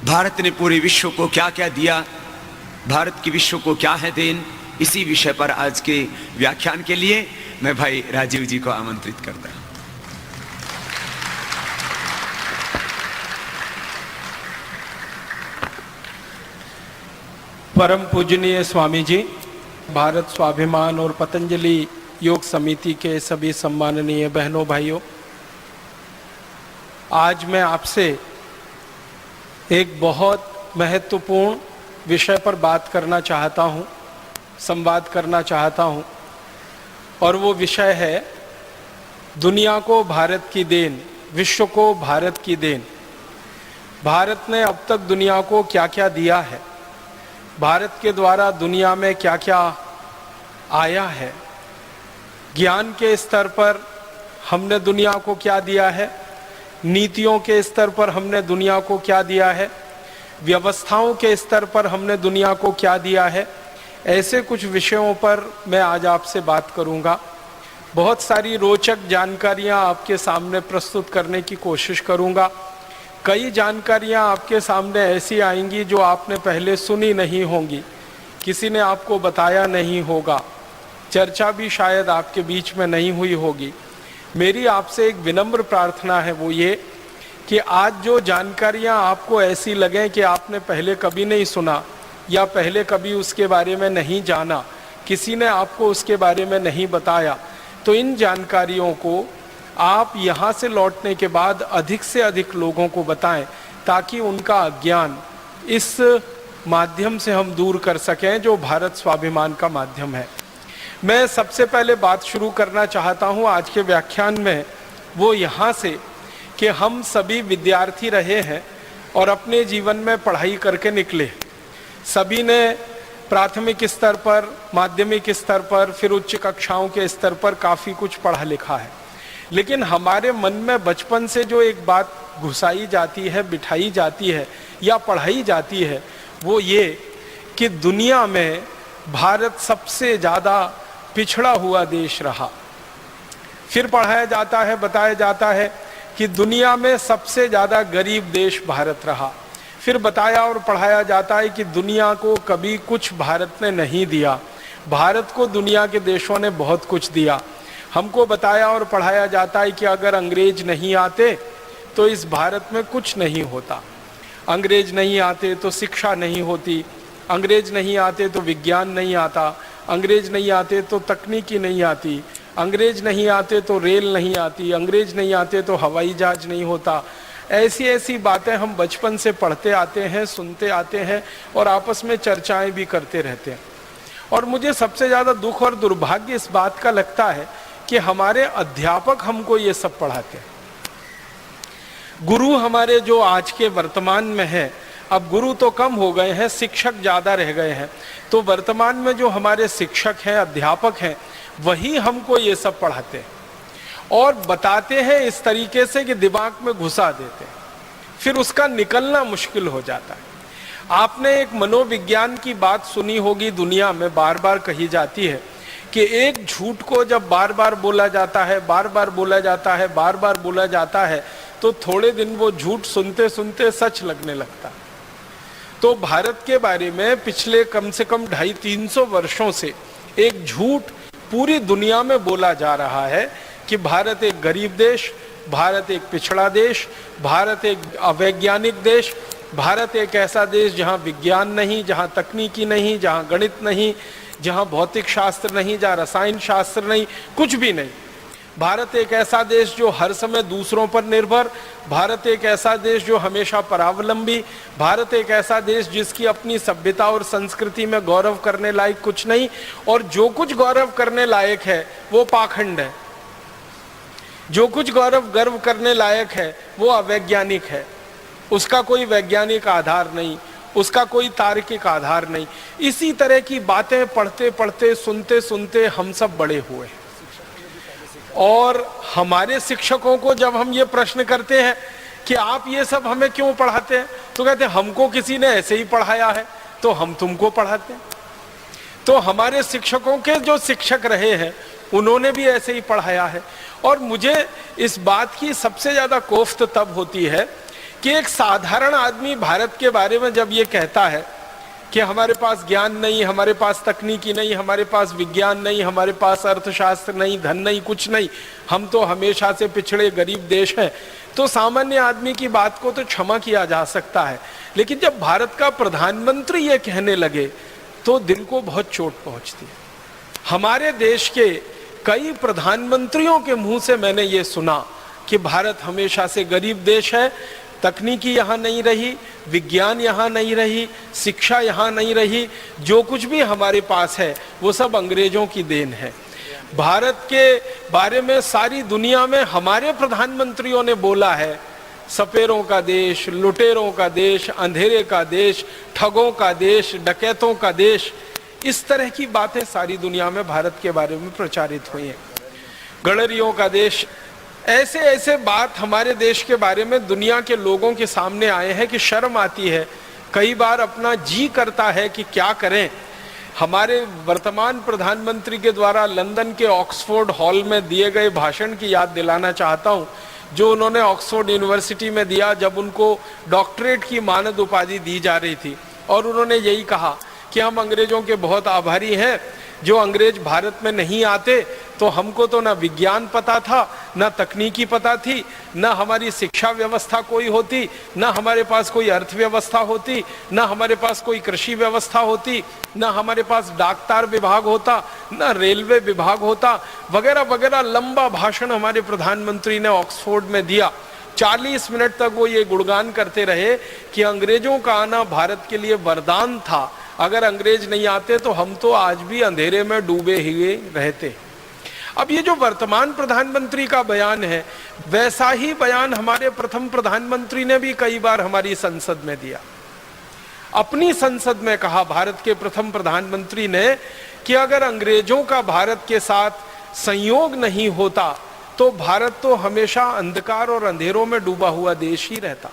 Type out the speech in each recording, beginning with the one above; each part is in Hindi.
भारत ने पूरे विश्व को क्या क्या दिया, भारत की विश्व को क्या है देन, इसी विषय पर आज के व्याख्यान के लिए मैं भाई राजीव जी को आमंत्रित करता हूं। परम पूजनीय स्वामी जी, भारत स्वाभिमान और पतंजलि योग समिति के सभी सम्माननीय बहनों भाइयों, आज मैं आपसे एक बहुत महत्वपूर्ण विषय पर बात करना चाहता हूं, संवाद करना चाहता हूं, और वो विषय है दुनिया को भारत की देन, विश्व को भारत की देन। भारत ने अब तक दुनिया को क्या क्या दिया है, भारत के द्वारा दुनिया में क्या क्या आया है, ज्ञान के स्तर पर हमने दुनिया को क्या दिया है, नीतियों के स्तर पर हमने दुनिया को क्या दिया है, व्यवस्थाओं के स्तर पर हमने दुनिया को क्या दिया है। ऐसे कुछ विषयों पर मैं आज आपसे बात करूंगा। बहुत सारी रोचक जानकारियां आपके सामने प्रस्तुत करने की कोशिश करूंगा। कई जानकारियां आपके सामने ऐसी आएंगी जो आपने पहले सुनी नहीं होंगी, किसी ने आपको बताया नहीं होगा, चर्चा भी शायद आपके बीच में नहीं हुई होगी। मेरी आपसे एक विनम्र प्रार्थना है, वो ये कि आज जो जानकारियां आपको ऐसी लगें कि आपने पहले कभी नहीं सुना या पहले कभी उसके बारे में नहीं जाना, किसी ने आपको उसके बारे में नहीं बताया, तो इन जानकारियों को आप यहाँ से लौटने के बाद अधिक से अधिक लोगों को बताएं, ताकि उनका अज्ञान इस माध्यम से हम दूर कर सकें जो भारत स्वाभिमान का माध्यम है। मैं सबसे पहले बात शुरू करना चाहता हूँ आज के व्याख्यान में, वो यहाँ से कि हम सभी विद्यार्थी रहे हैं और अपने जीवन में पढ़ाई करके निकले। सभी ने प्राथमिक स्तर पर, माध्यमिक स्तर पर, फिर उच्च कक्षाओं के स्तर पर काफ़ी कुछ पढ़ा लिखा है, लेकिन हमारे मन में बचपन से जो एक बात घुसाई जाती है, बिठाई जाती है या पढ़ाई जाती है, वो ये कि दुनिया में भारत सबसे ज़्यादा पिछड़ा हुआ देश रहा। फिर पढ़ाया जाता है, बताया जाता है कि दुनिया में सबसे ज़्यादा गरीब देश भारत रहा। फिर बताया और पढ़ाया जाता है कि दुनिया को कभी कुछ भारत ने नहीं दिया, भारत को दुनिया के देशों ने बहुत कुछ दिया। हमको बताया और पढ़ाया जाता है कि अगर अंग्रेज नहीं आते तो इस भारत में कुछ नहीं होता, अंग्रेज नहीं आते तो शिक्षा नहीं होती, अंग्रेज नहीं आते तो विज्ञान नहीं आता, अंग्रेज नहीं आते तो तकनीकी नहीं आती, अंग्रेज नहीं आते तो रेल नहीं आती, अंग्रेज नहीं आते तो हवाई जहाज नहीं होता। ऐसी ऐसी बातें हम बचपन से पढ़ते आते हैं, सुनते आते हैं और आपस में चर्चाएं भी करते रहते हैं। और मुझे सबसे ज़्यादा दुख और दुर्भाग्य इस बात का लगता है कि हमारे अध्यापक हमको ये सब पढ़ाते हैं। गुरु हमारे जो आज के वर्तमान में है, अब गुरु तो कम हो गए हैं, शिक्षक ज़्यादा रह गए हैं, तो वर्तमान में जो हमारे शिक्षक हैं, अध्यापक हैं, वही हमको ये सब पढ़ाते हैं और बताते हैं इस तरीके से कि दिमाग में घुसा देते हैं, फिर उसका निकलना मुश्किल हो जाता है। आपने एक मनोविज्ञान की बात सुनी होगी, दुनिया में बार बार कही जाती है कि एक झूठ को जब बार बार बोला जाता है, बार बार बोला जाता है, बार बार बोला जाता है, तो थोड़े दिन वो झूठ सुनते सुनते सच लगने लगता है। तो भारत के बारे में पिछले कम से कम 250-300 वर्षों से एक झूठ पूरी दुनिया में बोला जा रहा है कि भारत एक गरीब देश, भारत एक पिछड़ा देश, भारत एक अवैज्ञानिक देश, भारत एक ऐसा देश जहां विज्ञान नहीं, जहां तकनीकी नहीं, जहां गणित नहीं, जहां भौतिक शास्त्र नहीं, जहां रसायन शास्त्र नहीं, कुछ भी नहीं। भारत एक ऐसा देश जो हर समय दूसरों पर निर्भर, भारत एक ऐसा देश जो हमेशा परावलंबी, भारत एक ऐसा देश जिसकी अपनी सभ्यता और संस्कृति में गौरव करने लायक कुछ नहीं, और जो कुछ गौरव करने लायक है वो पाखंड है, जो कुछ गर्व करने लायक है वो अवैज्ञानिक है, उसका कोई वैज्ञानिक आधार नहीं, उसका कोई तार्किक आधार नहीं। इसी तरह की बातें पढ़ते पढ़ते, सुनते सुनते हम सब बड़े हुए हैं। और हमारे शिक्षकों को जब हम ये प्रश्न करते हैं कि आप ये सब हमें क्यों पढ़ाते हैं, तो कहते हैं हमको किसी ने ऐसे ही पढ़ाया है तो हम तुमको पढ़ाते हैं। तो हमारे शिक्षकों के जो शिक्षक रहे हैं उन्होंने भी ऐसे ही पढ़ाया है। और मुझे इस बात की सबसे ज़्यादा कोफ्त तब होती है कि एक साधारण आदमी भारत के बारे में जब ये कहता है कि हमारे पास ज्ञान नहीं, हमारे पास तकनीकी नहीं, हमारे पास विज्ञान नहीं, हमारे पास अर्थशास्त्र नहीं, धन नहीं, कुछ नहीं, हम तो हमेशा से पिछड़े गरीब देश हैं, तो सामान्य आदमी की बात को तो क्षमा किया जा सकता है। लेकिन जब भारत का प्रधानमंत्री ये कहने लगे तो दिल को बहुत चोट पहुंचती है। हमारे देश के कई प्रधानमंत्रियों के मुंह से मैंने ये सुना कि भारत हमेशा से गरीब देश है, तकनीकी यहाँ नहीं रही, विज्ञान यहाँ नहीं रही, शिक्षा यहाँ नहीं रही, जो कुछ भी हमारे पास है वो सब अंग्रेजों की देन है। भारत के बारे में सारी दुनिया में हमारे प्रधानमंत्रियों ने बोला है, सपेरों का देश, लुटेरों का देश, अंधेरे का देश, ठगों का देश, डकैतों का देश, इस तरह की बातें सारी दुनिया में भारत के बारे में प्रचारित हुई हैं। गडरियों का देश, ऐसे ऐसे बात हमारे देश के बारे में दुनिया के लोगों के सामने आए हैं कि शर्म आती है। कई बार अपना जी करता है कि क्या करें। हमारे वर्तमान प्रधानमंत्री के द्वारा लंदन के ऑक्सफोर्ड हॉल में दिए गए भाषण की याद दिलाना चाहता हूं, जो उन्होंने ऑक्सफोर्ड यूनिवर्सिटी में दिया जब उनको डॉक्टरेट की मानद उपाधि दी जा रही थी। और उन्होंने यही कहा कि हम अंग्रेजों के बहुत आभारी हैं, जो अंग्रेज भारत में नहीं आते तो हमको तो ना विज्ञान पता था, ना तकनीकी पता थी, ना हमारी शिक्षा व्यवस्था कोई होती, ना हमारे पास कोई अर्थव्यवस्था होती, ना हमारे पास कोई कृषि व्यवस्था होती, ना हमारे पास डाकतार विभाग होता, ना रेलवे विभाग होता, वगैरह वगैरह। लंबा भाषण हमारे प्रधानमंत्री ने ऑक्सफोर्ड में दिया। 40 मिनट तक वो ये गुणगान करते रहे कि अंग्रेजों का आना भारत के लिए वरदान था, अगर अंग्रेज नहीं आते तो हम तो आज भी अंधेरे में डूबे हुए रहते। अब ये जो वर्तमान प्रधानमंत्री का बयान है, वैसा ही बयान हमारे प्रथम प्रधानमंत्री ने भी कई बार हमारी संसद में दिया। अपनी संसद में कहा भारत के प्रथम प्रधानमंत्री ने कि अगर अंग्रेजों का भारत के साथ संयोग नहीं होता तो भारत तो हमेशा अंधकार और अंधेरों में डूबा हुआ देश ही रहता।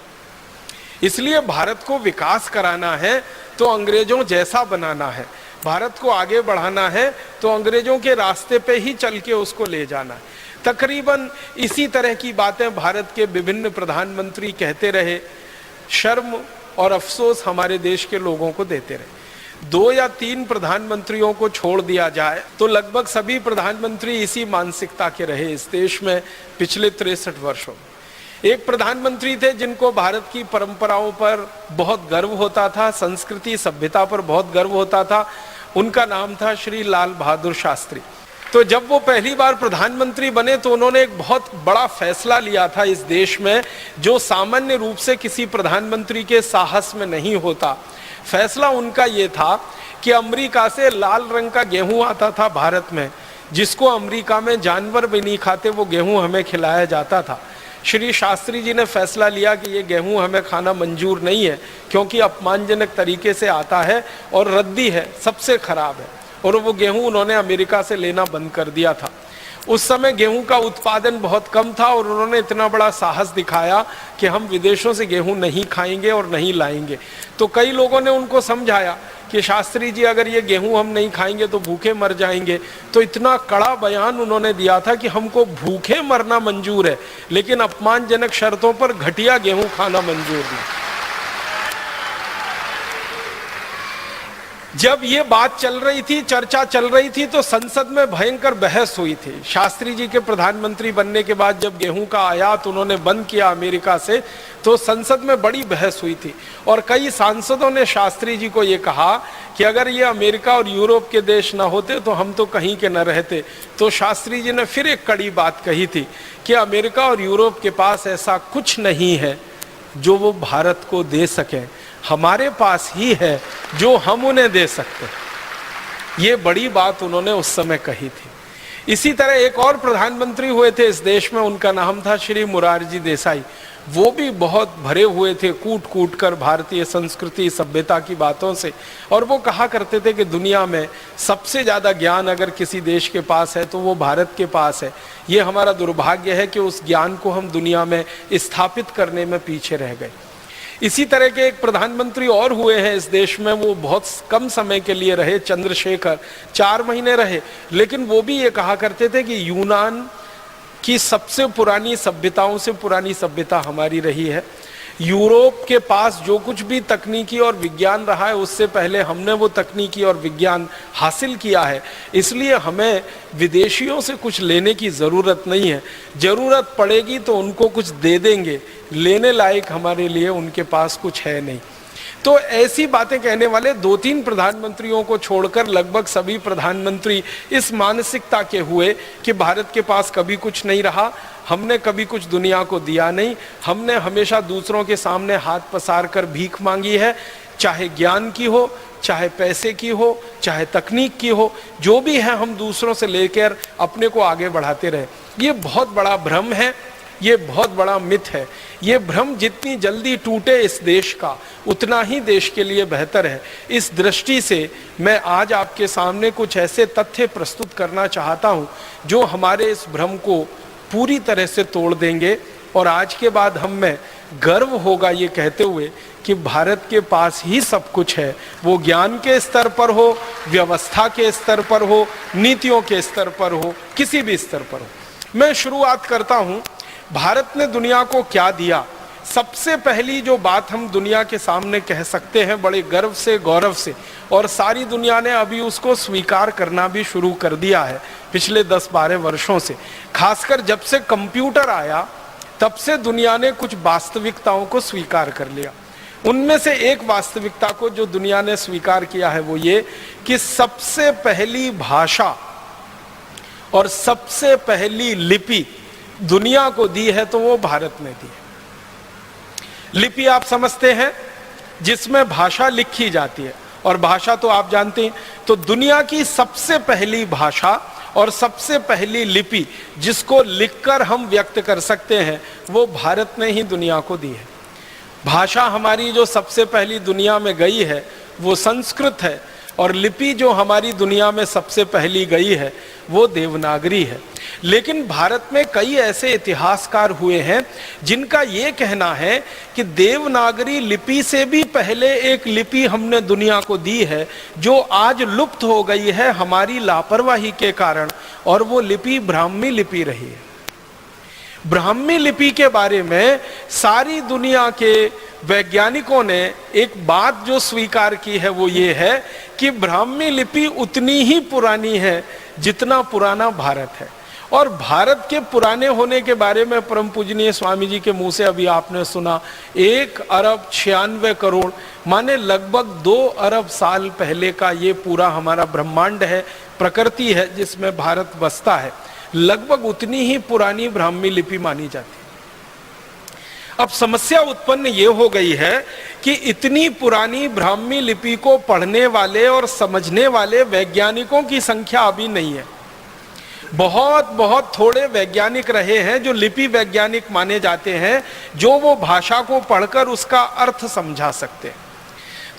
इसलिए भारत को विकास कराना है तो अंग्रेजों जैसा बनाना है, भारत को आगे बढ़ाना है तो अंग्रेजों के रास्ते पे ही चल के उसको ले जाना है। तकरीबन इसी तरह की बातें भारत के विभिन्न प्रधानमंत्री कहते रहे। शर्म और अफसोस हमारे देश के लोगों को देते रहे। 2 या 3 प्रधानमंत्रियों को छोड़ दिया जाए तो लगभग सभी प्रधानमंत्री इसी मानसिकता के रहे इस देश में पिछले 63 वर्षों में। एक प्रधानमंत्री थे जिनको भारत की परंपराओं पर बहुत गर्व होता था, संस्कृति सभ्यता पर बहुत गर्व होता था। उनका नाम था श्री लाल बहादुर शास्त्री। तो जब वो पहली बार प्रधानमंत्री बने तो उन्होंने एक बहुत बड़ा फैसला लिया था इस देश में, जो सामान्य रूप से किसी प्रधानमंत्री के साहस में नहीं होता। फैसला उनका ये था कि अमेरिका से लाल रंग का गेहूं आता था भारत में, जिसको अमेरिका में जानवर भी नहीं खाते, वो गेहूं हमें खिलाया जाता था। श्री शास्त्री जी ने फैसला लिया कि ये गेहूं हमें खाना मंजूर नहीं है, क्योंकि अपमानजनक तरीके से आता है और रद्दी है, सबसे खराब है। और वो गेहूं उन्होंने अमेरिका से लेना बंद कर दिया था। उस समय गेहूं का उत्पादन बहुत कम था और उन्होंने इतना बड़ा साहस दिखाया कि हम विदेशों से गेहूं नहीं खाएंगे और नहीं लाएंगे। तो कई लोगों ने उनको समझाया कि शास्त्री जी अगर ये गेहूं हम नहीं खाएंगे तो भूखे मर जाएंगे। तो इतना कड़ा बयान उन्होंने दिया था कि हमको भूखे मरना मंजूर है, लेकिन अपमानजनक शर्तों पर घटिया गेहूं खाना मंजूर नहीं। जब ये बात चल रही थी, चर्चा चल रही थी, तो संसद में भयंकर बहस हुई थी। शास्त्री जी के प्रधानमंत्री बनने के बाद जब गेहूं का आयात उन्होंने बंद किया अमेरिका से, तो संसद में बड़ी बहस हुई थी और कई सांसदों ने शास्त्री जी को ये कहा कि अगर ये अमेरिका और यूरोप के देश ना होते तो हम तो कहीं के न रहते। तो शास्त्री जी ने फिर एक कड़ी बात कही थी कि अमेरिका और यूरोप के पास ऐसा कुछ नहीं है जो वो भारत को दे सकें, हमारे पास ही है जो हम उन्हें दे सकते हैं। ये बड़ी बात उन्होंने उस समय कही थी। इसी तरह एक और प्रधानमंत्री हुए थे इस देश में, उनका नाम था श्री मोरारजी देसाई। वो भी बहुत भरे हुए थे कूट कूट कर भारतीय संस्कृति सभ्यता की बातों से, और वो कहा करते थे कि दुनिया में सबसे ज़्यादा ज्ञान अगर किसी देश के पास है तो वो भारत के पास है। ये हमारा दुर्भाग्य है कि उस ज्ञान को हम दुनिया में स्थापित करने में पीछे रह गए। इसी तरह के एक प्रधानमंत्री और हुए हैं इस देश में, वो बहुत कम समय के लिए रहे, चंद्रशेखर, 4 महीने रहे, लेकिन वो भी ये कहा करते थे कि यूनान की सबसे पुरानी सभ्यताओं से पुरानी सभ्यता हमारी रही है। यूरोप के पास जो कुछ भी तकनीकी और विज्ञान रहा है उससे पहले हमने वो तकनीकी और विज्ञान हासिल किया है, इसलिए हमें विदेशियों से कुछ लेने की ज़रूरत नहीं है। ज़रूरत पड़ेगी तो उनको कुछ दे देंगे, लेने लायक हमारे लिए उनके पास कुछ है नहीं। तो ऐसी बातें कहने वाले 2-3 प्रधानमंत्रियों को छोड़कर लगभग सभी प्रधानमंत्री इस मानसिकता के हुए कि भारत के पास कभी कुछ नहीं रहा, हमने कभी कुछ दुनिया को दिया नहीं, हमने हमेशा दूसरों के सामने हाथ पसार कर भीख मांगी है, चाहे ज्ञान की हो, चाहे पैसे की हो, चाहे तकनीक की हो, जो भी है हम दूसरों से लेकर अपने को आगे बढ़ाते रहे। ये बहुत बड़ा भ्रम है, ये बहुत बड़ा मिथ है। ये भ्रम जितनी जल्दी टूटे इस देश का, उतना ही देश के लिए बेहतर है। इस दृष्टि से मैं आज आपके सामने कुछ ऐसे तथ्य प्रस्तुत करना चाहता हूं जो हमारे इस भ्रम को पूरी तरह से तोड़ देंगे, और आज के बाद हम में गर्व होगा ये कहते हुए कि भारत के पास ही सब कुछ है, वो ज्ञान के स्तर पर हो, व्यवस्था के स्तर पर हो, नीतियों के स्तर पर हो, किसी भी स्तर पर हो। मैं शुरुआत करता हूं, भारत ने दुनिया को क्या दिया। सबसे पहली जो बात हम दुनिया के सामने कह सकते हैं बड़े गर्व से, गौरव से, और सारी दुनिया ने अभी उसको स्वीकार करना भी शुरू कर दिया है पिछले 10-12 वर्षों से। खासकर जब से कंप्यूटर आया तब से दुनिया ने कुछ वास्तविकताओं को स्वीकार कर लिया। उनमें से एक वास्तविकता को जो दुनिया ने स्वीकार किया है वो ये कि सबसे पहली भाषा और सबसे पहली लिपि दुनिया को दी है तो वो भारत ने दी है। लिपि आप समझते हैं, जिसमें भाषा लिखी जाती है, और भाषा तो आप जानते हैं। तो दुनिया की सबसे पहली भाषा और सबसे पहली लिपि जिसको लिखकर हम व्यक्त कर सकते हैं वो भारत ने ही दुनिया को दी है। भाषा हमारी जो सबसे पहली दुनिया में गई है वो संस्कृत है, और लिपि जो हमारी दुनिया में सबसे पहली गई है वो देवनागरी है। लेकिन भारत में कई ऐसे इतिहासकार हुए हैं जिनका ये कहना है कि देवनागरी लिपि से भी पहले एक लिपि हमने दुनिया को दी है जो आज लुप्त हो गई है हमारी लापरवाही के कारण, और वो लिपि ब्राह्मी लिपि रही है। ब्राह्मी लिपि के बारे में सारी दुनिया के वैज्ञानिकों ने एक बात जो स्वीकार की है वो ये है कि ब्राह्मी लिपि उतनी ही पुरानी है जितना पुराना भारत है। और भारत के पुराने होने के बारे में परम पूजनीय स्वामी जी के मुंह से अभी आपने सुना, 1 अरब 96 करोड़ माने लगभग 2 अरब साल पहले का ये पूरा हमारा ब्रह्मांड है, प्रकृति है जिसमें भारत बसता है। लगभग उतनी ही पुरानी ब्राह्मी लिपि मानी जाती है। अब समस्या उत्पन्न ये हो गई है कि इतनी पुरानी ब्राह्मी लिपि को पढ़ने वाले और समझने वाले वैज्ञानिकों की संख्या अभी नहीं है। बहुत थोड़े वैज्ञानिक रहे हैं जो लिपि वैज्ञानिक माने जाते हैं, जो वो भाषा को पढ़कर उसका अर्थ समझा सकते हैं।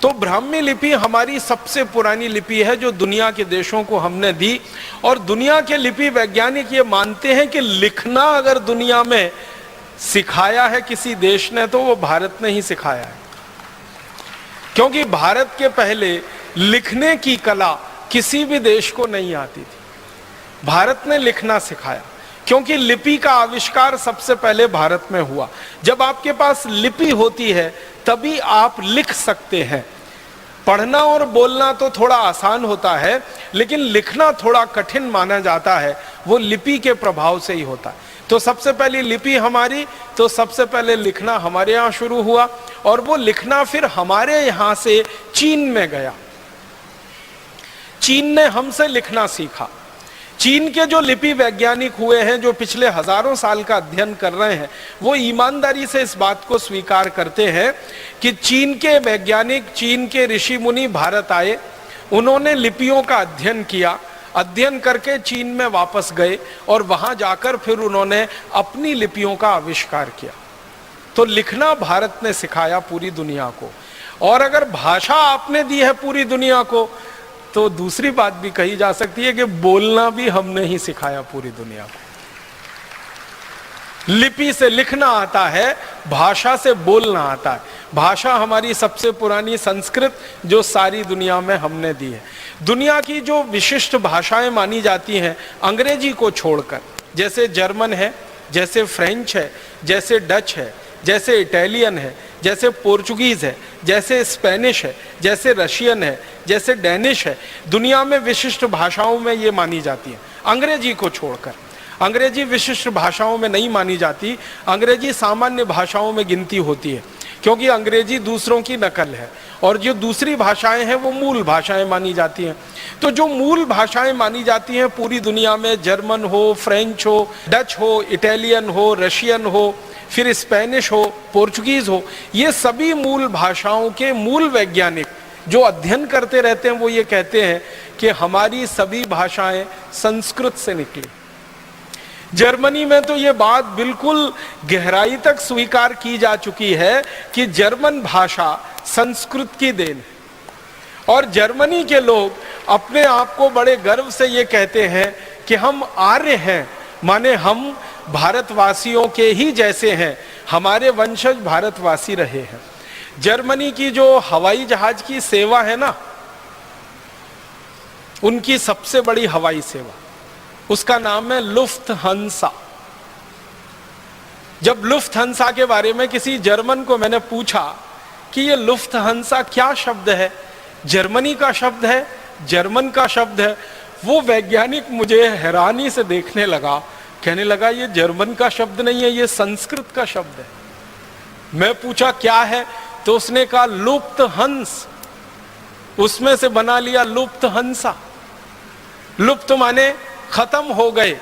तो ब्राह्मी लिपि हमारी सबसे पुरानी लिपि है जो दुनिया के देशों को हमने दी, और दुनिया के लिपि वैज्ञानिक ये मानते हैं कि लिखना अगर दुनिया में सिखाया है किसी देश ने तो वो भारत ने ही सिखाया है, क्योंकि भारत के पहले लिखने की कला किसी भी देश को नहीं आती थी। भारत ने लिखना सिखाया, क्योंकि लिपि का आविष्कार सबसे पहले भारत में हुआ। जब आपके पास लिपि होती है तभी आप लिख सकते हैं। पढ़ना और बोलना तो थोड़ा आसान होता है, लेकिन लिखना थोड़ा कठिन माना जाता है, वो लिपि के प्रभाव से ही होता है। तो सबसे पहली लिपि हमारी, तो सबसे पहले लिखना हमारे यहाँ शुरू हुआ, और वो लिखना फिर हमारे यहाँ से चीन में गया। चीन ने हमसे लिखना सीखा। चीन के जो लिपि वैज्ञानिक हुए हैं, जो पिछले हजारों साल का अध्ययन कर रहे हैं, वो ईमानदारी से इस बात को स्वीकार करते हैं कि चीन के वैज्ञानिक, चीन के ऋषि मुनि भारत आए, उन्होंने लिपियों का अध्ययन किया, अध्ययन करके चीन में वापस गए, और वहां जाकर फिर उन्होंने अपनी लिपियों का आविष्कार किया। तो लिखना भारत ने सिखाया पूरी दुनिया को, और अगर भाषा आपने दी है पूरी दुनिया को, तो दूसरी बात भी कही जा सकती है कि बोलना भी हमने ही सिखाया पूरी दुनिया को। लिपि से लिखना आता है, भाषा से बोलना आता है। भाषा हमारी सबसे पुरानी संस्कृत जो सारी दुनिया में हमने दी है। दुनिया की जो विशिष्ट भाषाएं मानी जाती हैं अंग्रेजी को छोड़कर, जैसे जर्मन है, जैसे फ्रेंच है, जैसे डच है, जैसे इटालियन है, जैसे पोर्चुगीज है, जैसे स्पेनिश है, जैसे रशियन है, जैसे डेनिश है, दुनिया में विशिष्ट भाषाओं में ये मानी जाती है। अंग्रेजी को छोड़कर, अंग्रेजी विशिष्ट भाषाओं में नहीं मानी जाती, अंग्रेजी सामान्य भाषाओं में गिनती होती है, क्योंकि अंग्रेजी दूसरों की नकल है और जो दूसरी भाषाएं हैं वो मूल भाषाएं मानी जाती हैं। तो जो मूल भाषाएं मानी जाती हैं पूरी दुनिया में, जर्मन हो, फ्रेंच हो, डच हो, इटालियन हो, रशियन हो, फिर स्पेनिश हो, पोर्चुगीज हो, ये सभी मूल भाषाओं के मूल वैज्ञानिक जो अध्ययन करते रहते हैं वो ये कहते हैं कि हमारी सभी भाषाएं संस्कृत से निकली। जर्मनी में तो ये बात बिल्कुल गहराई तक स्वीकार की जा चुकी है कि जर्मन भाषा संस्कृत की देन है और जर्मनी के लोग अपने आप को बड़े गर्व से ये कहते हैं कि हम आर्य हैं, माने हम भारतवासियों के ही जैसे हैं, हमारे वंशज भारतवासी रहे हैं। जर्मनी की जो हवाई जहाज की सेवा है ना, उनकी सबसे बड़ी हवाई सेवा, उसका नाम है लुफ्थहान्सा। जब लुफ्थहान्सा के बारे में किसी जर्मन को मैंने पूछा कि ये लुफ्थहान्सा क्या शब्द है, जर्मनी का शब्द है, जर्मन का शब्द है, वो वैज्ञानिक मुझे हैरानी से देखने लगा, कहने लगा ये जर्मन का शब्द नहीं है, ये संस्कृत का शब्द है। मैं पूछा क्या है, तो उसने कहा लुप्तहंस, उसमें से बना लिया लुप्तहंसा। लुप्त माने खत्म हो गए,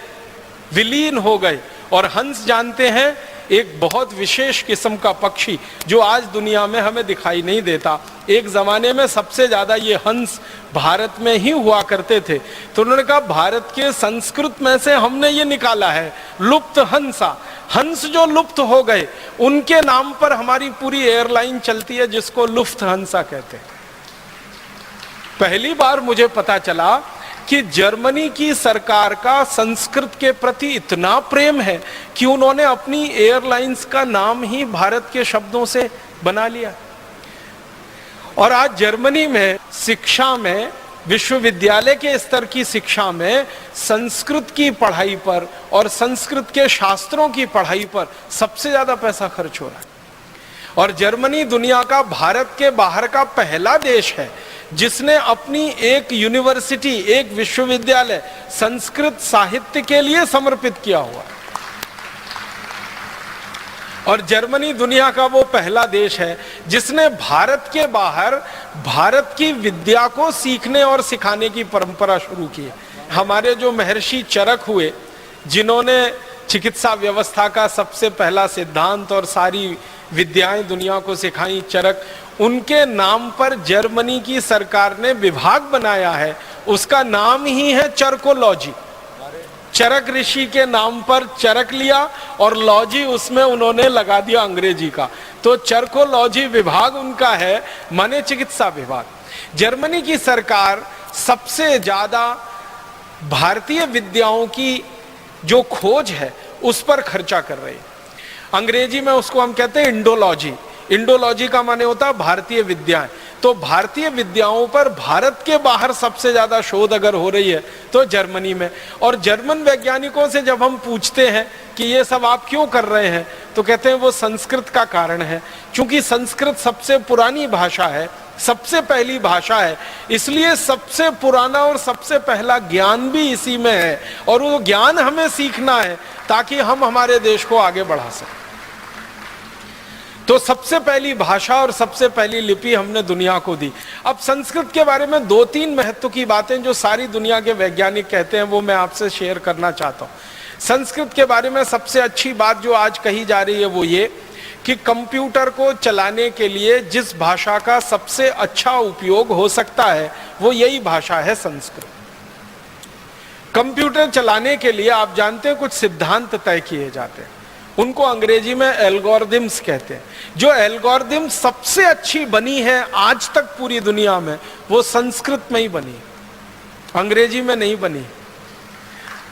विलीन हो गए, और हंस जानते हैं एक बहुत विशेष किस्म का पक्षी जो आज दुनिया में हमें दिखाई नहीं देता। एक जमाने में सबसे ज्यादा ये हंस भारत में ही हुआ करते थे, तो उन्होंने कहा भारत के संस्कृत में से हमने ये निकाला है लुप्त हंसा। हंस जो लुप्त हो गए उनके नाम पर हमारी पूरी एयरलाइन चलती है जिसको लुफ्थहान्सा कहते हैं। पहली बार मुझे पता चला कि जर्मनी की सरकार का संस्कृत के प्रति इतना प्रेम है कि उन्होंने अपनी एयरलाइंस का नाम ही भारत के शब्दों से बना लिया। और आज जर्मनी में शिक्षा में, विश्वविद्यालय के स्तर की शिक्षा में संस्कृत की पढ़ाई पर और संस्कृत के शास्त्रों की पढ़ाई पर सबसे ज्यादा पैसा खर्च हो रहा है। और जर्मनी दुनिया का भारत के बाहर का पहला देश है जिसने अपनी एक यूनिवर्सिटी, एक विश्वविद्यालय संस्कृत साहित्य के लिए समर्पित किया हुआ है। और जर्मनी दुनिया का वो पहला देश है जिसने भारत के बाहर भारत की विद्या को सीखने और सिखाने की परंपरा शुरू की है। हमारे जो महर्षि चरक हुए, जिन्होंने चिकित्सा व्यवस्था का सबसे पहला सिद्धांत और सारी विद्याएं दुनिया को सिखाई, चरक, उनके नाम पर जर्मनी की सरकार ने विभाग बनाया है, उसका नाम ही है चरकोलॉजी। चरक ऋषि के नाम पर चरक लिया और लॉजी उसमें उन्होंने लगा दिया अंग्रेजी का, तो चरकोलॉजी विभाग उनका है, माने चिकित्सा विभाग। जर्मनी की सरकार सबसे ज्यादा भारतीय विद्याओं की जो खोज है उस पर खर्चा कर रही है। अंग्रेजी में उसको हम कहते हैं इंडोलॉजी। इंडोलॉजी का माने होता है भारतीय विद्याएं। तो भारतीय विद्याओं पर भारत के बाहर सबसे ज्यादा शोध अगर हो रही है तो जर्मनी में। और जर्मन वैज्ञानिकों से जब हम पूछते हैं कि ये सब आप क्यों कर रहे हैं, तो कहते हैं वो संस्कृत का कारण है, क्योंकि संस्कृत सबसे पुरानी भाषा है, सबसे पहली भाषा है, इसलिए सबसे पुराना और सबसे पहला ज्ञान भी इसी में है, और वो ज्ञान हमें सीखना है ताकि हम हमारे देश को आगे बढ़ा सकें। तो सबसे पहली भाषा और सबसे पहली लिपि हमने दुनिया को दी। अब संस्कृत के बारे में दो तीन महत्व की बातें जो सारी दुनिया के वैज्ञानिक कहते हैं वो मैं आपसे शेयर करना चाहता हूं। संस्कृत के बारे में सबसे अच्छी बात जो आज कही जा रही है वो ये कि कंप्यूटर को चलाने के लिए जिस भाषा का सबसे अच्छा उपयोग हो सकता है वो यही भाषा है संस्कृत। कंप्यूटर चलाने के लिए आप जानते हैं कुछ सिद्धांत तय किए जाते हैं, उनको अंग्रेजी में एल्गोरिथम्स कहते हैं। जो एल्गोरिथम सबसे अच्छी बनी है आज तक पूरी दुनिया में वो संस्कृत में ही बनी है, अंग्रेजी में नहीं बनी।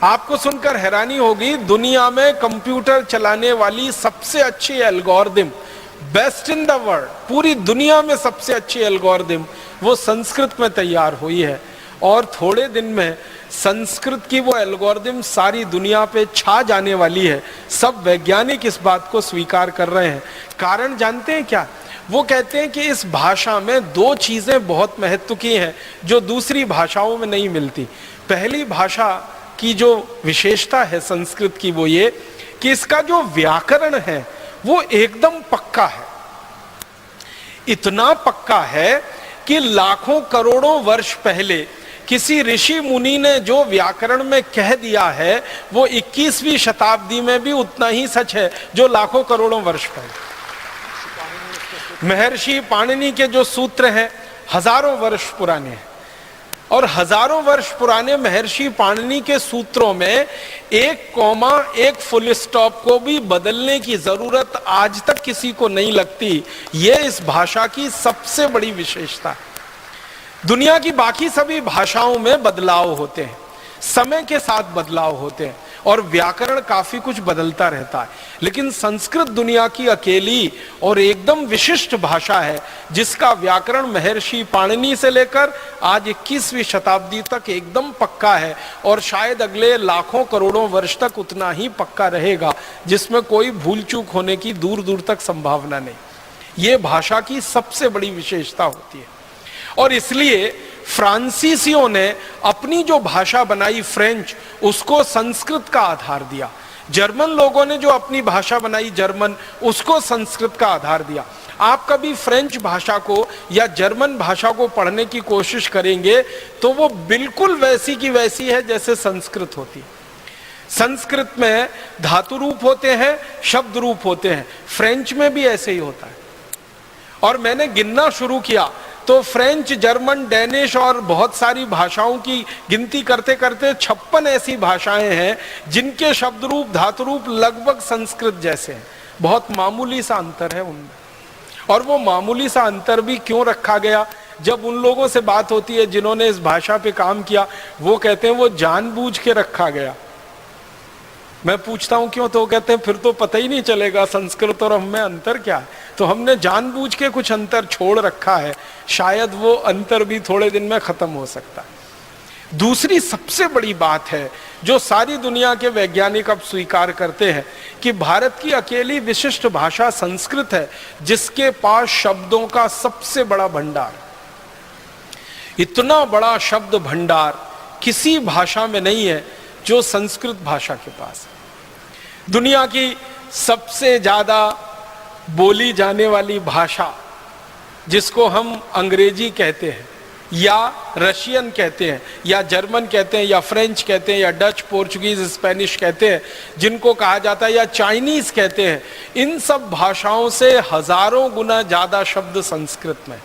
आपको सुनकर हैरानी होगी, दुनिया में कंप्यूटर चलाने वाली सबसे अच्छी algorithm, best in the world, पूरी दुनिया में सबसे अच्छी एल्गोरिथम वो संस्कृत में तैयार हुई है। और थोड़े दिन में संस्कृत की वो एल्गोरिदम सारी दुनिया पे छा जाने वाली है। सब वैज्ञानिक इस बात को स्वीकार कर रहे हैं। कारण जानते हैं क्या? वो कहते हैं कि इस भाषा में दो चीजें बहुत महत्व की हैं जो दूसरी भाषाओं में नहीं मिलती। पहली भाषा की जो विशेषता है संस्कृत की वो ये कि इसका जो व्याकरण है वो एकदम पक्का है। इतना पक्का है कि लाखों करोड़ों वर्ष पहले किसी ऋषि मुनि ने जो व्याकरण में कह दिया है वो 21वीं शताब्दी में भी उतना ही सच है जो लाखों करोड़ों वर्ष पहले। महर्षि पाणिनि के जो सूत्र हैं हजारों वर्ष पुराने हैं, और हजारों वर्ष पुराने महर्षि पाणिनि के सूत्रों में एक कॉमा एक फुल स्टॉप को भी बदलने की जरूरत आज तक किसी को नहीं लगती। यह इस भाषा की सबसे बड़ी विशेषता है। दुनिया की बाकी सभी भाषाओं में बदलाव होते हैं, समय के साथ बदलाव होते हैं और व्याकरण काफी कुछ बदलता रहता है, लेकिन संस्कृत दुनिया की अकेली और एकदम विशिष्ट भाषा है जिसका व्याकरण महर्षि पाणिनि से लेकर आज 21वीं शताब्दी तक एकदम पक्का है और शायद अगले लाखों करोड़ों वर्ष तक उतना ही पक्का रहेगा, जिसमें कोई भूल चूक होने की दूर दूर तक संभावना नहीं। ये भाषा की सबसे बड़ी विशेषता होती है। और इसलिए फ्रांसीसियों ने अपनी जो भाषा बनाई फ्रेंच, उसको संस्कृत का आधार दिया। जर्मन लोगों ने जो अपनी भाषा बनाई जर्मन, उसको संस्कृत का आधार दिया। आप कभी फ्रेंच भाषा को या जर्मन भाषा को पढ़ने की कोशिश करेंगे तो वो बिल्कुल वैसी की वैसी है जैसे संस्कृत होती है। संस्कृत में धातु रूप होते हैं, शब्द रूप होते हैं, फ्रेंच में भी ऐसे ही होता है। और मैंने गिनना शुरू किया तो फ्रेंच, जर्मन, डेनिश और बहुत सारी भाषाओं की गिनती करते करते 56 ऐसी भाषाएं हैं जिनके शब्द रूप, धातु रूप लगभग संस्कृत जैसे हैं। बहुत मामूली सा अंतर है उनमें। और वो मामूली सा अंतर भी क्यों रखा गया? जब उन लोगों से बात होती है जिन्होंने इस भाषा पे काम किया, वो कहते हैं वो जानबूझ के रखा गया। मैं पूछता हूं क्यों, तो कहते हैं फिर तो पता ही नहीं चलेगा संस्कृत और हमें अंतर क्या है। तो हमने जानबूझ के कुछ अंतर छोड़ रखा है, शायद वो अंतर भी थोड़े दिन में खत्म हो सकता है। दूसरी सबसे बड़ी बात है जो सारी दुनिया के वैज्ञानिक अब स्वीकार करते हैं कि भारत की अकेली विशिष्ट भाषा संस्कृत है जिसके पास शब्दों का सबसे बड़ा भंडार। इतना बड़ा शब्द भंडार किसी भाषा में नहीं है जो संस्कृत भाषा के पास है। दुनिया की सबसे ज्यादा बोली जाने वाली भाषा जिसको हम अंग्रेजी कहते हैं या रशियन कहते हैं या जर्मन कहते हैं या फ्रेंच कहते हैं या डच, पोर्चुगीज, स्पेनिश कहते हैं, जिनको कहा जाता है या चाइनीज कहते हैं, इन सब भाषाओं से हजारों गुना ज्यादा शब्द संस्कृत में।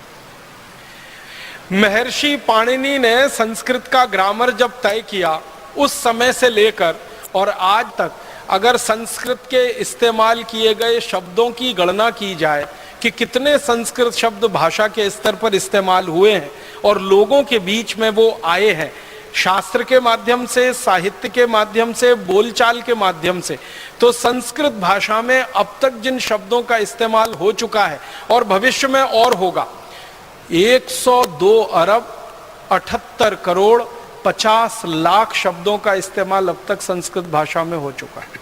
महर्षि पाणिनि ने संस्कृत का ग्रामर जब तय किया, उस समय से लेकर और आज तक अगर संस्कृत के इस्तेमाल किए गए शब्दों की गणना की जाए कि कितने संस्कृत शब्द भाषा के स्तर पर इस्तेमाल हुए हैं और लोगों के बीच में वो आए हैं, शास्त्र के माध्यम से, साहित्य के माध्यम से, बोलचाल के माध्यम से, तो संस्कृत भाषा में अब तक जिन शब्दों का इस्तेमाल हो चुका है और भविष्य में और होगा, 102 अरब 78 करोड़ 50 लाख शब्दों का इस्तेमाल अब तक संस्कृत भाषा में हो चुका है।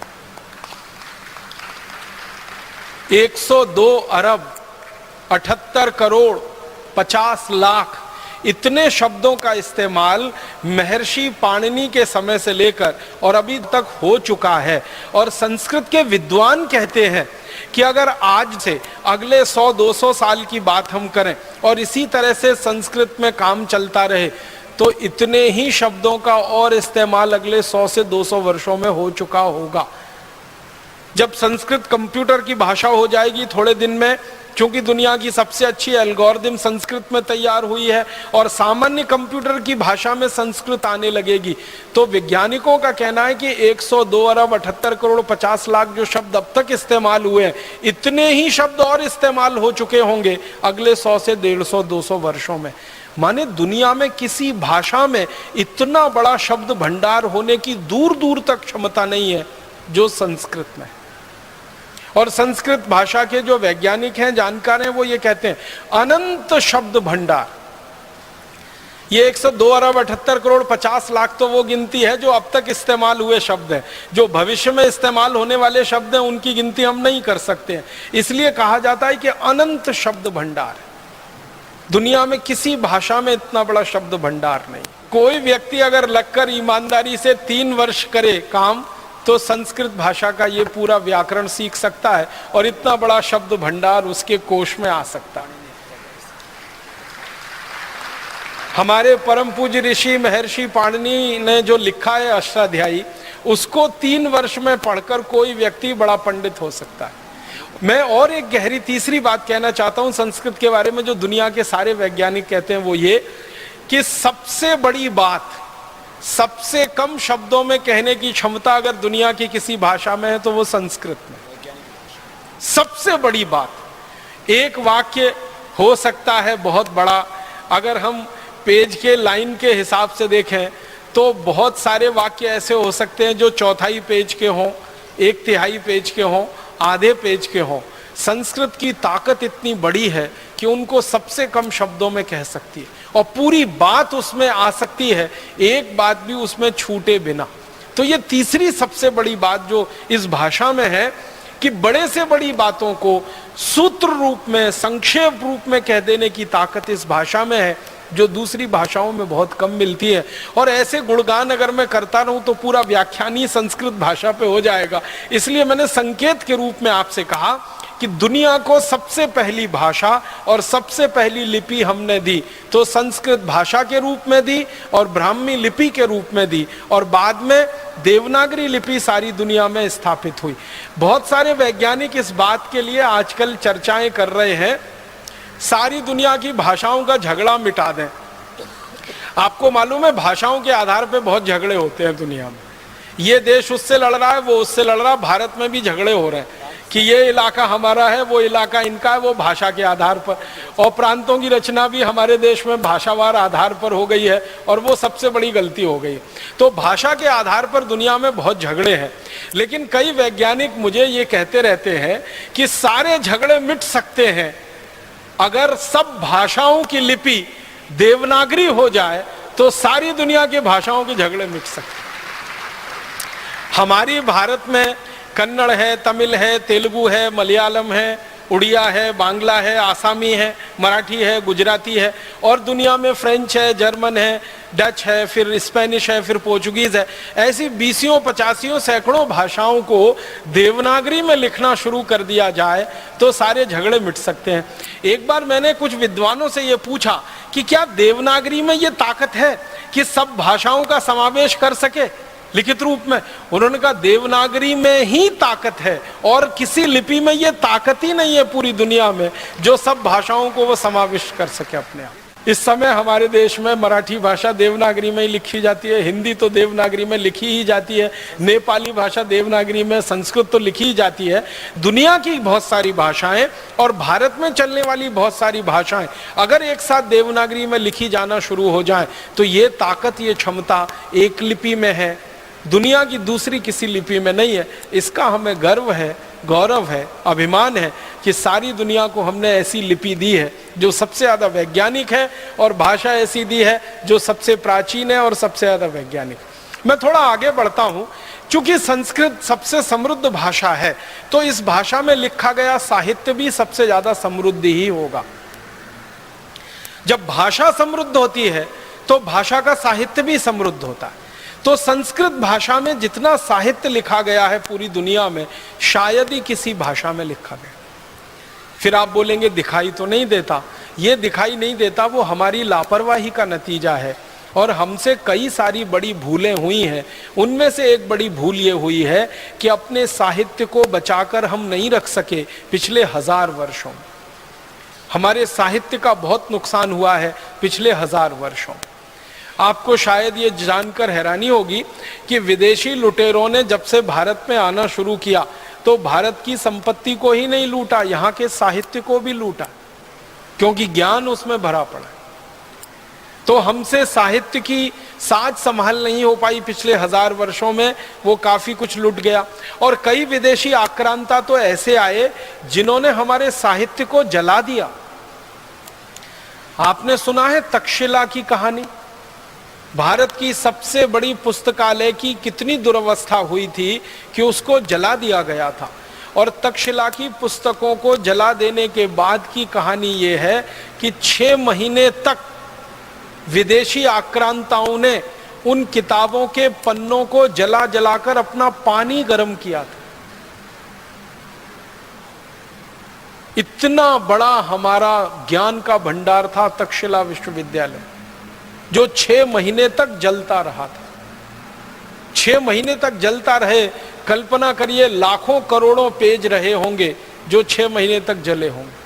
102 अरब 78 करोड़ 50 लाख इतने शब्दों का इस्तेमाल महर्षि पाणिनि के समय से लेकर और अभी तक हो चुका है। और संस्कृत के विद्वान कहते हैं कि अगर आज से अगले 100-200 साल की बात हम करें और इसी तरह से संस्कृत में काम चलता रहे तो इतने ही शब्दों का और इस्तेमाल अगले 100 से 200 वर्षों में हो चुका होगा। जब संस्कृत कंप्यूटर की भाषा हो जाएगी थोड़े दिन में, क्योंकि दुनिया की सबसे अच्छी एल्गोरिदम संस्कृत में तैयार हुई है और सामान्य कंप्यूटर की भाषा में संस्कृत आने लगेगी, तो वैज्ञानिकों का कहना है कि 102 अरब 78 करोड़ 50 लाख जो शब्द अब तक इस्तेमाल हुए हैं, इतने ही शब्द और इस्तेमाल हो चुके होंगे अगले 100 से 150-200 वर्षों में। माने दुनिया में किसी भाषा में इतना बड़ा शब्द भंडार होने की दूर दूर तक क्षमता नहीं है जो संस्कृत में। और संस्कृत भाषा के जो वैज्ञानिक हैं, जानकार हैं, वो ये कहते हैं अनंत शब्द भंडार। ये 102 अरब 78 करोड़ 50 लाख तो वो गिनती है जो अब तक इस्तेमाल हुए शब्द हैं। जो भविष्य में इस्तेमाल होने वाले शब्द हैं उनकी गिनती हम नहीं कर सकते हैं। इसलिए कहा जाता है कि अनंत शब्द भंडार है। दुनिया में किसी भाषा में इतना बड़ा शब्द भंडार नहीं। कोई व्यक्ति अगर लगकर ईमानदारी से 3 वर्ष करे काम तो संस्कृत भाषा का ये पूरा व्याकरण सीख सकता है और इतना बड़ा शब्द भंडार उसके कोश में आ सकता है। हमारे परम पूज्य ऋषि महर्षि पाणिनि ने जो लिखा है अष्टाध्यायी, उसको 3 वर्ष में पढ़कर कोई व्यक्ति बड़ा पंडित हो सकता है। मैं और एक गहरी तीसरी बात कहना चाहता हूं संस्कृत के बारे में, जो दुनिया के सारे वैज्ञानिक कहते हैं, वो ये कि सबसे बड़ी बात, सबसे कम शब्दों में कहने की क्षमता अगर दुनिया की किसी भाषा में है तो वो संस्कृत में। सबसे बड़ी बात, एक वाक्य हो सकता है बहुत बड़ा। अगर हम पेज के लाइन के हिसाब से देखें तो बहुत सारे वाक्य ऐसे हो सकते हैं जो 1/4 पेज के हों, 1/3 पेज के हों, आधे पेज के हों। संस्कृत की ताकत इतनी बड़ी है कि उनको सबसे कम शब्दों में कह सकती है और पूरी बात उसमें आ सकती है, एक बात भी उसमें छूटे बिना। तो ये तीसरी सबसे बड़ी बात जो इस भाषा में है कि बड़े से बड़ी बातों को सूत्र रूप में, संक्षेप रूप में कह देने की ताकत इस भाषा में है, जो दूसरी भाषाओं में बहुत कम मिलती है। और ऐसे गुणगान अगर मैं करता रहूं तो पूरा व्याख्यान ही संस्कृत भाषा पे हो जाएगा। इसलिए मैंने संकेत के रूप में आपसे कहा कि दुनिया को सबसे पहली भाषा और सबसे पहली लिपि हमने दी तो संस्कृत भाषा के रूप में दी और ब्राह्मी लिपि के रूप में दी, और बाद में देवनागरी लिपि सारी दुनिया में स्थापित हुई। बहुत सारे वैज्ञानिक इस बात के लिए आजकल चर्चाएं कर रहे हैं सारी दुनिया की भाषाओं का झगड़ा मिटा दें। आपको मालूम है भाषाओं के आधार पर बहुत झगड़े होते हैं दुनिया में। ये देश उससे लड़ रहा है, वो उससे लड़ रहा है। भारत में भी झगड़े हो रहे हैं कि ये इलाका हमारा है, वो इलाका इनका है, वो भाषा के आधार पर। और प्रांतों की रचना भी हमारे देश में भाषावार आधार पर हो गई है और वो सबसे बड़ी गलती हो गई। तो भाषा के आधार पर दुनिया में बहुत झगड़े हैं। लेकिन कई वैज्ञानिक मुझे ये कहते रहते हैं कि सारे झगड़े मिट सकते हैं अगर सब भाषाओं की लिपि देवनागरी हो जाए तो सारी दुनिया की भाषाओं के झगड़े मिट सकते हैं। हमारी भारत में कन्नड़ है, तमिल है, तेलुगु है, मलयालम है, उड़िया है, बांग्ला है, आसामी है, मराठी है, गुजराती है, और दुनिया में फ्रेंच है, जर्मन है, डच है, फिर स्पेनिश है, फिर पोर्चुगीज है। ऐसी 20-50 सैकड़ों भाषाओं को देवनागरी में लिखना शुरू कर दिया जाए तो सारे झगड़े मिट सकते हैं। एक बार मैंने कुछ विद्वानों से ये पूछा कि क्या देवनागरी में ये ताकत है कि सब भाषाओं का समावेश कर सके लिखित रूप में? उन्होंने कहा देवनागरी में ही ताकत है और किसी लिपि में ये ताकत ही नहीं है पूरी दुनिया में जो सब भाषाओं को वो समाविष्ट कर सके अपने आप। इस समय हमारे देश में मराठी भाषा देवनागरी में ही लिखी जाती है, हिंदी तो देवनागरी में लिखी ही जाती है, नेपाली भाषा देवनागरी में, संस्कृत तो लिखी ही जाती है। दुनिया की बहुत सारी भाषाएं और भारत में चलने वाली बहुत सारी भाषाएं अगर एक साथ देवनागरी में लिखी जाना शुरू हो जाए तो ये ताकत, ये क्षमता एक लिपि में है, दुनिया की दूसरी किसी लिपि में नहीं है। इसका हमें गर्व है, गौरव है, अभिमान है कि सारी दुनिया को हमने ऐसी लिपि दी है जो सबसे ज़्यादा वैज्ञानिक है और भाषा ऐसी दी है जो सबसे प्राचीन है और सबसे ज़्यादा वैज्ञानिक। मैं थोड़ा आगे बढ़ता हूँ। चूंकि संस्कृत सबसे समृद्ध भाषा है तो इस भाषा में लिखा गया साहित्य भी सबसे ज़्यादा समृद्ध ही होगा। जब भाषा समृद्ध होती है तो भाषा का साहित्य भी समृद्ध होता है। तो संस्कृत भाषा में जितना साहित्य लिखा गया है पूरी दुनिया में शायद ही किसी भाषा में लिखा गया। फिर आप बोलेंगे दिखाई तो नहीं देता। ये दिखाई नहीं देता वो हमारी लापरवाही का नतीजा है और हमसे कई सारी बड़ी भूलें हुई हैं। उनमें से एक बड़ी भूल ये हुई है कि अपने साहित्य को बचाकर हम नहीं रख सके। पिछले 1000 वर्षों में हमारे साहित्य का बहुत नुकसान हुआ है। पिछले 1000 वर्षों आपको शायद ये जानकर हैरानी होगी कि विदेशी लुटेरों ने जब से भारत में आना शुरू किया तो भारत की संपत्ति को ही नहीं लूटा, यहाँ के साहित्य को भी लूटा, क्योंकि ज्ञान उसमें भरा पड़ा है। तो हमसे साहित्य की साज संभाल नहीं हो पाई पिछले 1000 वर्षों में, वो काफी कुछ लुट गया। और कई विदेशी आक्रांता तो ऐसे आए जिन्होंने हमारे साहित्य को जला दिया। आपने सुना है तक्षशिला की कहानी? भारत की सबसे बड़ी पुस्तकालय की कितनी दुर्वस्था हुई थी कि उसको जला दिया गया था। और तक्षशिला की पुस्तकों को जला देने के बाद की कहानी ये है कि 6 महीने तक विदेशी आक्रांताओं ने उन किताबों के पन्नों को जला जलाकर अपना पानी गर्म किया था। इतना बड़ा हमारा ज्ञान का भंडार था तक्षशिला विश्वविद्यालय, जो 6 महीने तक जलता रहा था। 6 महीने तक जलता रहे, कल्पना करिए लाखों करोड़ों पेज रहे होंगे जो 6 महीने तक जले होंगे।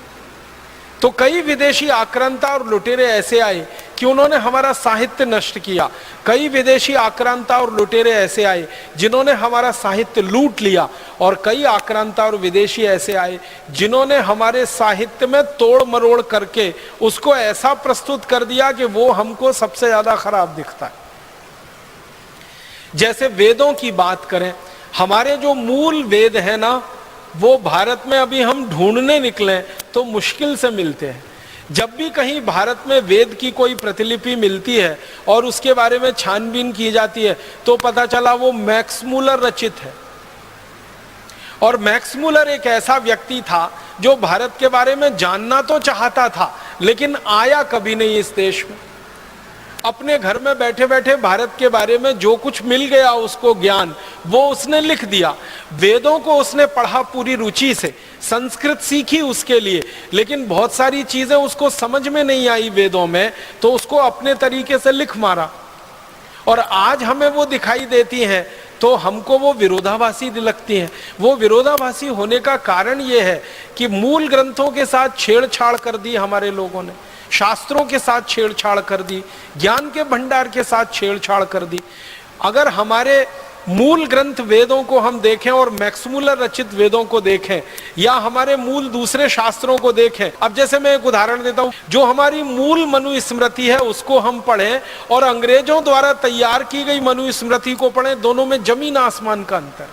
तो कई विदेशी आक्रांता और लुटेरे ऐसे आए कि उन्होंने हमारा साहित्य नष्ट किया। कई विदेशी आक्रांता और लुटेरे ऐसे आए जिन्होंने हमारा साहित्य लूट लिया। और कई आक्रांता और विदेशी ऐसे आए जिन्होंने हमारे साहित्य में तोड़ मरोड़ करके उसको ऐसा प्रस्तुत कर दिया कि वो हमको सबसे ज्यादा खराब दिखता है। जैसे वेदों की बात करें, हमारे जो मूल वेद है ना, वो भारत में अभी हम ढूंढने निकले तो मुश्किल से मिलते हैं। जब भी कहीं भारत में वेद की कोई प्रतिलिपि मिलती है और उसके बारे में छानबीन की जाती है तो पता चला वो मैक्स मूलर रचित है। और मैक्स मूलर एक ऐसा व्यक्ति था जो भारत के बारे में जानना तो चाहता था लेकिन आया कभी नहीं इस देश में। अपने घर में बैठे बैठे भारत के बारे में जो कुछ मिल गया उसको ज्ञान, वो उसने लिख दिया। वेदों को उसने पढ़ा पूरी रुचि से, संस्कृत सीखी उसके लिए, लेकिन बहुत सारी चीजें उसको समझ में नहीं आई वेदों में, तो उसको अपने तरीके से लिख मारा। और आज हमें वो दिखाई देती हैं तो हमको वो विरोधाभासी लगती हैं। वो विरोधाभासी होने का कारण ये है कि मूल ग्रंथों के साथ छेड़छाड़ कर दी हमारे लोगों ने, शास्त्रों के साथ छेड़छाड़ कर दी, ज्ञान के भंडार के साथ छेड़छाड़ कर दी। अगर हमारे मूल ग्रंथ वेदों को हम देखें और मैक्स मूलर रचित वेदों को देखें या हमारे मूल दूसरे शास्त्रों को देखें, अब जैसे मैं एक उदाहरण देता हूं, जो हमारी मूल मनुस्मृति है उसको हम पढ़ें और अंग्रेजों द्वारा तैयार की गई मनुस्मृति को पढ़ें, दोनों में जमीन आसमान का अंतर।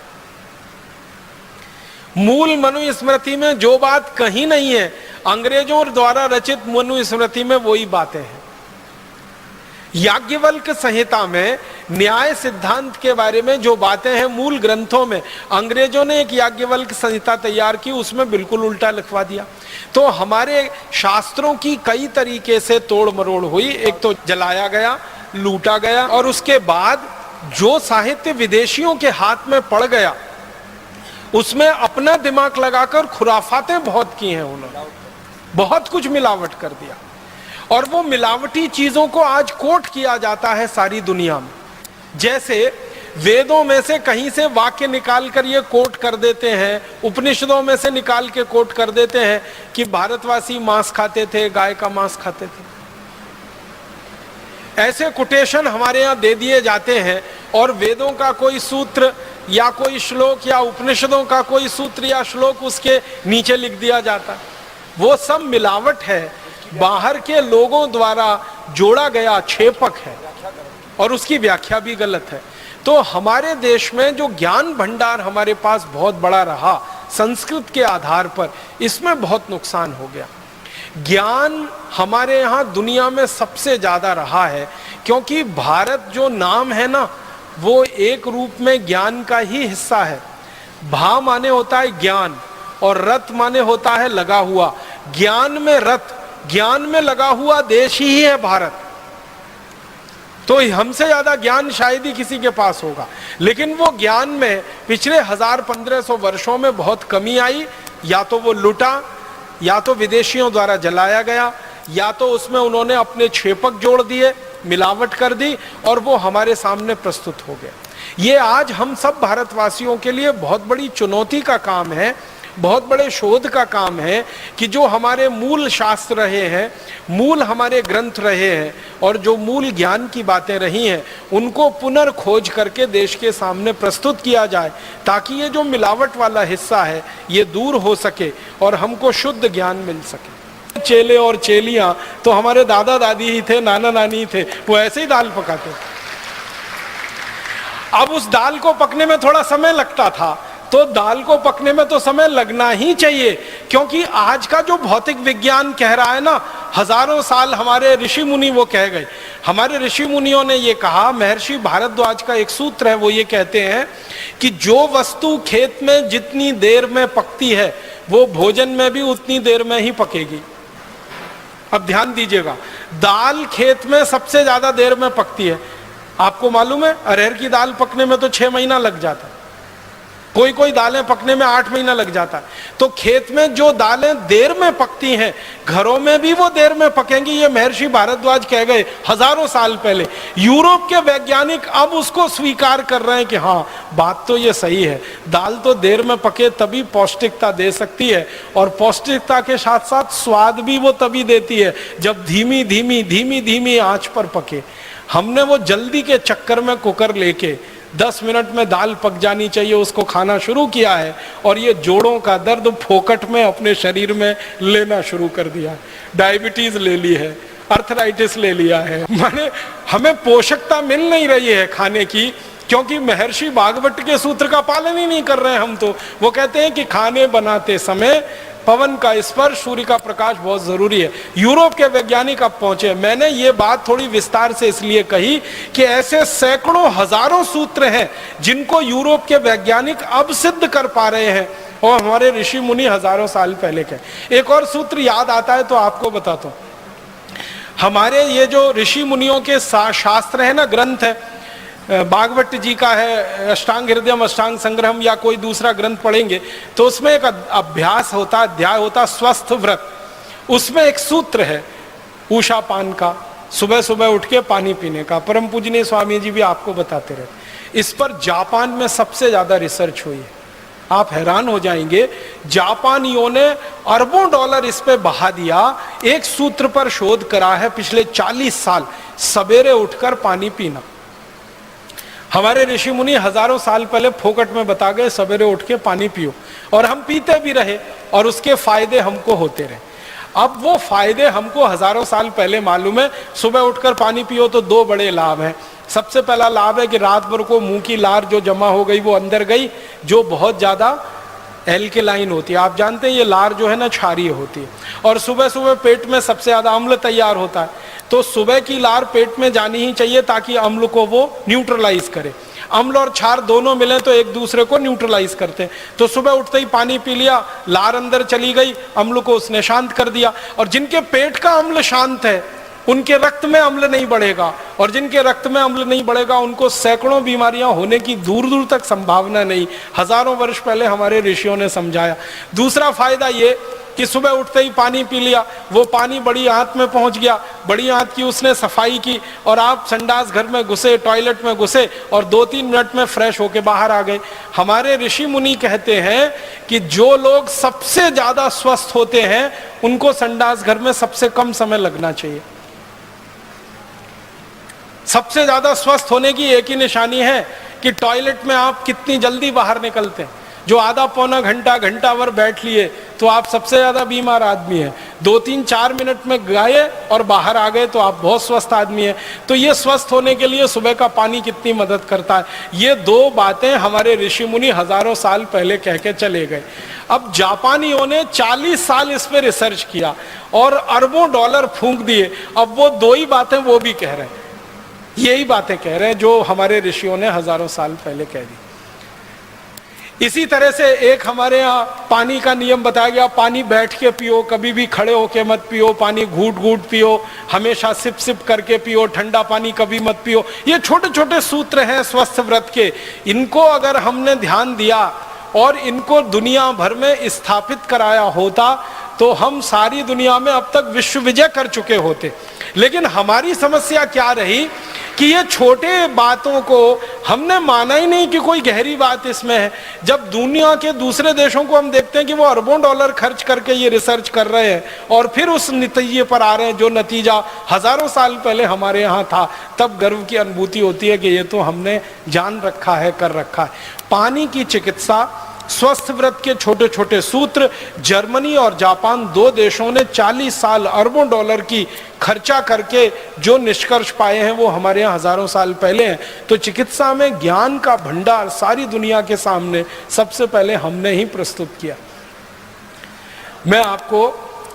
मूल मनुस्मृति में जो बात कहीं नहीं है, अंग्रेजों द्वारा रचित मनुस्मृति में वही बातें हैं। याज्ञवल्क संहिता में न्याय सिद्धांत के बारे में जो बातें हैं मूल ग्रंथों में, अंग्रेजों ने एक याज्ञवल्क संहिता तैयार की, उसमें बिल्कुल उल्टा लिखवा दिया। तो हमारे शास्त्रों की कई तरीके से तोड़ मरोड़ हुई। एक तो जलाया गया, लूटा गया, और उसके बाद जो साहित्य विदेशियों के हाथ में पड़ गया उसमें अपना दिमाग लगाकर खुराफातें बहुत की हैं उन्होंने, बहुत कुछ मिलावट कर दिया। और वो मिलावटी चीजों को आज कोट किया जाता है सारी दुनिया में। जैसे वेदों में से कहीं से वाक्य निकाल कर ये कोट कर देते हैं, उपनिषदों में से निकाल के कोट कर देते हैं कि भारतवासी मांस खाते थे, गाय का मांस खाते थे। ऐसे कोटेशन हमारे यहाँ दे दिए जाते हैं और वेदों का कोई सूत्र या कोई श्लोक या उपनिषदों का कोई सूत्र या श्लोक उसके नीचे लिख दिया जाता है। वो सब मिलावट है, बाहर के लोगों द्वारा जोड़ा गया छेपक है और उसकी व्याख्या भी गलत है। तो हमारे देश में जो ज्ञान भंडार हमारे पास बहुत बड़ा रहा संस्कृत के आधार पर, इसमें बहुत नुकसान हो गया। ज्ञान हमारे यहाँ दुनिया में सबसे ज्यादा रहा है क्योंकि भारत जो नाम है ना, वो एक रूप में ज्ञान का ही हिस्सा है। भा माने होता है ज्ञान और रत माने होता है लगा हुआ। ज्ञान में रत, ज्ञान में लगा हुआ देश ही है भारत। तो हमसे ज्यादा ज्ञान शायद ही किसी के पास होगा, लेकिन वो ज्ञान में पिछले 1000-1500 वर्षों में बहुत कमी आई। या तो वो लुटा, या तो विदेशियों द्वारा जलाया गया, या तो उसमें उन्होंने अपने छेपक जोड़ दिए, मिलावट कर दी और वो हमारे सामने प्रस्तुत हो गया। ये आज हम सब भारतवासियों के लिए बहुत बड़ी चुनौती का काम है, बहुत बड़े शोध का काम है कि जो हमारे मूल शास्त्र रहे हैं, मूल हमारे ग्रंथ रहे हैं और जो मूल ज्ञान की बातें रही हैं, उनको पुनर्खोज करके देश के सामने प्रस्तुत किया जाए ताकि ये जो मिलावट वाला हिस्सा है ये दूर हो सके और हमको शुद्ध ज्ञान मिल सके। चेले और चेलियां तो हमारे दादा दादी ही थे, नाना नानी थे, वो ऐसे ही दाल पकाते। अब उस दाल को पकने में थोड़ा समय लगता था, तो दाल को पकने में तो समय लगना ही चाहिए, क्योंकि आज का जो भौतिक विज्ञान कह रहा है ना हजारों साल हमारे ऋषि मुनि वो कह गए। हमारे ऋषि मुनियों ने ये कहा, महर्षि भारद्वाज का एक सूत्र है, वो ये कहते हैं कि जो वस्तु खेत में जितनी देर में पकती है वो भोजन में भी उतनी देर में ही पकेगी। अब ध्यान दीजिएगा, दाल खेत में सबसे ज्यादा देर में पकती है। आपको मालूम है अरहर की दाल पकने में तो 6 महीना लग जाता है, कोई कोई दालें पकने में 8 महीना लग जाता है। तो खेत में जो दालें देर में पकती हैं, घरों में भी वो देर में पकेंगी, ये महर्षि भारद्वाज कह गए हजारों साल पहले। यूरोप के वैज्ञानिक अब उसको स्वीकार कर रहे हैं कि हाँ, बात तो ये सही है, दाल तो देर में पके तभी पौष्टिकता दे सकती है, और पौष्टिकता के साथ साथ स्वाद भी वो तभी देती है जब धीमी धीमी धीमी धीमी आंच पर पके। हमने वो जल्दी के चक्कर में कुकर लेके 10 मिनट में दाल पक जानी चाहिए उसको खाना शुरू किया है, और ये जोड़ों का दर्द फोकट में अपने शरीर में लेना शुरू कर दिया। डायबिटीज ले ली है, अर्थराइटिस ले लिया है, माने हमें पोषकता मिल नहीं रही है खाने की, क्योंकि महर्षि भागवत के सूत्र का पालन ही नहीं कर रहे हैं हम। तो वो कहते हैं कि खाने बनाते समय पवन का स्पर्श, सूर्य का प्रकाश बहुत जरूरी है। यूरोप के वैज्ञानिक अब पहुंचे। मैंने ये बात थोड़ी विस्तार से इसलिए कही कि ऐसे सैकड़ों हजारों सूत्र हैं जिनको यूरोप के वैज्ञानिक अब सिद्ध कर पा रहे हैं, और हमारे ऋषि मुनि हजारों साल पहले के। एक और सूत्र याद आता है तो आपको बताता हूं। हमारे ये जो ऋषि मुनियों के शास्त्र है ना, ग्रंथ है, भागवत जी का है अष्टांग हृदयम, अष्टांग संग्रहम, या कोई दूसरा ग्रंथ पढ़ेंगे तो उसमें एक अभ्यास होता, अध्याय होता स्वस्थ व्रत। उसमें एक सूत्र है उषा पान का, सुबह सुबह उठ के पानी पीने का। परम पूजनीय स्वामी जी भी आपको बताते रहते। इस पर जापान में सबसे ज्यादा रिसर्च हुई है, आप हैरान हो जाएंगे। जापानियों ने अरबों डॉलर इस पे बहा दिया। एक सूत्र पर शोध करा है पिछले 40 साल, सवेरे उठकर पानी पीना। हमारे ऋषि मुनि हजारों साल पहले फोकट में बता गए सवेरे उठ के पानी पियो, और हम पीते भी रहे और उसके फायदे हमको होते रहे। अब वो फायदे हमको हजारों साल पहले मालूम है। सुबह उठकर पानी पियो तो 2 बड़े लाभ हैं। सबसे पहला लाभ है कि रात भर को मुंह की लार जो जमा हो गई वो अंदर गई, जो बहुत ज्यादा एल्केलाइन होती है। आप जानते हैं ये लार जो है ना क्षारीय होती है, और सुबह सुबह पेट में सबसे ज्यादा अम्ल तैयार होता है। तो सुबह की लार पेट में जानी ही चाहिए ताकि अम्ल को वो न्यूट्रलाइज करे। अम्ल और क्षार दोनों मिले तो एक दूसरे को न्यूट्रलाइज करते हैं। तो सुबह उठते ही पानी पी लिया, लार अंदर चली गई, अम्ल को उसने शांत कर दिया। और जिनके पेट का अम्ल शांत है उनके रक्त में अम्ल नहीं बढ़ेगा, और जिनके रक्त में अम्ल नहीं बढ़ेगा उनको सैकड़ों बीमारियां होने की दूर दूर तक संभावना नहीं। हजारों वर्ष पहले हमारे ऋषियों ने समझाया। दूसरा फायदा ये कि सुबह उठते ही पानी पी लिया, वो पानी बड़ी आंत में पहुंच गया, बड़ी आंत की उसने सफाई की, और आप संडास घर में घुसे, टॉयलेट में घुसे, और 2-3 मिनट में फ्रेश होके बाहर आ गए। हमारे ऋषि मुनि कहते हैं कि जो लोग सबसे ज्यादा स्वस्थ होते हैं उनको संडास घर में सबसे कम समय लगना चाहिए। सबसे ज्यादा स्वस्थ होने की एक ही निशानी है कि टॉयलेट में आप कितनी जल्दी बाहर निकलते हैं। जो आधा पौना घंटा, घंटा भर बैठ लिए तो आप सबसे ज्यादा बीमार आदमी है। 2-3-4 मिनट में गए और बाहर आ गए तो आप बहुत स्वस्थ आदमी है। तो ये स्वस्थ होने के लिए सुबह का पानी कितनी मदद करता है, ये 2 बातें हमारे ऋषि मुनि हजारों साल पहले कह के चले गए। अब जापानियों ने 40 साल इस पे रिसर्च किया और अरबों डॉलर फूंक दिए। अब वो 2 ही बातें वो भी कह रहे हैं, यही बातें कह रहे हैं जो हमारे ऋषियों ने हजारों साल पहले कह दी। इसी तरह से एक हमारे यहाँ पानी का नियम बताया गया, पानी बैठ के पियो, कभी भी खड़े होके मत पियो, पानी घूट घूट पियो, हमेशा सिप सिप करके पियो, ठंडा पानी कभी मत पियो। ये छोटे छोटे सूत्र हैं स्वस्थ व्रत के। इनको अगर हमने ध्यान दिया और इनको दुनिया भर में स्थापित कराया होता तो हम सारी दुनिया में अब तक विश्व विजय कर चुके होते। लेकिन हमारी समस्या क्या रही कि ये छोटे बातों को हमने माना ही नहीं कि कोई गहरी बात इसमें है। जब दुनिया के दूसरे देशों को हम देखते हैं कि वो अरबों डॉलर खर्च करके ये रिसर्च कर रहे हैं और फिर उस नतीजे पर आ रहे हैं जो नतीजा हजारों साल पहले हमारे यहाँ था, तब गर्व की अनुभूति होती है कि ये तो हमने जान रखा है, कर रखा है। पानी की चिकित्सा, स्वस्थ व्रत के छोटे छोटे सूत्र, जर्मनी और जापान 2 देशों ने 40 साल अरबों डॉलर की खर्चा करके जो निष्कर्ष पाए हैं वो हमारे यहाँ हजारों साल पहले हैं। तो चिकित्सा में ज्ञान का भंडार सारी दुनिया के सामने सबसे पहले हमने ही प्रस्तुत किया। मैं आपको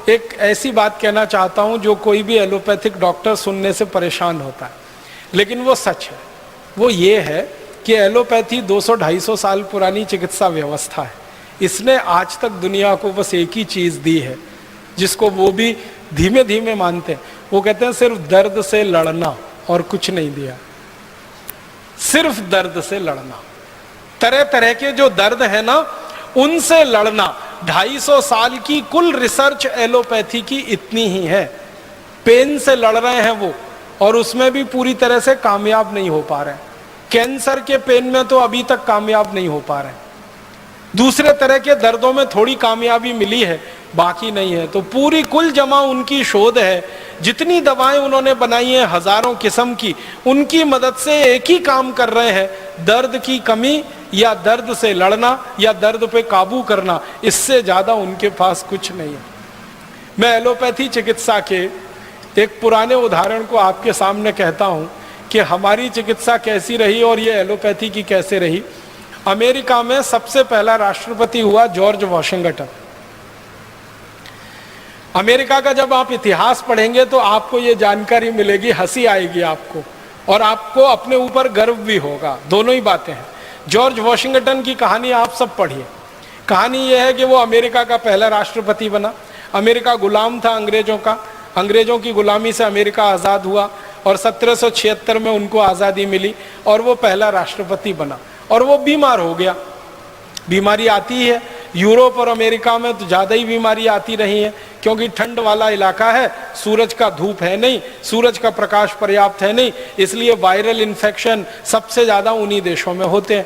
एक ऐसी बात कहना चाहता हूं जो कोई भी एलोपैथिक डॉक्टर सुनने से परेशान होता है, लेकिन वो सच है। वो ये है कि एलोपैथी 200-250 साल पुरानी चिकित्सा व्यवस्था है। इसने आज तक दुनिया को बस एक ही चीज दी है, जिसको वो भी धीमे धीमे मानते हैं। वो कहते हैं सिर्फ दर्द से लड़ना, और कुछ नहीं दिया, सिर्फ दर्द से लड़ना। तरह तरह के जो दर्द है ना, उनसे लड़ना। 250 साल की कुल रिसर्च एलोपैथी की इतनी ही है। पेन से लड़ रहे हैं वो, और उसमें भी पूरी तरह से कामयाब नहीं हो पा रहे हैं। कैंसर के पेन में तो अभी तक कामयाब नहीं हो पा रहे हैं। दूसरे तरह के दर्दों में थोड़ी कामयाबी मिली है, बाकी नहीं है। तो पूरी कुल जमा उनकी शोध है। जितनी दवाएं उन्होंने बनाई हैं, हजारों किस्म की, उनकी मदद से एक ही काम कर रहे हैं, दर्द की कमी या दर्द से लड़ना या दर्द पे काबू करना। इससे ज्यादा उनके पास कुछ नहीं है। मैं एलोपैथी चिकित्सा के एक पुराने उदाहरण को आपके सामने कहता हूं कि हमारी चिकित्सा कैसी रही और ये एलोपैथी की कैसे रही। अमेरिका में सबसे पहला राष्ट्रपति हुआ जॉर्ज वॉशिंगटन। अमेरिका का जब आप इतिहास पढ़ेंगे तो आपको ये जानकारी मिलेगी, हंसी आएगी आपको, और आपको अपने ऊपर गर्व भी होगा। दोनों ही बातें हैं। जॉर्ज वॉशिंगटन की कहानी आप सब पढ़िए। कहानी यह है कि वो अमेरिका का पहला राष्ट्रपति बना। अमेरिका गुलाम था अंग्रेजों का। अंग्रेजों की गुलामी से अमेरिका आज़ाद हुआ और 1776 में उनको आज़ादी मिली और वो पहला राष्ट्रपति बना। और वो बीमार हो गया। बीमारी आती है, यूरोप और अमेरिका में तो ज़्यादा ही बीमारी आती रही है, क्योंकि ठंड वाला इलाका है, सूरज का धूप है नहीं, सूरज का प्रकाश पर्याप्त है नहीं, इसलिए वायरल इन्फेक्शन सबसे ज़्यादा उन्हीं देशों में होते हैं।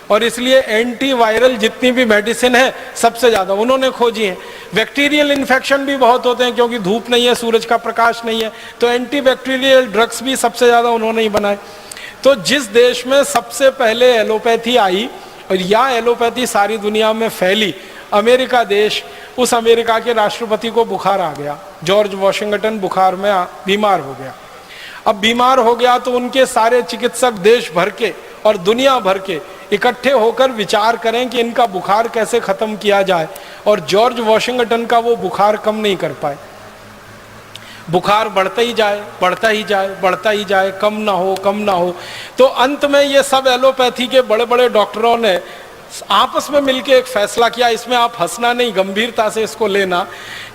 और इसलिए एंटी वायरल जितनी भी मेडिसिन है सबसे ज़्यादा उन्होंने खोजी है। बैक्टीरियल इन्फेक्शन भी बहुत होते हैं, क्योंकि धूप नहीं है, सूरज का प्रकाश नहीं है, तो एंटी बैक्टीरियल ड्रग्स भी सबसे ज़्यादा उन्होंने ही बनाए। तो जिस देश में सबसे पहले एलोपैथी आई और या एलोपैथी सारी दुनिया में फैली, अमेरिका देश, उस अमेरिका के राष्ट्रपति को बुखार आ गया। जॉर्ज वॉशिंगटन बुखार में बीमार हो गया। अब बीमार हो गया तो उनके सारे चिकित्सक देश भर के और दुनिया भर के इकट्ठे होकर विचार करें कि इनका बुखार कैसे खत्म किया जाए, और जॉर्ज वॉशिंगटन का वो बुखार कम नहीं कर पाए। बुखार बढ़ता ही जाए, बढ़ता ही जाए, बढ़ता ही जाए, कम ना हो, कम ना हो। तो अंत में ये सब एलोपैथी के बड़े बड़े डॉक्टरों ने आपस में मिलकर एक फैसला किया, इसमें आप हंसना नहीं, गंभीरता से इसको लेना,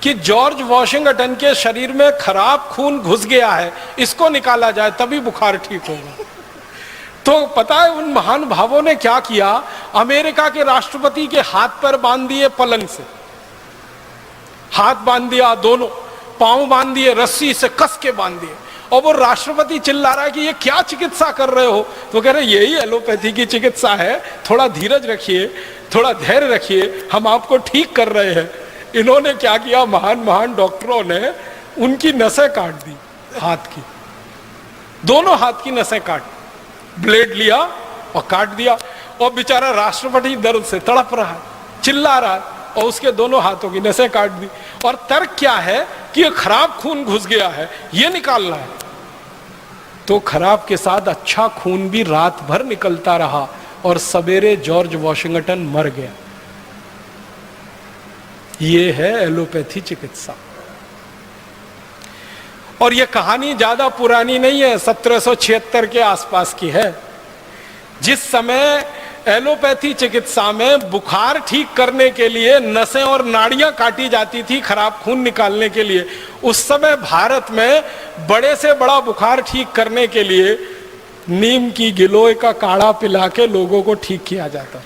कि जॉर्ज वॉशिंगटन के शरीर में खराब खून घुस गया है, इसको निकाला जाए तभी बुखार ठीक होगा। तो पता है उन महान भावों ने क्या किया? अमेरिका के राष्ट्रपति के हाथ पर बांध दिए, पलंग से हाथ बांध दिया, दोनों पांव बांध दिए, रस्सी से कस के बांध दिए, और वो राष्ट्रपति चिल्ला रहा है कि ये क्या चिकित्सा कर रहे हो? तो कह रहे यही एलोपैथी की चिकित्सा है, थोड़ा धीरज रखिए, थोड़ा धैर्य रखिए, हम आपको ठीक कर रहे हैं। इन्होंने क्या किया? महान महान डॉक्टरों ने उनकी नसें काट दी, हाथ की, दोनों हाथ की नसें काट, ब्लेड लिया और काट दिया, और बेचारा राष्ट्रपति दर्द से तड़प रहा है, चिल्ला रहा है, और उसके दोनों हाथों की नसें काट दी। और तर्क क्या है कि ये खराब खून घुस गया है, ये निकालना है। तो खराब के साथ अच्छा खून भी रात भर निकलता रहा, और सवेरे जॉर्ज वॉशिंगटन मर गया। ये है एलोपैथी चिकित्सा। और ये कहानी ज्यादा पुरानी नहीं है, 1776 के आसपास की है। जिस समय एलोपैथी चिकित्सा में बुखार ठीक करने के लिए नसें और नाड़ियां काटी जाती थी खराब खून निकालने के लिए, उस समय भारत में बड़े से बड़ा बुखार ठीक करने के लिए नीम की गिलोय का काढ़ा पिला के लोगों को ठीक किया जाता।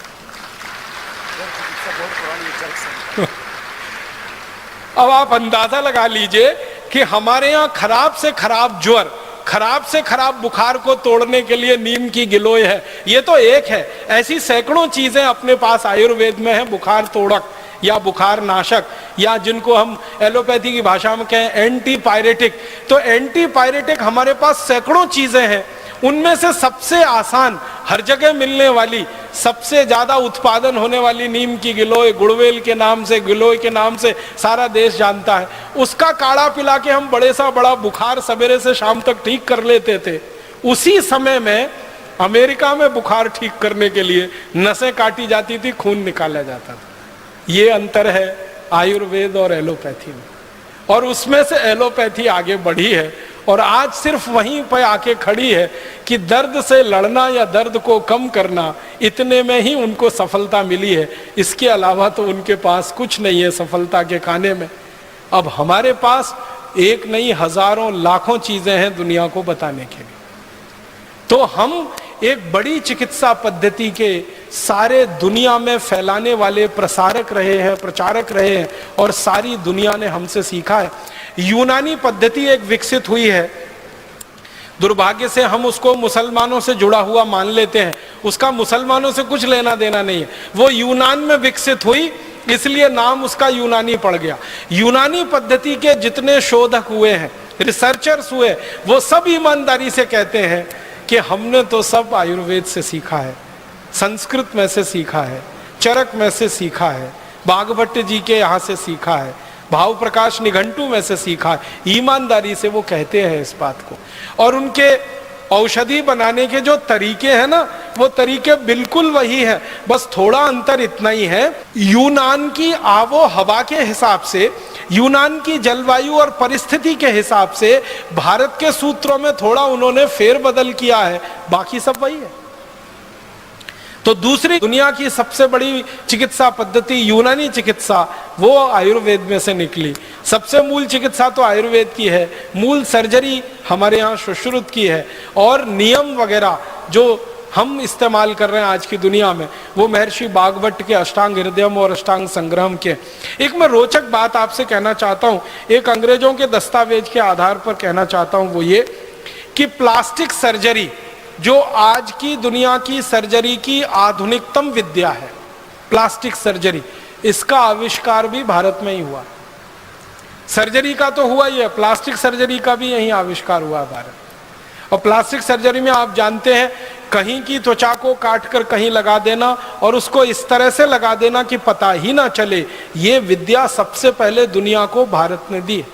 अब आप अंदाजा लगा लीजिए कि हमारे यहाँ खराब से खराब ज्वर, खराब से खराब बुखार को तोड़ने के लिए नीम की गिलोय है। ये तो एक है, ऐसी सैकड़ों चीजें अपने पास आयुर्वेद में है, बुखार तोड़क या बुखार नाशक, या जिनको हम एलोपैथी की भाषा में कहें एंटी पायरेटिक। तो एंटी पायरेटिक हमारे पास सैकड़ों चीजें हैं। उनमें से सबसे आसान, हर जगह मिलने वाली, सबसे ज्यादा उत्पादन होने वाली नीम की गिलोय, गुड़वेल के नाम से, गिलोय के नाम से सारा देश जानता है। उसका काढ़ा पिला के हम बड़े सा बड़ा बुखार सवेरे से शाम तक ठीक कर लेते थे। उसी समय में अमेरिका में बुखार ठीक करने के लिए नसें काटी जाती थी, खून निकाला जाता था। ये अंतर है आयुर्वेद और एलोपैथी में। और उसमें से एलोपैथी आगे बढ़ी है और आज सिर्फ वहीं पर आके खड़ी है कि दर्द से लड़ना या दर्द को कम करना, इतने में ही उनको सफलता मिली है। इसके अलावा तो उनके पास कुछ नहीं है सफलता के खाने में। अब हमारे पास एक नहीं हजारों लाखों चीजें हैं दुनिया को बताने के लिए। तो हम एक बड़ी चिकित्सा पद्धति के सारे दुनिया में फैलाने वाले प्रसारक रहे हैं, प्रचारक रहे हैं और सारी दुनिया ने हमसे सीखा है। यूनानी पद्धति एक विकसित हुई है, दुर्भाग्य से हम उसको मुसलमानों से जुड़ा हुआ मान लेते हैं, उसका मुसलमानों से कुछ लेना देना नहीं है। वो यूनान में विकसित हुई इसलिए नाम उसका यूनानी पड़ गया। यूनानी पद्धति के जितने शोधक हुए हैं, रिसर्चर्स हुए, वो सब ईमानदारी से कहते हैं कि हमने तो सब आयुर्वेद से सीखा है, संस्कृत में से सीखा है, चरक में से सीखा है, बागभट्ट जी के यहाँ से सीखा है, भाव प्रकाश निघंटू में से सीखा है। ईमानदारी से वो कहते हैं इस बात को। और उनके औषधि बनाने के जो तरीके हैं ना, वो तरीके बिल्कुल वही है, बस थोड़ा अंतर इतना ही है, यूनान की आबो हवा के हिसाब से, यूनान की जलवायु और परिस्थिति के हिसाब से भारत के सूत्रों में थोड़ा उन्होंने फेरबदल किया है, बाकी सब वही है। तो दूसरी दुनिया की सबसे बड़ी चिकित्सा पद्धति यूनानी चिकित्सा, वो आयुर्वेद में से निकली। सबसे मूल चिकित्सा तो आयुर्वेद की है, मूल सर्जरी हमारे यहाँ सुश्रुत की है, और नियम वगैरह जो हम इस्तेमाल कर रहे हैं आज की दुनिया में, वो महर्षि बागभट्ट के अष्टांग हृदयम और अष्टांग संग्रहम के। एक मैं रोचक बात आपसे कहना चाहता हूँ, एक अंग्रेजों के दस्तावेज के आधार पर कहना चाहता हूँ, वो ये कि प्लास्टिक सर्जरी जो आज की दुनिया की सर्जरी की आधुनिकतम विद्या है, प्लास्टिक सर्जरी, इसका आविष्कार भी भारत में ही हुआ। सर्जरी का तो हुआ ही है, प्लास्टिक सर्जरी का भी यही आविष्कार हुआ भारत। और प्लास्टिक सर्जरी में आप जानते हैं, कहीं की त्वचा को काट कर कहीं लगा देना और उसको इस तरह से लगा देना कि पता ही ना चले, ये विद्या सबसे पहले दुनिया को भारत ने दी।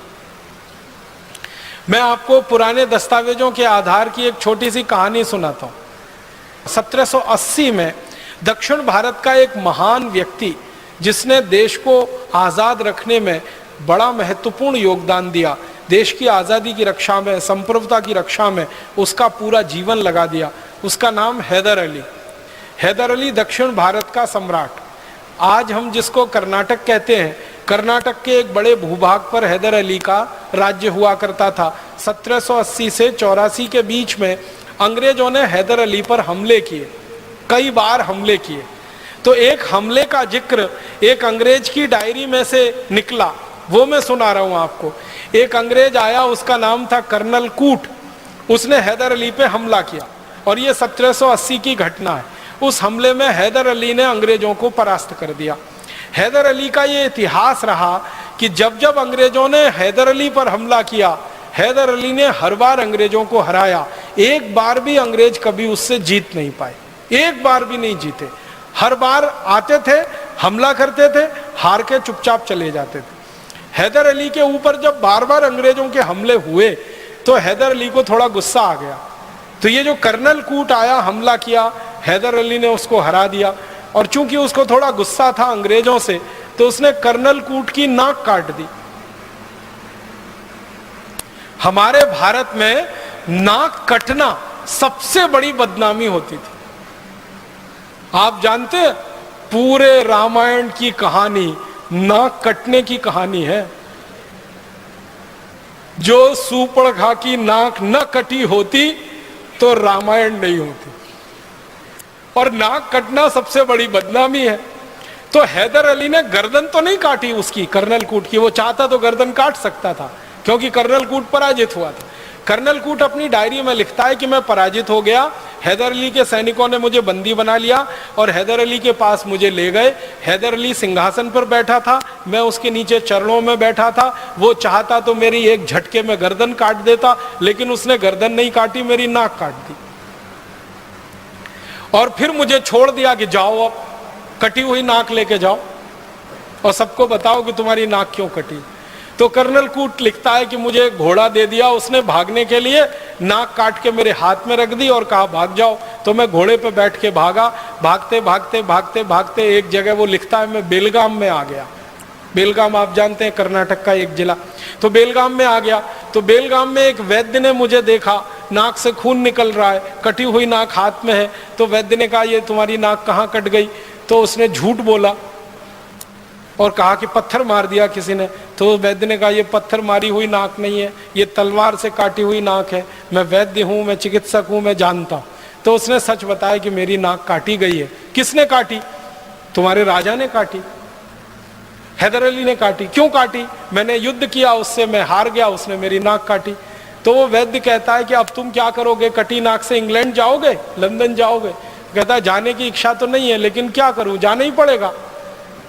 मैं आपको पुराने दस्तावेजों के आधार की एक छोटी सी कहानी सुनाता हूँ। 1780 में दक्षिण भारत का एक महान व्यक्ति, जिसने देश को आज़ाद रखने में बड़ा महत्वपूर्ण योगदान दिया, देश की आज़ादी की रक्षा में, संप्रभुता की रक्षा में उसका पूरा जीवन लगा दिया, उसका नाम हैदर अली। हैदर अली दक्षिण भारत का सम्राट, आज हम जिसको कर्नाटक कहते हैं, कर्नाटक के एक बड़े भूभाग पर हैदर अली का राज्य हुआ करता था। 1780 से 84 के बीच में अंग्रेजों ने हैदर अली पर हमले किए, कई बार हमले किए। तो एक हमले का जिक्र एक अंग्रेज की डायरी में से निकला, वो मैं सुना रहा हूं आपको। एक अंग्रेज आया, उसका नाम था कर्नल कूट, उसने हैदर अली पे हमला किया और ये 1780 की घटना है। उस हमले में हैदर अली ने अंग्रेजों को परास्त कर दिया। हैदर अली का ये इतिहास रहा कि जब जब अंग्रेजों ने हैदर अली पर हमला किया, हैदर अली ने हर बार अंग्रेजों को हराया। एक बार भी अंग्रेज कभी उससे जीत नहीं पाए, एक बार भी नहीं जीते। हर बार आते थे, हमला करते थे, हार के चुपचाप चले जाते थे। हैदर अली के ऊपर जब बार बार अंग्रेजों के हमले हुए तो हैदर अली को थोड़ा गुस्सा आ गया। तो ये जो कर्नल कूट आया, हमला किया, हैदर अली ने उसको हरा दिया। और चूंकि उसको थोड़ा गुस्सा था अंग्रेजों से, तो उसने कर्नल कूट की नाक काट दी। हमारे भारत में नाक कटना सबसे बड़ी बदनामी होती थी। आप जानते हैं, पूरे रामायण की कहानी नाक कटने की कहानी है। जो सूर्पणखा की नाक न कटी होती तो रामायण नहीं होती। और नाक कटना सबसे बड़ी बदनामी है। तो हैदर अली ने गर्दन तो नहीं काटी उसकी, कर्नल कूट की, वो चाहता तो गर्दन काट सकता था, क्योंकि कर्नल कूट पराजित हुआ था। कर्नल कूट अपनी डायरी में लिखता है कि मैं पराजित हो गया, हैदर अली के सैनिकों ने मुझे बंदी बना लिया और हैदर अली के पास मुझे ले गए। हैदर अली सिंहासन पर बैठा था, मैं उसके नीचे चरणों में बैठा था। वो चाहता तो मेरी एक झटके में गर्दन काट देता, लेकिन उसने गर्दन नहीं काटी, मेरी नाक काट दी। और फिर मुझे छोड़ दिया कि जाओ, अब कटी हुई नाक लेके जाओ और सबको बताओ कि तुम्हारी नाक क्यों कटी। तो कर्नल कूट लिखता है कि मुझे एक घोड़ा दे दिया उसने भागने के लिए, नाक काट के मेरे हाथ में रख दी और कहा भाग जाओ। तो मैं घोड़े पे बैठ के भागा, भागते भागते भागते भागते एक जगह वो लिखता है मैं बेलगाम में आ गया। बेलगाम आप जानते हैं, कर्नाटक का एक जिला। तो बेलगाम में आ गया, तो बेलगाम में एक वैद्य ने मुझे देखा, नाक से खून निकल रहा है, कटी हुई नाक हाथ में है। तो वैद्य ने कहा ये तुम्हारी नाक कहाँ कट गई? तो उसने झूठ बोला और कहा कि पत्थर मार दिया किसी ने। तो वैद्य ने कहा ये पत्थर मारी हुई नाक नहीं है, ये तलवार से काटी हुई नाक है, मैं वैद्य हूँ, मैं चिकित्सक हूँ, मैं जानता हूँ। तो उसने सच बताया कि मेरी नाक काटी गई है। किसने काटी? तुम्हारे राजा ने काटी, हैदर अली ने काटी। क्यों काटी? मैंने युद्ध किया उससे, मैं हार गया, उसने मेरी नाक काटी। तो वो वैद्य कहता है कि अब तुम क्या करोगे? कटी नाक से इंग्लैंड जाओगे, लंदन जाओगे? कहता है जाने की इच्छा तो नहीं है, लेकिन क्या करूं, जाना ही पड़ेगा।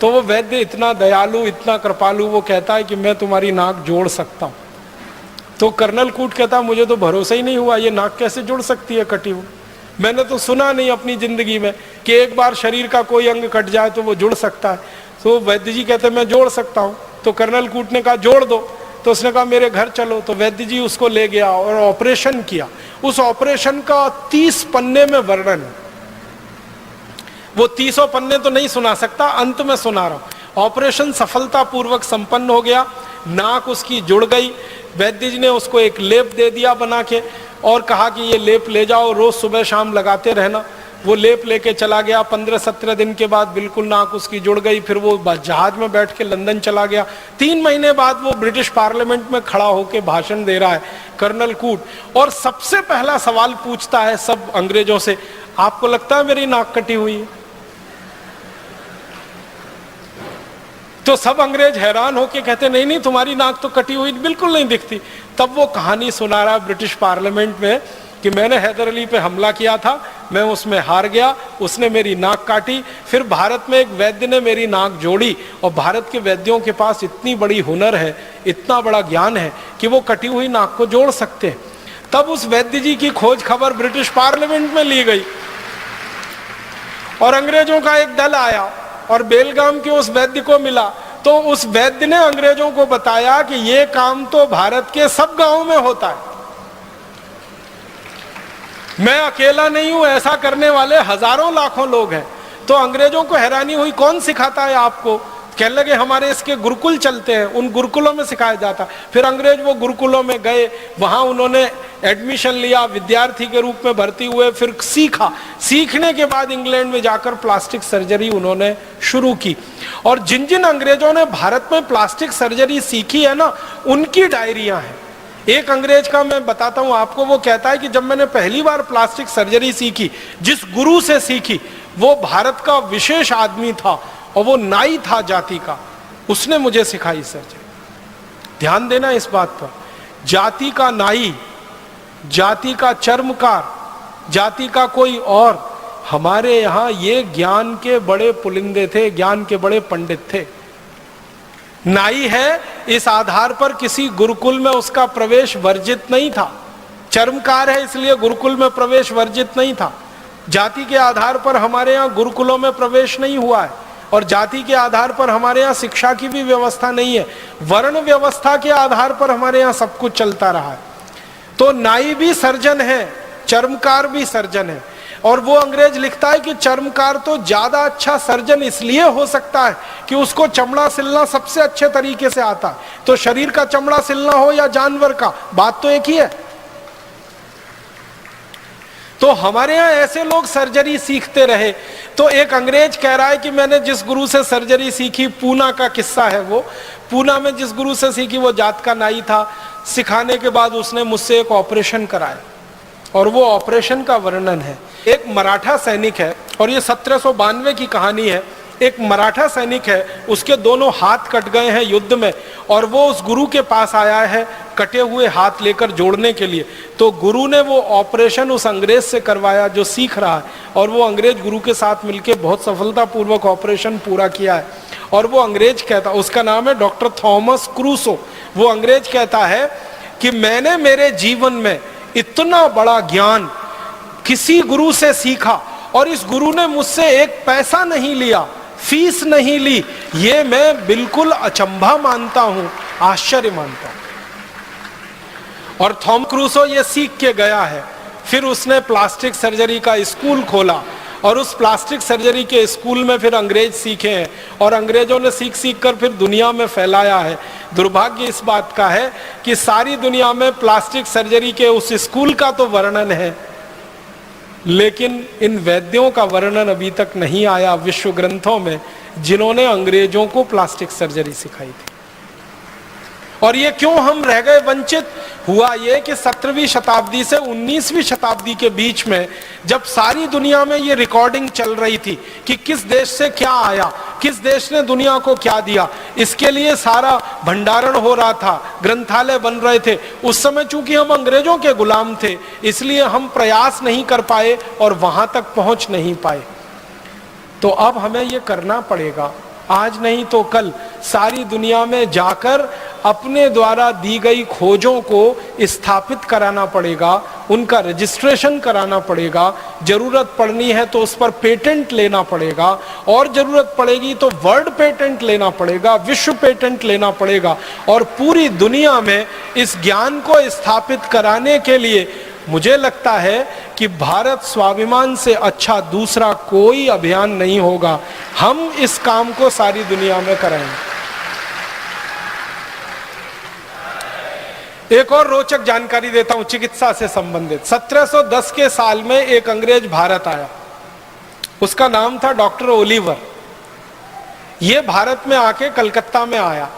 तो वो वैद्य इतना दयालु, इतना कृपालु, वो कहता है कि मैं तुम्हारी नाक जोड़ सकता हूं। तो कर्नल कूट कहता है मुझे तो भरोसा ही नहीं हुआ, ये नाक कैसे जुड़ सकती है कटी हुई? मैंने तो सुना नहीं अपनी जिंदगी में कि एक बार शरीर का कोई अंग कट जाए तो वो जुड़ सकता है। तो वैद्य जी कहते मैं जोड़ सकता हूँ। तो कर्नल कूट ने कहा जोड़ दो। तो उसने कहा मेरे घर चलो। तो वैद्य जी उसको ले गया और ऑपरेशन किया। उस ऑपरेशन का 30 पन्ने में वर्णन है। वो 30 पन्ने तो नहीं सुना सकता, अंत में सुना रहा हूं। ऑपरेशन सफलतापूर्वक संपन्न हो गया, नाक उसकी जुड़ गई। वैद्य जी ने उसको एक लेप दे दिया बना के और कहा कि ये लेप ले जाओ, रोज सुबह शाम लगाते रहना। वो लेप लेके चला गया। 15-17 दिन के बाद बिल्कुल नाक उसकी जुड़ गई। फिर वो जहाज में बैठ के लंदन चला गया। 3 महीने बाद वो ब्रिटिश पार्लियामेंट में खड़ा होकर भाषण दे रहा है कर्नल कूट, और सबसे पहला सवाल पूछता है सब अंग्रेजों से, आपको लगता है मेरी नाक कटी हुई है? तो सब अंग्रेज हैरान होके कहते नहीं नहीं तुम्हारी नाक तो कटी हुई बिल्कुल नहीं दिखती। तब वो कहानी सुना रहा ब्रिटिश पार्लियामेंट में कि मैंने हैदर अली पे हमला किया था, मैं उसमें हार गया, उसने मेरी नाक काटी, फिर भारत में एक वैद्य ने मेरी नाक जोड़ी। और भारत के वैद्यों के पास इतनी बड़ी हुनर है, इतना बड़ा ज्ञान है कि वो कटी हुई नाक को जोड़ सकते हैं। तब उस वैद्य जी की खोज खबर ब्रिटिश पार्लियामेंट में ली गई और अंग्रेजों का एक दल आया और बेलगाम के उस वैद्य को मिला। तो उस वैद्य ने अंग्रेजों को बताया कि ये काम तो भारत के सब गांवों में होता है, मैं अकेला नहीं हूं, ऐसा करने वाले हजारों लाखों लोग हैं। तो अंग्रेजों को हैरानी हुई, कौन सिखाता है आपको? कहने लगे हमारे इसके गुरुकुल चलते हैं, उन गुरुकुलों में सिखाया जाता। फिर अंग्रेज वो गुरुकुलों में गए, वहां उन्होंने एडमिशन लिया, विद्यार्थी के रूप में भर्ती हुए, फिर सीखा। सीखने के बाद इंग्लैंड में जाकर प्लास्टिक सर्जरी उन्होंने शुरू की। और जिन जिन अंग्रेजों ने भारत में प्लास्टिक सर्जरी सीखी है ना, उनकी डायरियां हैं। एक अंग्रेज का मैं बताता हूं आपको, वो कहता है कि जब मैंने पहली बार प्लास्टिक सर्जरी सीखी, जिस गुरु से सीखी वो भारत का विशेष आदमी था और वो नाई था जाति का, उसने मुझे सिखाई सर्जरी। ध्यान देना इस बात पर, जाति का नाई, जाति का चर्मकार, जाति का कोई और, हमारे यहां ये ज्ञान के बड़े पुलिंदे थे, ज्ञान के बड़े पंडित थे। नाई है इस आधार पर किसी गुरुकुल में उसका प्रवेश वर्जित नहीं था, चर्मकार है इसलिए गुरुकुल में प्रवेश वर्जित नहीं था। जाति के आधार पर हमारे यहाँ गुरुकुलों में प्रवेश नहीं हुआ है और जाति के आधार पर हमारे यहाँ शिक्षा की भी व्यवस्था नहीं है। वर्ण व्यवस्था के आधार पर हमारे यहाँ सब कुछ चलता रहा है। तो नाई भी सर्जन है, चर्मकार भी सर्जन है। और वो अंग्रेज लिखता है कि चर्मकार तो ज्यादा अच्छा सर्जन इसलिए हो सकता है कि उसको चमड़ा सिलना सबसे अच्छे तरीके से आता है। तो शरीर का चमड़ा सिलना हो या जानवर का, बात तो एक ही है। तो हमारे यहाँ ऐसे लोग सर्जरी सीखते रहे। तो एक अंग्रेज कह रहा है कि मैंने जिस गुरु से सर्जरी सीखी, पूना का किस्सा है वो, पूना में जिस गुरु से सीखी वो जात का नाई था। सिखाने के बाद उसने मुझसे एक ऑपरेशन कराया और वो ऑपरेशन का वर्णन है। एक मराठा सैनिक है और ये 1792 की कहानी है। एक मराठा सैनिक है, उसके दोनों हाथ कट गए हैं युद्ध में और वो उस गुरु के पास आया है कटे हुए हाथ लेकर जोड़ने के लिए। तो गुरु ने वो ऑपरेशन उस अंग्रेज से करवाया जो सीख रहा है और वो अंग्रेज गुरु के साथ मिलकर बहुत सफलतापूर्वक ऑपरेशन पूरा किया है। और वो अंग्रेज कहता, उसका नाम है डॉक्टर थॉमस क्रूसो। वो अंग्रेज कहता है कि मैंने मेरे जीवन में इतना बड़ा ज्ञान किसी गुरु से सीखा और इस गुरु ने मुझसे एक पैसा नहीं लिया, फीस नहीं ली। ये मैं बिल्कुल अचंभा मानता हूं, आश्चर्य मानता हूं। और थॉम क्रूसो ये सीख के गया है। फिर उसने प्लास्टिक सर्जरी का स्कूल खोला और उस प्लास्टिक सर्जरी के स्कूल में फिर अंग्रेज सीखे हैं और अंग्रेजों ने सीख सीख कर फिर दुनिया में फैलाया है। दुर्भाग्य इस बात का है कि सारी दुनिया में प्लास्टिक सर्जरी के उस स्कूल का तो वर्णन है, लेकिन इन वैद्यों का वर्णन अभी तक नहीं आया विश्व ग्रंथों में जिन्होंने अंग्रेजों को प्लास्टिक सर्जरी सिखाई थी। और ये क्यों हम रह गए वंचित? हुआ ये कि 17वीं शताब्दी से 19वीं शताब्दी के बीच में जब सारी दुनिया में ये रिकॉर्डिंग चल रही थी कि किस देश से क्या आया, किस देश ने दुनिया को क्या दिया, इसके लिए सारा भंडारण हो रहा था, ग्रंथालय बन रहे थे। उस समय चूंकि हम अंग्रेजों के गुलाम थे, इसलिए हम प्रयास नहीं कर पाए और वहां तक पहुंच नहीं पाए। तो अब हमें ये करना पड़ेगा, आज नहीं तो कल सारी दुनिया में जाकर अपने द्वारा दी गई खोजों को स्थापित कराना पड़ेगा, उनका रजिस्ट्रेशन कराना पड़ेगा, जरूरत पड़नी है तो उस पर पेटेंट लेना पड़ेगा, और जरूरत पड़ेगी तो वर्ल्ड पेटेंट लेना पड़ेगा, विश्व पेटेंट लेना पड़ेगा। और पूरी दुनिया में इस ज्ञान को स्थापित कराने के लिए मुझे लगता है कि भारत स्वाभिमान से अच्छा दूसरा कोई अभियान नहीं होगा। हम इस काम को सारी दुनिया में कराएंगे। एक और रोचक जानकारी देता हूं चिकित्सा से संबंधित। 1710 के साल में एक अंग्रेज भारत आया, उसका नाम था डॉक्टर ओलिवर। यह भारत में आके कलकत्ता में आया,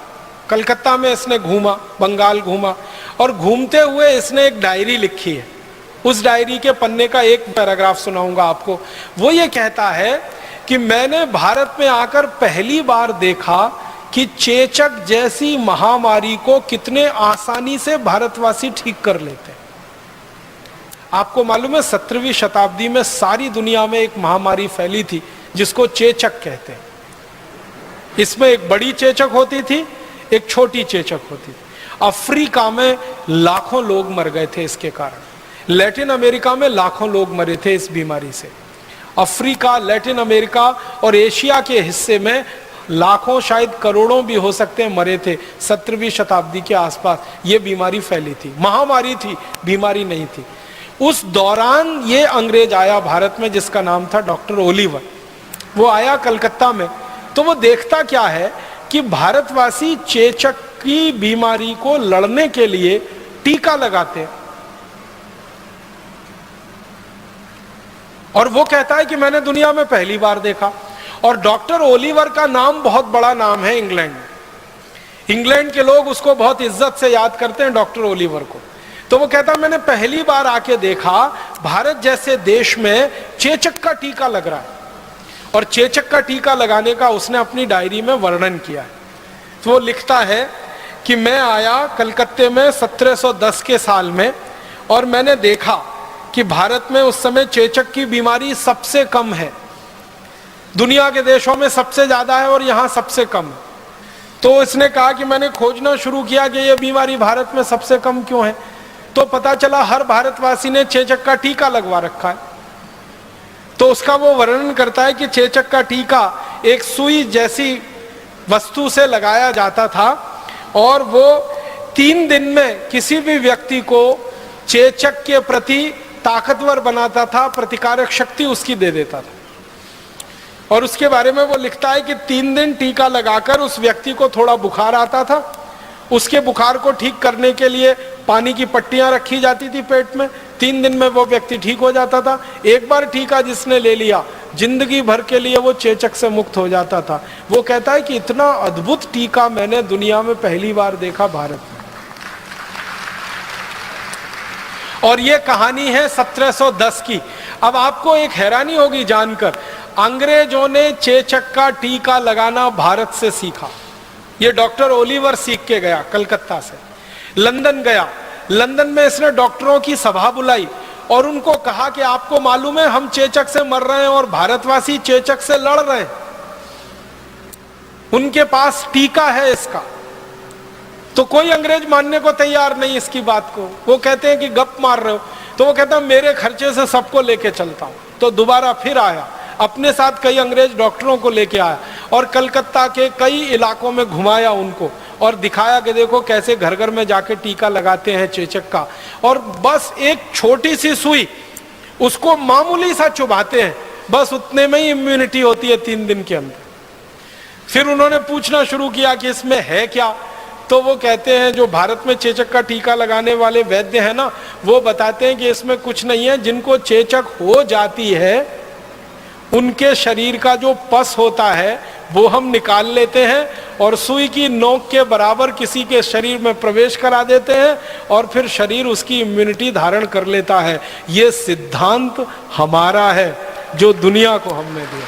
कलकत्ता में इसने घूमा, बंगाल घूमा, और घूमते हुए इसने एक डायरी लिखी है। उस डायरी के पन्ने का एक पैराग्राफ सुनाऊंगा आपको। वो ये कहता है कि मैंने भारत में आकर पहली बार देखा कि चेचक जैसी महामारी को कितने आसानी से भारतवासी ठीक कर लेते हैं। आपको मालूम है 17वीं शताब्दी में सारी दुनिया में एक महामारी फैली थी जिसको चेचक कहते हैं। इसमें एक बड़ी चेचक होती थी, एक छोटी चेचक होती थी। अफ्रीका में लाखों लोग मर गए थे इसके कारण। लैटिन अमेरिका में लाखों लोग मरे थे इस बीमारी से। अफ्रीका, लैटिन अमेरिका और एशिया के हिस्से में लाखों, शायद करोड़ों भी हो सकते हैं, मरे थे 17वीं शताब्दी के आसपास। ये बीमारी फैली थी, महामारी थी, बीमारी नहीं थी। उस दौरान ये अंग्रेज आया भारत में जिसका नाम था डॉक्टर ओलिवर। वो आया कलकत्ता में, तो वो देखता क्या है कि भारतवासी चेचक की बीमारी को लड़ने के लिए टीका लगाते हैं। और वो कहता है कि मैंने दुनिया में पहली बार देखा। और डॉक्टर ओलिवर का नाम बहुत बड़ा नाम है इंग्लैंड में। इंग्लैंड के लोग उसको बहुत इज्जत से याद करते हैं, डॉक्टर ओलिवर को। तो वो कहता है मैंने पहली बार आके देखा भारत जैसे देश में चेचक का टीका लग रहा है। और चेचक का टीका लगाने का उसने अपनी डायरी में वर्णन किया है। तो वो लिखता है कि मैं आया कलकत्ते में 1710 के साल में, और मैंने देखा कि भारत में उस समय चेचक की बीमारी सबसे कम है। दुनिया के देशों में सबसे ज्यादा है और यहां सबसे कम है। तो इसने कहा कि मैंने खोजना शुरू किया कि यह बीमारी भारत में सबसे कम क्यों है। तो पता चला हर भारतवासी ने चेचक का टीका लगवा रखा है। तो उसका वो वर्णन करता है कि चेचक का टीका एक सुई जैसी वस्तु से लगाया जाता था, और वो 3 दिन में किसी भी व्यक्ति को चेचक के प्रति ताकतवर बनाता था, प्रतिकारक शक्ति उसकी दे देता था। और उसके बारे में वो लिखता है कि 3 दिन टीका लगाकर उस व्यक्ति को थोड़ा बुखार आता था। उसके बुखार को ठीक करने के लिए पानी की पट्टियां रखी जाती थी पेट में। 3 दिन में वो व्यक्ति ठीक हो जाता था। एक बार टीका जिसने ले लिया, जिंदगी भर के लिए वो चेचक से मुक्त हो जाता था। वो कहता है कि इतना अद्भुत टीका मैंने दुनिया में पहली बार देखा भारत में। और ये कहानी है 1710 की। अब आपको एक हैरानी होगी जानकर, अंग्रेजों ने चेचक का टीका लगाना भारत से सीखा। ये डॉक्टर ओलिवर सीख के गया कलकत्ता से, लंदन गया। लंदन में इसने डॉक्टरों की सभा बुलाई और उनको कहा कि आपको मालूम है हम चेचक से मर रहे हैं और भारतवासी चेचक से लड़ रहे हैं, उनके पास टीका है इसका। तो कोई अंग्रेज मानने को तैयार नहीं इसकी बात को। वो कहते हैं कि गप मार रहे हो। तो वो कहता है मेरे खर्चे से सबको लेके चलता हूं। तो दोबारा फिर आया, अपने साथ कई अंग्रेज डॉक्टरों को लेके आया और कलकत्ता के कई इलाकों में घुमाया उनको और दिखाया कि देखो कैसे घर घर में जाके टीका लगाते हैं चेचक का। और बस एक छोटी सी सुई, उसको मामूली सा चुभाते हैं बस उतने में ही इम्यूनिटी होती है 3 दिन के अंदर। फिर उन्होंने पूछना शुरू किया कि इसमें है क्या, तो वो कहते हैं, जो भारत में चेचक का टीका लगाने वाले वैद्य हैं ना, वो बताते हैं कि इसमें कुछ नहीं है। जिनको चेचक हो जाती है उनके शरीर का जो पस होता है वो हम निकाल लेते हैं और सुई की नोक के बराबर किसी के शरीर में प्रवेश करा देते हैं और फिर शरीर उसकी इम्यूनिटी धारण कर लेता है। ये सिद्धांत हमारा है जो दुनिया को हमने दिया।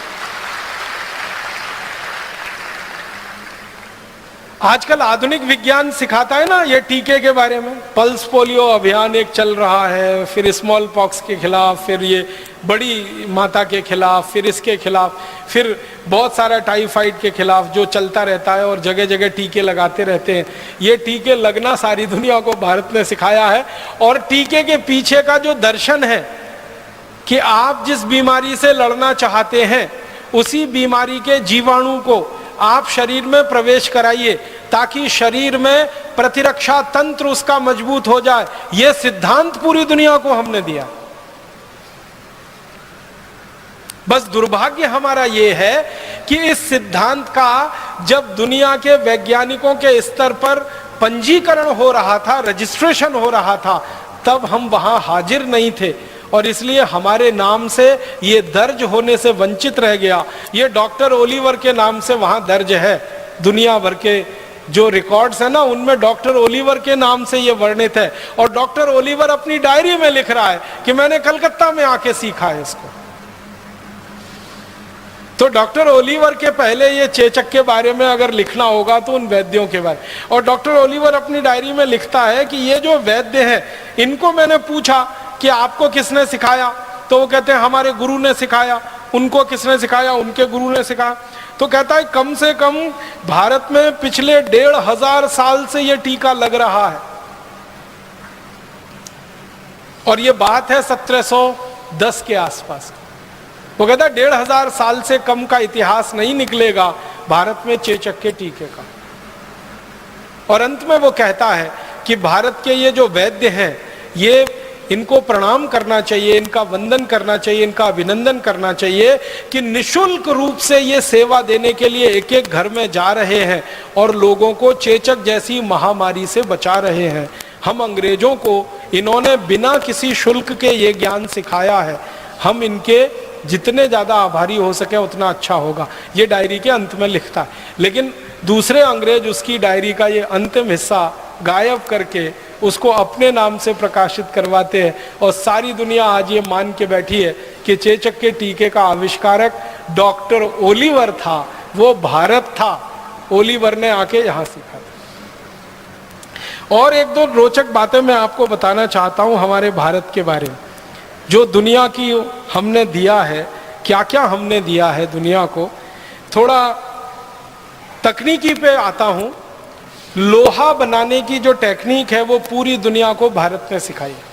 आजकल आधुनिक विज्ञान सिखाता है ना ये टीके के बारे में। पल्स पोलियो अभियान एक चल रहा है, फिर स्मॉल पॉक्स के खिलाफ, फिर ये बड़ी माता के खिलाफ, फिर इसके खिलाफ, फिर बहुत सारा टाइफाइड के खिलाफ जो चलता रहता है और जगह जगह टीके लगाते रहते हैं। ये टीके लगना सारी दुनिया को भारत ने सिखाया है। और टीके के पीछे का जो दर्शन है कि आप जिस बीमारी से लड़ना चाहते हैं उसी बीमारी के जीवाणु को आप शरीर में प्रवेश कराइए ताकि शरीर में प्रतिरक्षा तंत्र उसका मजबूत हो जाए। यह सिद्धांत पूरी दुनिया को हमने दिया। बस दुर्भाग्य हमारा यह है कि इस सिद्धांत का जब दुनिया के वैज्ञानिकों के स्तर पर पंजीकरण हो रहा था, रजिस्ट्रेशन हो रहा था, तब हम वहां हाजिर नहीं थे और इसलिए हमारे नाम से ये दर्ज होने से वंचित रह गया। ये डॉक्टर ओलिवर के नाम से वहां दर्ज है। दुनिया भर के जो रिकॉर्ड्स है ना उनमें डॉक्टर ओलिवर के नाम से ये वर्णित है। और डॉक्टर ओलिवर अपनी डायरी में लिख रहा है कि मैंने कलकत्ता में आके सीखा है इसको। तो डॉक्टर ओलिवर के पहले ये चेचक के बारे में अगर लिखना होगा तो उन वैद्यों के बारे में। और डॉक्टर ओलिवर अपनी डायरी में लिखता है कि ये जो वैद्य हैं इनको मैंने पूछा कि आपको किसने सिखाया, तो वो कहते हैं हमारे गुरु ने सिखाया। उनको किसने सिखाया, उनके गुरु ने सिखाया। तो कहता है कम से कम भारत में पिछले 1500 साल से ये टीका लग रहा है। और ये बात है 1710 के आसपास। वो कहता है 1500 साल से कम का इतिहास नहीं निकलेगा भारत में चेचक के टीके का। और अंत में वो कहता है कि भारत के ये जो वैद्य हैं ये इनको प्रणाम करना चाहिए, इनका वंदन करना चाहिए, इनका अभिनंदन करना चाहिए कि निशुल्क रूप से ये सेवा देने के लिए एक एक घर में जा रहे हैं और लोगों को चेचक जैसी महामारी से बचा रहे हैं। हम अंग्रेजों को इन्होंने बिना किसी शुल्क के ये ज्ञान सिखाया है। हम इनके जितने ज़्यादा आभारी हो सके उतना अच्छा होगा। ये डायरी के अंत में लिखता है। लेकिन दूसरे अंग्रेज उसकी डायरी का ये अंतिम हिस्सा गायब करके उसको अपने नाम से प्रकाशित करवाते हैं। और सारी दुनिया आज ये मान के बैठी है कि चेचक के टीके का आविष्कारक डॉक्टर ओलिवर था, वो भारत था। ओलिवर ने आके यहाँ सीखा था। और एक दो रोचक बातें मैं आपको बताना चाहता हूँ हमारे भारत के बारे में, जो दुनिया की हमने दिया है, क्या क्या हमने दिया है दुनिया को। थोड़ा तकनीकी पे आता हूँ। लोहा बनाने की जो टेक्निक है वो पूरी दुनिया को भारत ने सिखाई है।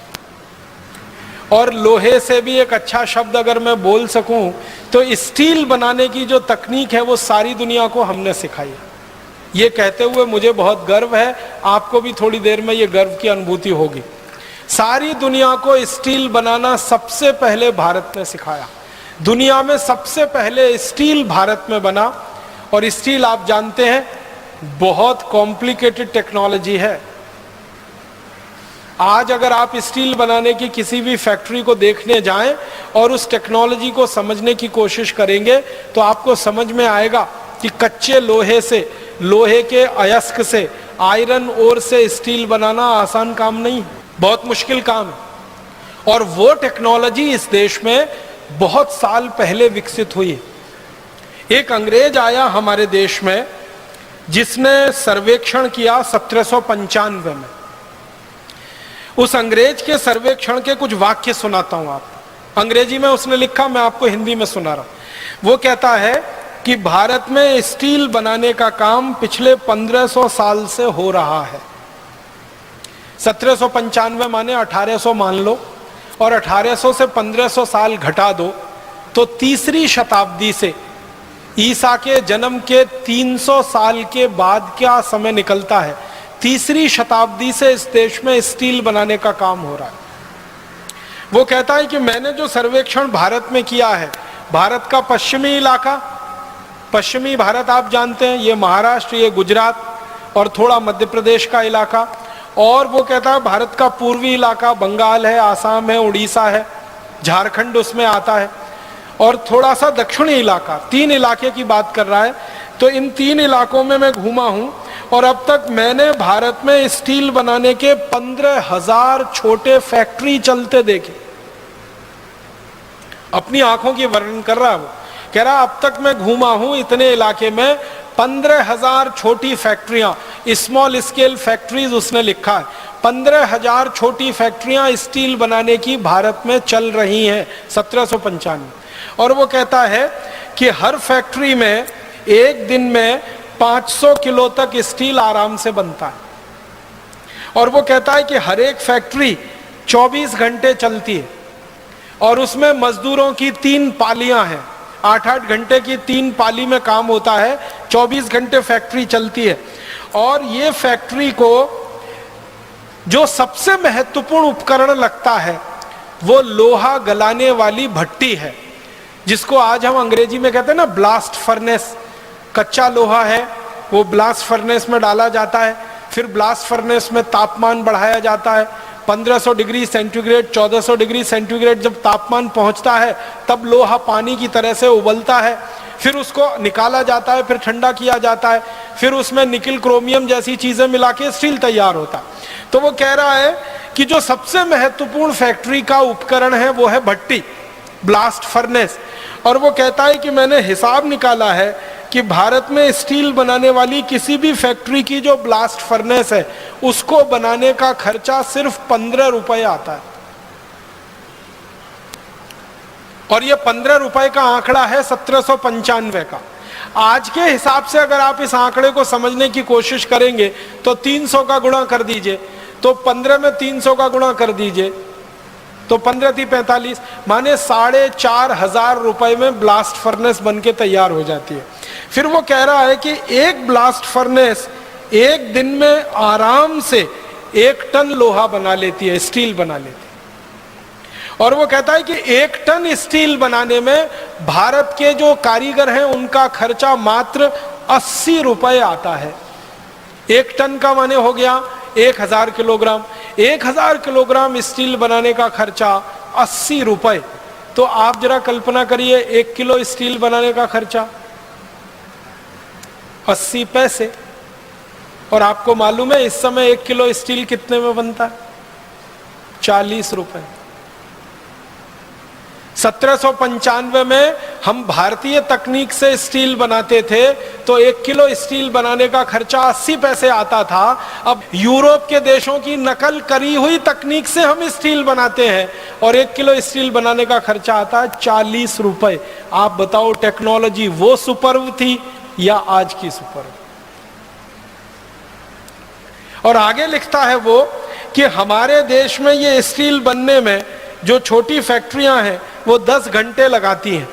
और लोहे से भी एक अच्छा शब्द अगर मैं बोल सकूं तो स्टील बनाने की जो तकनीक है वो सारी दुनिया को हमने सिखाई है। ये कहते हुए मुझे बहुत गर्व है, आपको भी थोड़ी देर में ये गर्व की अनुभूति होगी। सारी दुनिया को स्टील बनाना सबसे पहले भारत ने सिखाया। दुनिया में सबसे पहले स्टील भारत में बना। और स्टील आप जानते हैं बहुत कॉम्प्लिकेटेड टेक्नोलॉजी है। आज अगर आप स्टील बनाने की किसी भी फैक्ट्री को देखने जाएं और उस टेक्नोलॉजी को समझने की कोशिश करेंगे तो आपको समझ में आएगा कि कच्चे लोहे से, लोहे के अयस्क से, आयरन ओर से स्टील बनाना आसान काम नहीं, बहुत मुश्किल काम है। और वो टेक्नोलॉजी इस देश में बहुत साल पहले विकसित हुई। एक अंग्रेज आया हमारे देश में जिसने सर्वेक्षण किया 1795 में। उस अंग्रेज के सर्वेक्षण के कुछ वाक्य सुनाता हूं आपको। अंग्रेजी में उसने लिखा, मैं आपको हिंदी में सुना रहा हूं। वो कहता है कि भारत में स्टील बनाने का काम पिछले 1500 साल से हो रहा है। 1795 माने 1800 मान लो, और 1800 से 1500 साल घटा दो तो तीसरी शताब्दी से ईसा के जन्म के 300 साल के बाद क्या समय निकलता है। तीसरी शताब्दी से इस देश में स्टील बनाने का काम हो रहा है। वो कहता है कि मैंने जो सर्वेक्षण भारत में किया है भारत का पश्चिमी इलाका, पश्चिमी भारत आप जानते हैं, ये महाराष्ट्र, ये गुजरात और थोड़ा मध्य प्रदेश का इलाका, और वो कहता है भारत का पूर्वी इलाका बंगाल है, आसाम है, उड़ीसा है, झारखंड उसमें आता है, और थोड़ा सा दक्षिणी इलाका, 3 इलाके की बात कर रहा है। तो इन 3 इलाकों में मैं घूमा हूं और अब तक मैंने भारत में स्टील बनाने के 15,000 छोटे फैक्ट्री चलते देखे। अपनी आंखों की वर्णन कर रहा है वो, कह रहा अब तक मैं घूमा हूं इतने इलाके में 15,000 छोटी फैक्ट्रियां, स्मॉल स्केल फैक्ट्रीज उसने लिखा है, 15,000 छोटी फैक्ट्रियां स्टील बनाने की भारत में चल रही हैं 1795। और वो कहता है कि हर फैक्ट्री में एक दिन में 500 किलो तक स्टील आराम से बनता है। और वो कहता है कि हर एक फैक्ट्री 24 घंटे चलती है और उसमें मजदूरों की 3 पालियां हैं, 8-8 घंटे की 3 पाली में काम होता है, 24 घंटे फैक्ट्री चलती है। और ये फैक्ट्री को जो सबसे महत्वपूर्ण उपकरण लगता है वो लोहा गलाने वाली भट्टी है, जिसको आज हम अंग्रेजी में कहते हैं ना ब्लास्ट फर्नेस। कच्चा लोहा है, वो ब्लास्ट फर्नेस में डाला जाता है, फिर ब्लास्ट फर्नेस में तापमान बढ़ाया जाता है, 1500 डिग्री सेंटीग्रेड 1400 डिग्री सेंटीग्रेड जब तापमान पहुंचता है तब लोहा पानी की तरह से उबलता है, फिर उसको निकाला जाता है, फिर ठंडा किया जाता है, फिर उसमें निकिल क्रोमियम जैसी चीजें मिला के स्टील तैयार होता है। तो वो कह रहा है कि जो सबसे महत्वपूर्ण फैक्ट्री का उपकरण है वो है भट्टी, ब्लास्ट फर्नेस। और वो कहता है कि मैंने हिसाब निकाला है कि भारत में स्टील बनाने वाली किसी भी फैक्ट्री की जो ब्लास्ट फर्नेस है उसको बनाने का खर्चा सिर्फ 15 रुपए आता है। और ये 15 रुपए का आंकड़ा है 1795 का। आज के हिसाब से अगर आप इस आंकड़े को समझने की कोशिश करेंगे तो 300 का गुणा कर दीजिए, तो 15 में 300 का गुणा कर दीजिए तो 15 × 45, माने 4,500 रुपए में ब्लास्ट फर्नेस बन के तैयार हो जाती है। फिर वो कह रहा है कि एक ब्लास्ट फर्नेस एक दिन में आराम से 1 टन लोहा बना लेती है, स्टील बना लेती है। और वो कहता है कि 1 टन स्टील बनाने में भारत के जो कारीगर हैं उनका खर्चा मात्र 80 रुपए आता है। 1 टन का माने हो गया 1000 किलोग्राम, 1000 किलोग्राम स्टील बनाने का खर्चा 80 रुपए। तो आप जरा कल्पना करिए 1 किलो स्टील बनाने का खर्चा 80 पैसे। और आपको मालूम है इस समय 1 किलो स्टील कितने में बनता है? 40 रुपए। 1795 में हम भारतीय तकनीक से स्टील बनाते थे तो 1 किलो स्टील बनाने का खर्चा 80 पैसे आता था। अब यूरोप के देशों की नकल करी हुई तकनीक से हम स्टील बनाते हैं और 1 किलो स्टील बनाने का खर्चा आता है 40 रुपए। आप बताओ टेक्नोलॉजी वो सुपर्ब थी या आज की सुपर्ब? और आगे लिखता है वो कि हमारे देश में ये स्टील बनने में जो छोटी फैक्ट्रियां हैं वो 10 घंटे लगाती हैं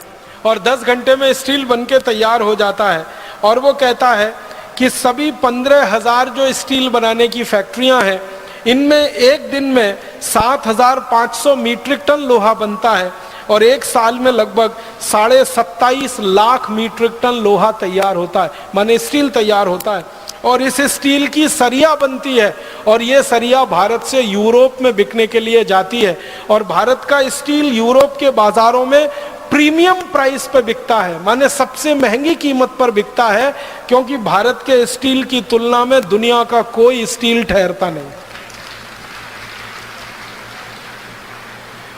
और 10 घंटे में स्टील बनके तैयार हो जाता है। और वो कहता है कि सभी 15,000 जो स्टील बनाने की फैक्ट्रियां हैं इनमें एक दिन में 7,500 मीट्रिक टन लोहा बनता है और एक साल में लगभग 27.5 लाख मीट्रिक टन लोहा तैयार होता है, माने स्टील तैयार होता है। और इस स्टील की सरिया बनती है और ये सरिया भारत से यूरोप में बिकने के लिए जाती है और भारत का स्टील यूरोप के बाजारों में प्रीमियम प्राइस पर बिकता है, माने सबसे महंगी कीमत पर बिकता है, क्योंकि भारत के स्टील की तुलना में दुनिया का कोई स्टील ठहरता नहीं।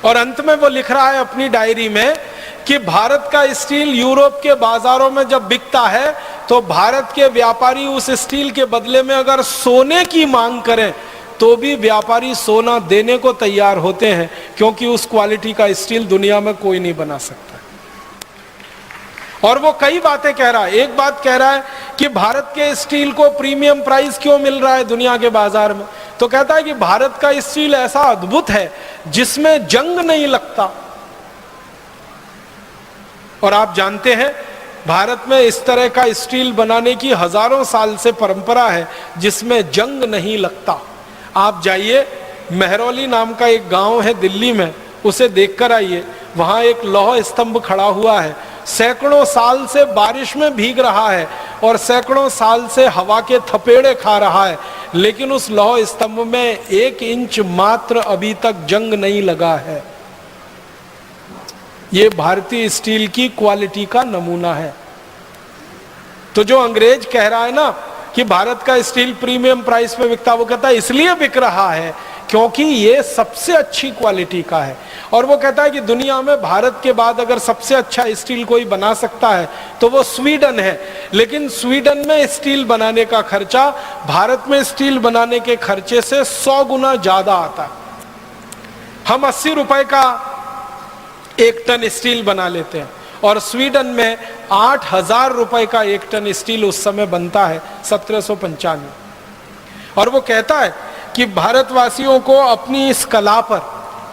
और अंत में वो लिख रहा है अपनी डायरी में कि भारत का स्टील यूरोप के बाजारों में जब बिकता है तो भारत के व्यापारी उस स्टील के बदले में अगर सोने की मांग करें तो भी व्यापारी सोना देने को तैयार होते हैं, क्योंकि उस क्वालिटी का स्टील दुनिया में कोई नहीं बना सकता। और वो कई बातें कह रहा है। एक बात कह रहा है कि भारत के स्टील को प्रीमियम प्राइस क्यों मिल रहा है दुनिया के बाजार में, तो कहता है कि भारत का स्टील ऐसा अद्भुत है जिसमें जंग नहीं लगता। और आप जानते हैं भारत में इस तरह का स्टील बनाने की हजारों साल से परंपरा है जिसमें जंग नहीं लगता। आप जाइए, मेहरौली नाम का एक गांव है दिल्ली में, उसे देखकर आइए। वहां एक लौह स्तंभ खड़ा हुआ है, सैकड़ों साल से बारिश में भीग रहा है और सैकड़ों साल से हवा के थपेड़े खा रहा है, लेकिन उस लौह स्तंभ में 1 इंच मात्र अभी तक जंग नहीं लगा है। ये भारतीय स्टील की क्वालिटी का नमूना है। तो जो अंग्रेज कह रहा है ना कि भारत का स्टील प्रीमियम प्राइस पे बिकता, वो कहता है इसलिए बिक रहा है क्योंकि ये सबसे अच्छी क्वालिटी का है। और वो कहता है कि दुनिया में भारत के बाद अगर सबसे अच्छा स्टील कोई बना सकता है तो वो स्वीडन है, लेकिन स्वीडन में स्टील बनाने का खर्चा भारत में स्टील बनाने के खर्चे से 100 गुना ज्यादा आता है। हम 80 रुपए का 1 टन स्टील बना लेते हैं और स्वीडन में 8,000 रुपए का 1 टन स्टील उस समय बनता है, 1795। और वो कहता है कि भारतवासियों को अपनी इस कला पर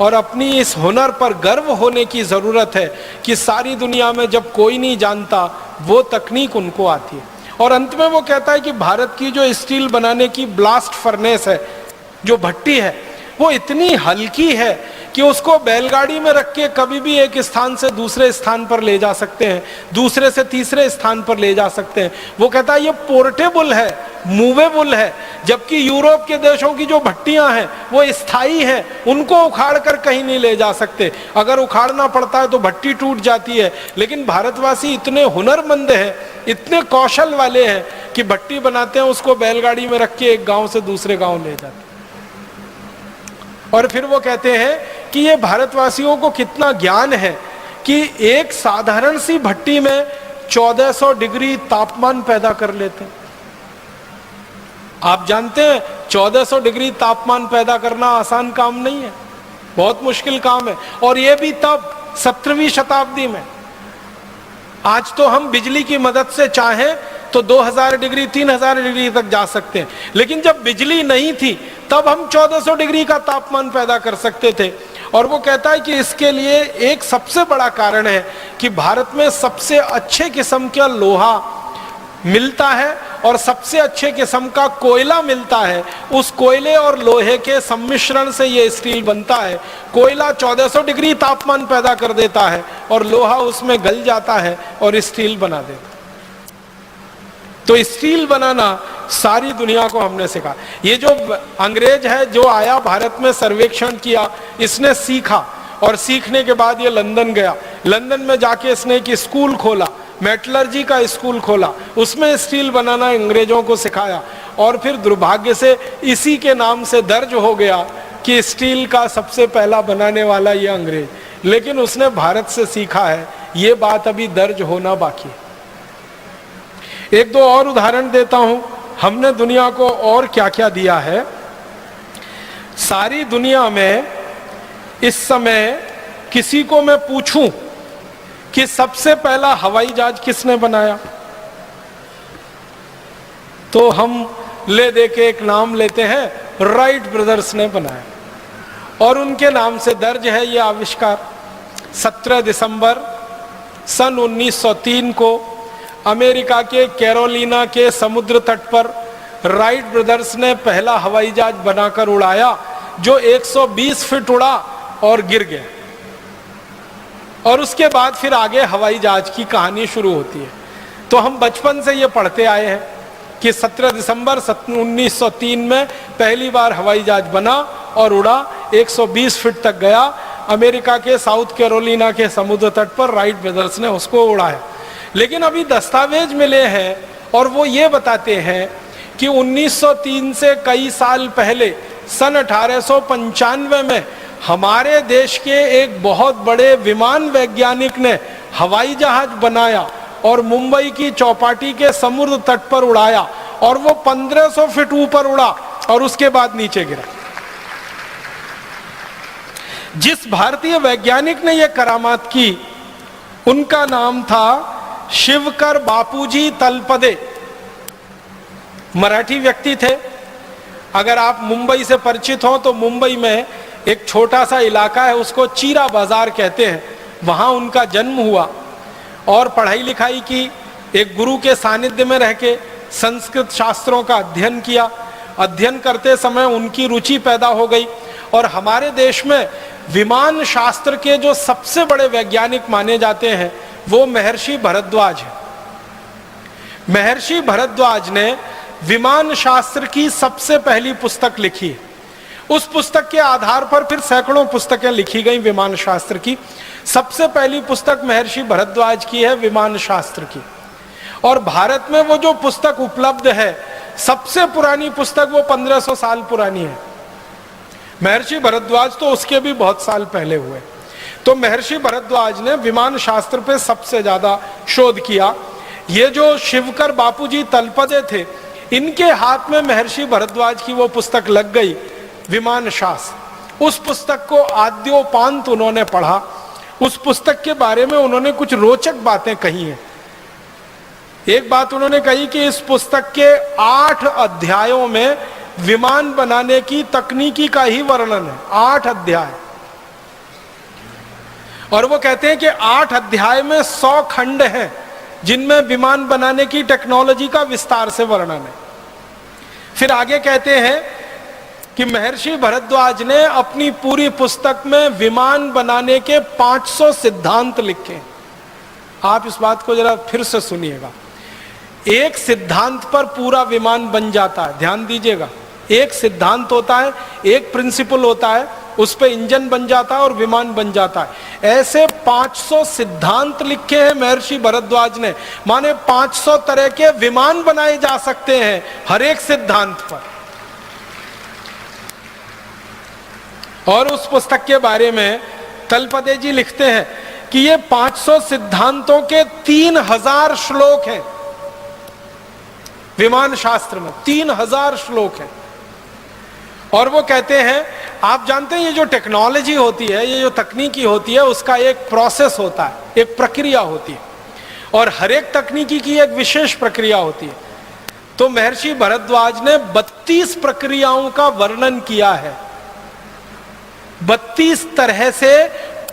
और अपनी इस हुनर पर गर्व होने की जरूरत है कि सारी दुनिया में जब कोई नहीं जानता वो तकनीक उनको आती है। और अंत में वो कहता है कि भारत की जो स्टील बनाने की ब्लास्ट फर्नेस है, जो भट्टी है, वो इतनी हल्की है कि उसको बैलगाड़ी में रख के कभी भी एक स्थान से दूसरे स्थान पर ले जा सकते हैं, दूसरे से तीसरे स्थान पर ले जा सकते हैं। वो कहता है ये पोर्टेबल है, मूवेबल है, जबकि यूरोप के देशों की जो भट्टियां हैं वो स्थायी हैं, उनको उखाड़ कर कहीं नहीं ले जा सकते। अगर उखाड़ना पड़ता है तो भट्टी टूट जाती है, लेकिन भारतवासी इतने हुनरमंद हैं, इतने कौशल वाले हैं कि भट्टी बनाते हैं, उसको बैलगाड़ी में रख के एक गांव से दूसरे गांव ले जाते हैं। और फिर वो कहते हैं कि ये भारतवासियों को कितना ज्ञान है कि एक साधारण सी भट्टी में 1400 डिग्री तापमान पैदा कर लेते हैं। आप जानते हैं 1400 डिग्री तापमान पैदा करना आसान काम नहीं है, बहुत मुश्किल काम है। और ये भी तब 17वीं शताब्दी में। आज तो हम बिजली की मदद से चाहें तो 2000 डिग्री 3000 डिग्री तक जा सकते हैं, लेकिन जब बिजली नहीं थी तब हम 1400 डिग्री का तापमान पैदा कर सकते थे। और वो कहता है कि इसके लिए एक सबसे बड़ा कारण है कि भारत में सबसे अच्छे किस्म का लोहा मिलता है और सबसे अच्छे किस्म का कोयला मिलता है। उस कोयले और लोहे के सम्मिश्रण से ये स्टील बनता है। कोयला 1400 डिग्री तापमान पैदा कर देता है और लोहा उसमें गल जाता है और स्टील बना देता है। तो स्टील बनाना सारी दुनिया को हमने सिखा। ये जो अंग्रेज है जो आया भारत में सर्वेक्षण किया, इसने सीखा और सीखने के बाद ये लंदन गया। लंदन में जाके इसने एक स्कूल खोला, मेटलर्जी का स्कूल खोला, उसमें स्टील बनाना अंग्रेजों को सिखाया। और फिर दुर्भाग्य से इसी के नाम से दर्ज हो गया कि स्टील का सबसे पहला बनाने वाला ये अंग्रेज, लेकिन उसने भारत से सीखा है। ये बात अभी दर्ज होना बाकी है। एक दो और उदाहरण देता हूं, हमने दुनिया को और क्या क्या दिया है। सारी दुनिया में इस समय किसी को मैं पूछूं कि सबसे पहला हवाई जहाज किसने बनाया, तो हम ले दे के एक नाम लेते हैं, राइट ब्रदर्स ने बनाया। और उनके नाम से दर्ज है ये आविष्कार। 17 दिसंबर सन 1903 को अमेरिका के कैरोलिना के समुद्र तट पर राइट ब्रदर्स ने पहला हवाई जहाज बनाकर उड़ाया, जो 120 फीट उड़ा और गिर गया। और उसके बाद फिर आगे हवाई जहाज की कहानी शुरू होती है। तो हम बचपन से ये पढ़ते आए हैं कि 17 दिसंबर 1903 में पहली बार हवाई जहाज बना और उड़ा, 120 फीट तक गया। अमेरिका के साउथ कैरोलिना के समुद्र तट पर राइट ब्रदर्स ने उसको उड़ाया। लेकिन अभी दस्तावेज मिले हैं और वो ये बताते हैं कि 1903 से कई साल पहले सन 1895 में हमारे देश के एक बहुत बड़े विमान वैज्ञानिक ने हवाई जहाज बनाया और मुंबई की चौपाटी के समुद्र तट पर उड़ाया, और वो 1500 फीट ऊपर उड़ा और उसके बाद नीचे गिरा। जिस भारतीय वैज्ञानिक ने यह करामात की उनका नाम था शिवकर बापूजी तलपदे। मराठी व्यक्ति थे। अगर आप मुंबई से परिचित हो तो मुंबई में एक छोटा सा इलाका है, उसको चीरा बाजार कहते हैं। वहां उनका जन्म हुआ और पढ़ाई लिखाई की। एक गुरु के सानिध्य में रह के संस्कृत शास्त्रों का अध्ययन किया। अध्ययन करते समय उनकी रुचि पैदा हो गई और हमारे देश में विमान शास्त्र के जो सबसे बड़े वैज्ञानिक माने जाते हैं वो महर्षि भरद्वाज है। महर्षि भरद्वाज ने विमान शास्त्र की सबसे पहली पुस्तक लिखी है। उस पुस्तक के आधार पर फिर सैकड़ों पुस्तकें लिखी गई विमान शास्त्र की। सबसे पहली पुस्तक महर्षि भरद्वाज की है विमान शास्त्र की। और भारत में वो जो पुस्तक उपलब्ध है, सबसे पुरानी पुस्तक वो 1500 साल पुरानी है। महर्षि भरद्वाज तो उसके भी बहुत साल पहले हुए। तो महर्षि भरद्वाज ने विमान शास्त्र पे सबसे ज्यादा शोध किया। ये जो शिवकर बापूजी तलपदे थे, इनके हाथ में महर्षि भरद्वाज की वो पुस्तक लग गई, विमान शास्त्र। उस पुस्तक को आद्योपांत उन्होंने पढ़ा। उस पुस्तक के बारे में उन्होंने कुछ रोचक बातें कही हैं। एक बात उन्होंने कही कि इस पुस्तक के 8 अध्यायों में विमान बनाने की तकनीकी का ही वर्णन है। 8 अध्याय। और वो कहते हैं कि 8 अध्याय में 100 खंड हैं जिनमें विमान बनाने की टेक्नोलॉजी का विस्तार से वर्णन है। फिर आगे कहते हैं कि महर्षि भरद्वाज ने अपनी पूरी पुस्तक में विमान बनाने के 500 सिद्धांत लिखे। आप इस बात को जरा फिर से सुनिएगा। एक सिद्धांत पर पूरा विमान बन जाता है। ध्यान दीजिएगा, एक सिद्धांत होता है, एक प्रिंसिपल होता है, उस पे इंजन बन जाता है और विमान बन जाता है। ऐसे 500 सिद्धांत लिखे हैं महर्षि भरद्वाज ने। माने 500 तरह के विमान बनाए जा सकते हैं हर एक सिद्धांत पर। और उस पुस्तक के बारे में तलपदे जी लिखते हैं कि ये 500 सिद्धांतों के 3000 श्लोक हैं। विमान शास्त्र में 3000 श्लोक हैं। और वो कहते हैं, आप जानते हैं ये जो टेक्नोलॉजी होती है, ये जो तकनीकी होती है, उसका एक प्रोसेस होता है, एक प्रक्रिया होती है। और हर एक तकनीकी की एक विशेष प्रक्रिया होती है। तो महर्षि भरद्वाज ने 32 प्रक्रियाओं का वर्णन किया है। 32 तरह से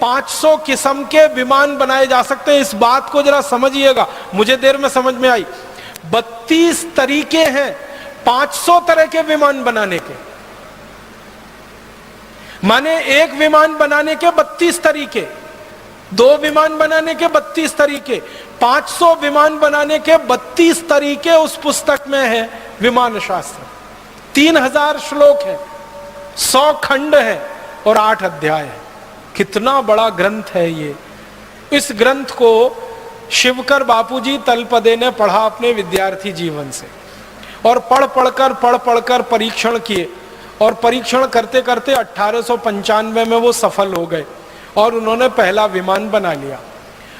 500 किस्म के विमान बनाए जा सकते हैं। इस बात को जरा समझिएगा, मुझे देर में समझ में आई। 32 तरीके हैं 500 तरह के विमान बनाने के। माने एक विमान बनाने के 32 तरीके, 2 विमान बनाने के 32 तरीके, 500 विमान बनाने के 32 तरीके उस पुस्तक में है विमान शास्त्र। 3000 श्लोक है, 100 खंड है और 8 अध्याय है। कितना बड़ा ग्रंथ है ये। इस ग्रंथ को शिवकर बापूजी तलपदे ने पढ़ा अपने विद्यार्थी जीवन से। और पढ़ पढ़कर परीक्षण किए। और परीक्षण करते करते 1895 में वो सफल हो गए और उन्होंने पहला विमान बना लिया।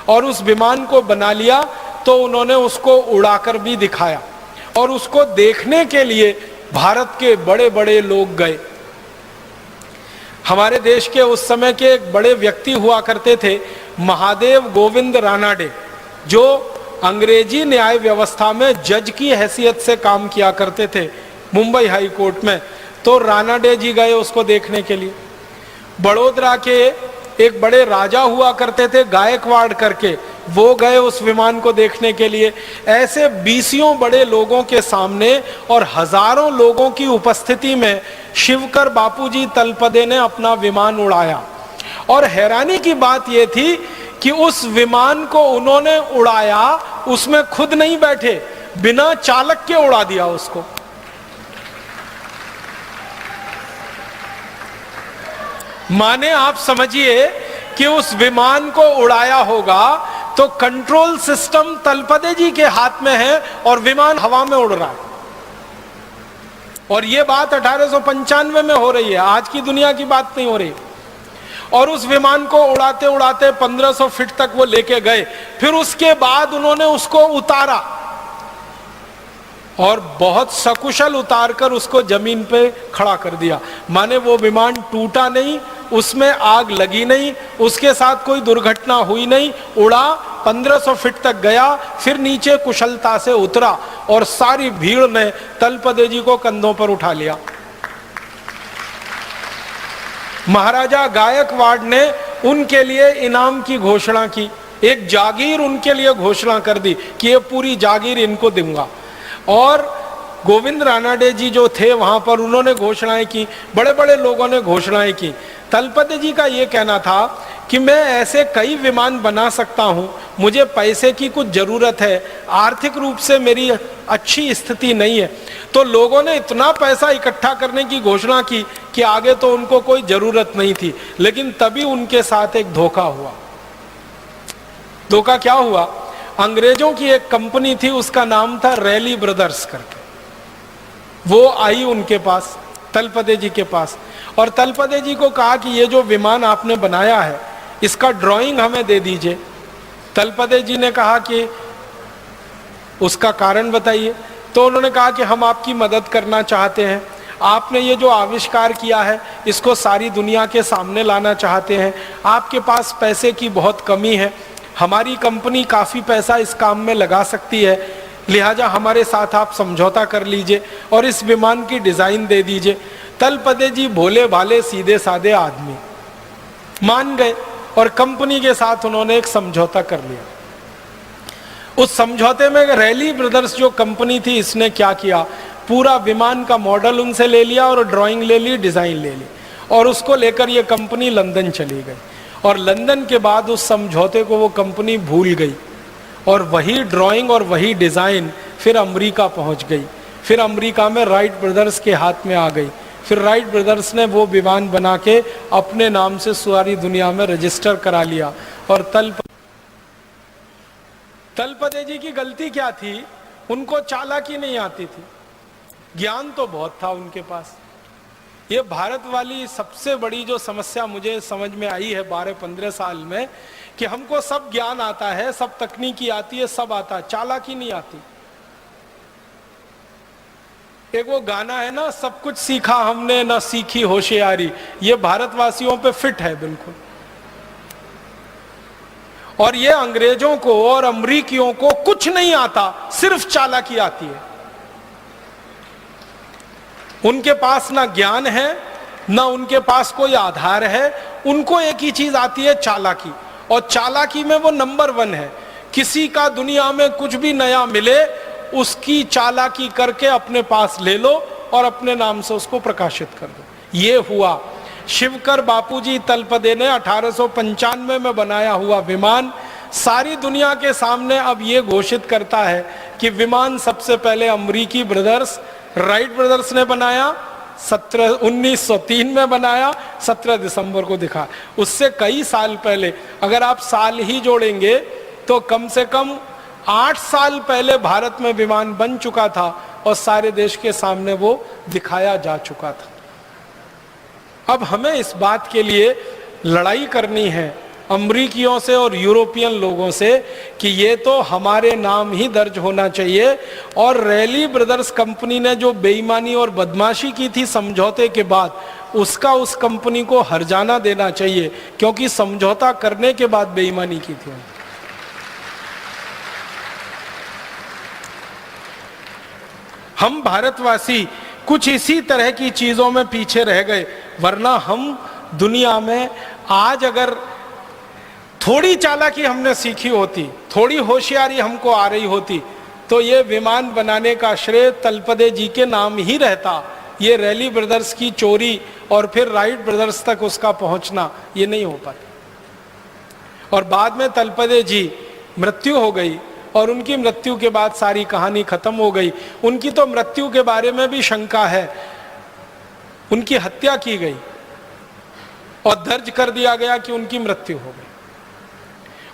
और उस विमान को बना लिया तो उन्होंने उसको उड़ाकर भी दिखाया। और उसको देखने के लिए भारत के बड़े बड़े लोग गए। हमारे देश के उस समय के एक बड़े व्यक्ति हुआ करते थे, महादेव गोविंद रानाडे, जो अंग्रेजी न्याय व्यवस्था में जज की हैसियत से काम किया करते थे मुंबई हाई कोर्ट में। तो रानाडे जी गए उसको देखने के लिए। बड़ोदरा के एक बड़े राजा हुआ करते थे गायकवाड़ करके, वो गए उस विमान को देखने के लिए। ऐसे 20 बड़े लोगों के सामने और हजारों लोगों की उपस्थिति में शिवकर बापूजी तलपदे ने अपना विमान उड़ाया। और हैरानी की बात यह थी कि उस विमान को उन्होंने उड़ाया, उसमें खुद नहीं बैठे, बिना चालक के उड़ा दिया उसको। माने आप समझिए कि उस विमान को उड़ाया होगा तो कंट्रोल सिस्टम तलपदे जी के हाथ में है और विमान हवा में उड़ रहा है। और यह बात 1895 में हो रही है, आज की दुनिया की बात नहीं हो रही। और उस विमान को उड़ाते उड़ाते 1500 फीट तक वो लेके गए। फिर उसके बाद उन्होंने उसको उतारा और बहुत सकुशल उतारकर उसको जमीन पे खड़ा कर दिया। माने वो विमान टूटा नहीं, उसमें आग लगी नहीं, उसके साथ कोई दुर्घटना हुई नहीं, उड़ा 1500 फीट तक गया, फिर नीचे कुशलता से उतरा और सारी भीड़ ने तलपदे जी को कंधों पर उठा लिया। महाराजा गायकवाड़ ने उनके लिए इनाम की घोषणा की, एक जागीर उनके लिए घोषणा कर दी कि ये पूरी जागीर इनको दूंगा। और गोविंद रानाडे जी जो थे वहां पर, उन्होंने घोषणाएं की, बड़े बड़े लोगों ने घोषणाएं की। तलपदे जी का ये कहना था कि मैं ऐसे कई विमान बना सकता हूं, मुझे पैसे की कुछ जरूरत है, आर्थिक रूप से मेरी अच्छी स्थिति नहीं है। तो लोगों ने इतना पैसा इकट्ठा करने की घोषणा की कि आगे तो उनको कोई जरूरत नहीं थी। लेकिन तभी उनके साथ एक धोखा हुआ। धोखा क्या हुआ? अंग्रेजों की एक कंपनी थी, उसका नाम था रैली ब्रदर्स करके। वो आई उनके पास, तलपदे जी के पास, और तलपदे जी को कहा कि ये जो विमान आपने बनाया है इसका ड्राइंग हमें दे दीजिए। तलपदे जी ने कहा कि उसका कारण बताइए। तो उन्होंने कहा कि हम आपकी मदद करना चाहते हैं, आपने ये जो आविष्कार किया है इसको सारी दुनिया के सामने लाना चाहते हैं, आपके पास पैसे की बहुत कमी है, हमारी कंपनी काफ़ी पैसा इस काम में लगा सकती है, लिहाजा हमारे साथ आप समझौता कर लीजिए और इस विमान की डिज़ाइन दे दीजिए। तलपदे जी भोले भाले सीधे साधे आदमी मान गए और कंपनी के साथ उन्होंने एक समझौता कर लिया। उस समझौते में रैली ब्रदर्स जो कंपनी थी, इसने क्या किया, पूरा विमान का मॉडल उनसे ले लिया और ड्राइंग ले ली, डिज़ाइन ले ली, और उसको लेकर ये कंपनी लंदन चली गई। और लंदन के बाद उस समझौते को वो कंपनी भूल गई और वही ड्राइंग और वही डिज़ाइन फिर अमेरिका पहुंच गई। फिर अमेरिका में राइट ब्रदर्स के हाथ में आ गई। फिर राइट ब्रदर्स ने वो विमान बना के अपने नाम से सारी दुनिया में रजिस्टर करा लिया। और तलपदे जी की गलती क्या थी? उनको चालाकी नहीं आती थी, ज्ञान तो बहुत था उनके पास। ये भारत वाली सबसे बड़ी जो समस्या मुझे समझ में आई है 12-15 साल में, कि हमको सब ज्ञान आता है, सब तकनीकी आती है, सब आता है, चालाकी नहीं आती। एक वो गाना है ना, सब कुछ सीखा हमने ना सीखी होशियारी, ये भारतवासियों पे फिट है बिल्कुल। और ये अंग्रेजों को और अमरीकियों को कुछ नहीं आता, सिर्फ चालाकी आती है। उनके पास ना ज्ञान है, ना उनके पास कोई आधार है, उनको एक ही चीज आती है, चालाकी। और चालाकी में वो नंबर 1 है। किसी का दुनिया में कुछ भी नया मिले, उसकी चालाकी करके अपने पास ले लो और अपने नाम से उसको प्रकाशित कर दो। ये हुआ। शिवकर बापूजी तलपदे ने 1895 में बनाया हुआ विमान सारी दुनिया के सामने अब ये घोषित करता है कि विमान सबसे पहले अमरीकी ब्रदर्स राइट ब्रदर्स ने बनाया, 1903 में बनाया, 17 दिसंबर को दिखा। उससे कई साल पहले, अगर आप साल ही जोड़ेंगे तो कम से कम 8 साल पहले भारत में विमान बन चुका था और सारे देश के सामने वो दिखाया जा चुका था। अब हमें इस बात के लिए लड़ाई करनी है अमरीकियों से और यूरोपियन लोगों से कि ये तो हमारे नाम ही दर्ज होना चाहिए। और रैली ब्रदर्स कंपनी ने जो बेईमानी और बदमाशी की थी समझौते के बाद, उसका उस कंपनी को हर्जाना देना चाहिए, क्योंकि समझौता करने के बाद बेईमानी की थी। हम भारतवासी कुछ इसी तरह की चीजों में पीछे रह गए, वरना हम दुनिया में आज अगर थोड़ी चालाकी हमने सीखी होती, थोड़ी होशियारी हमको आ रही होती, तो ये विमान बनाने का श्रेय तलपदे जी के नाम ही रहता। ये रैली ब्रदर्स की चोरी और फिर राइट ब्रदर्स तक उसका पहुंचना, ये नहीं हो पाता। और बाद में तलपदे जी मृत्यु हो गई और उनकी मृत्यु के बाद सारी कहानी खत्म हो गई। उनकी तो मृत्यु के बारे में भी शंका है, उनकी हत्या की गई और दर्ज कर दिया गया कि उनकी मृत्यु हो गई।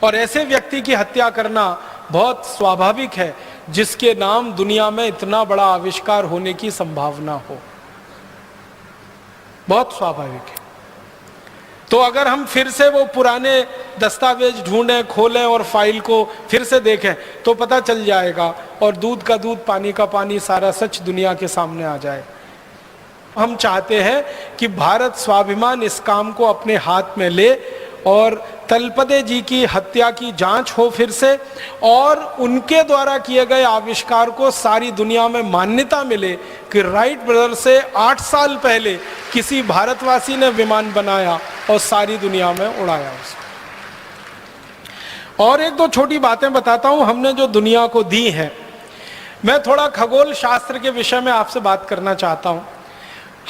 और ऐसे व्यक्ति की हत्या करना बहुत स्वाभाविक है जिसके नाम दुनिया में इतना बड़ा आविष्कार होने की संभावना हो, बहुत स्वाभाविक है। तो अगर हम फिर से वो पुराने दस्तावेज ढूंढें, खोलें और फाइल को फिर से देखें तो पता चल जाएगा और दूध का दूध पानी का पानी सारा सच दुनिया के सामने आ जाए। हम चाहते हैं कि भारत स्वाभिमान इस काम को अपने हाथ में ले और तलपदे जी की हत्या की जांच हो फिर से, और उनके द्वारा किए गए आविष्कार को सारी दुनिया में मान्यता मिले कि राइट ब्रदर से 8 साल पहले किसी भारतवासी ने विमान बनाया और सारी दुनिया में उड़ाया उसको। और एक दो छोटी बातें बताता हूं हमने जो दुनिया को दी हैं। मैं थोड़ा खगोल शास्त्र के विषय में आपसे बात करना चाहता हूं।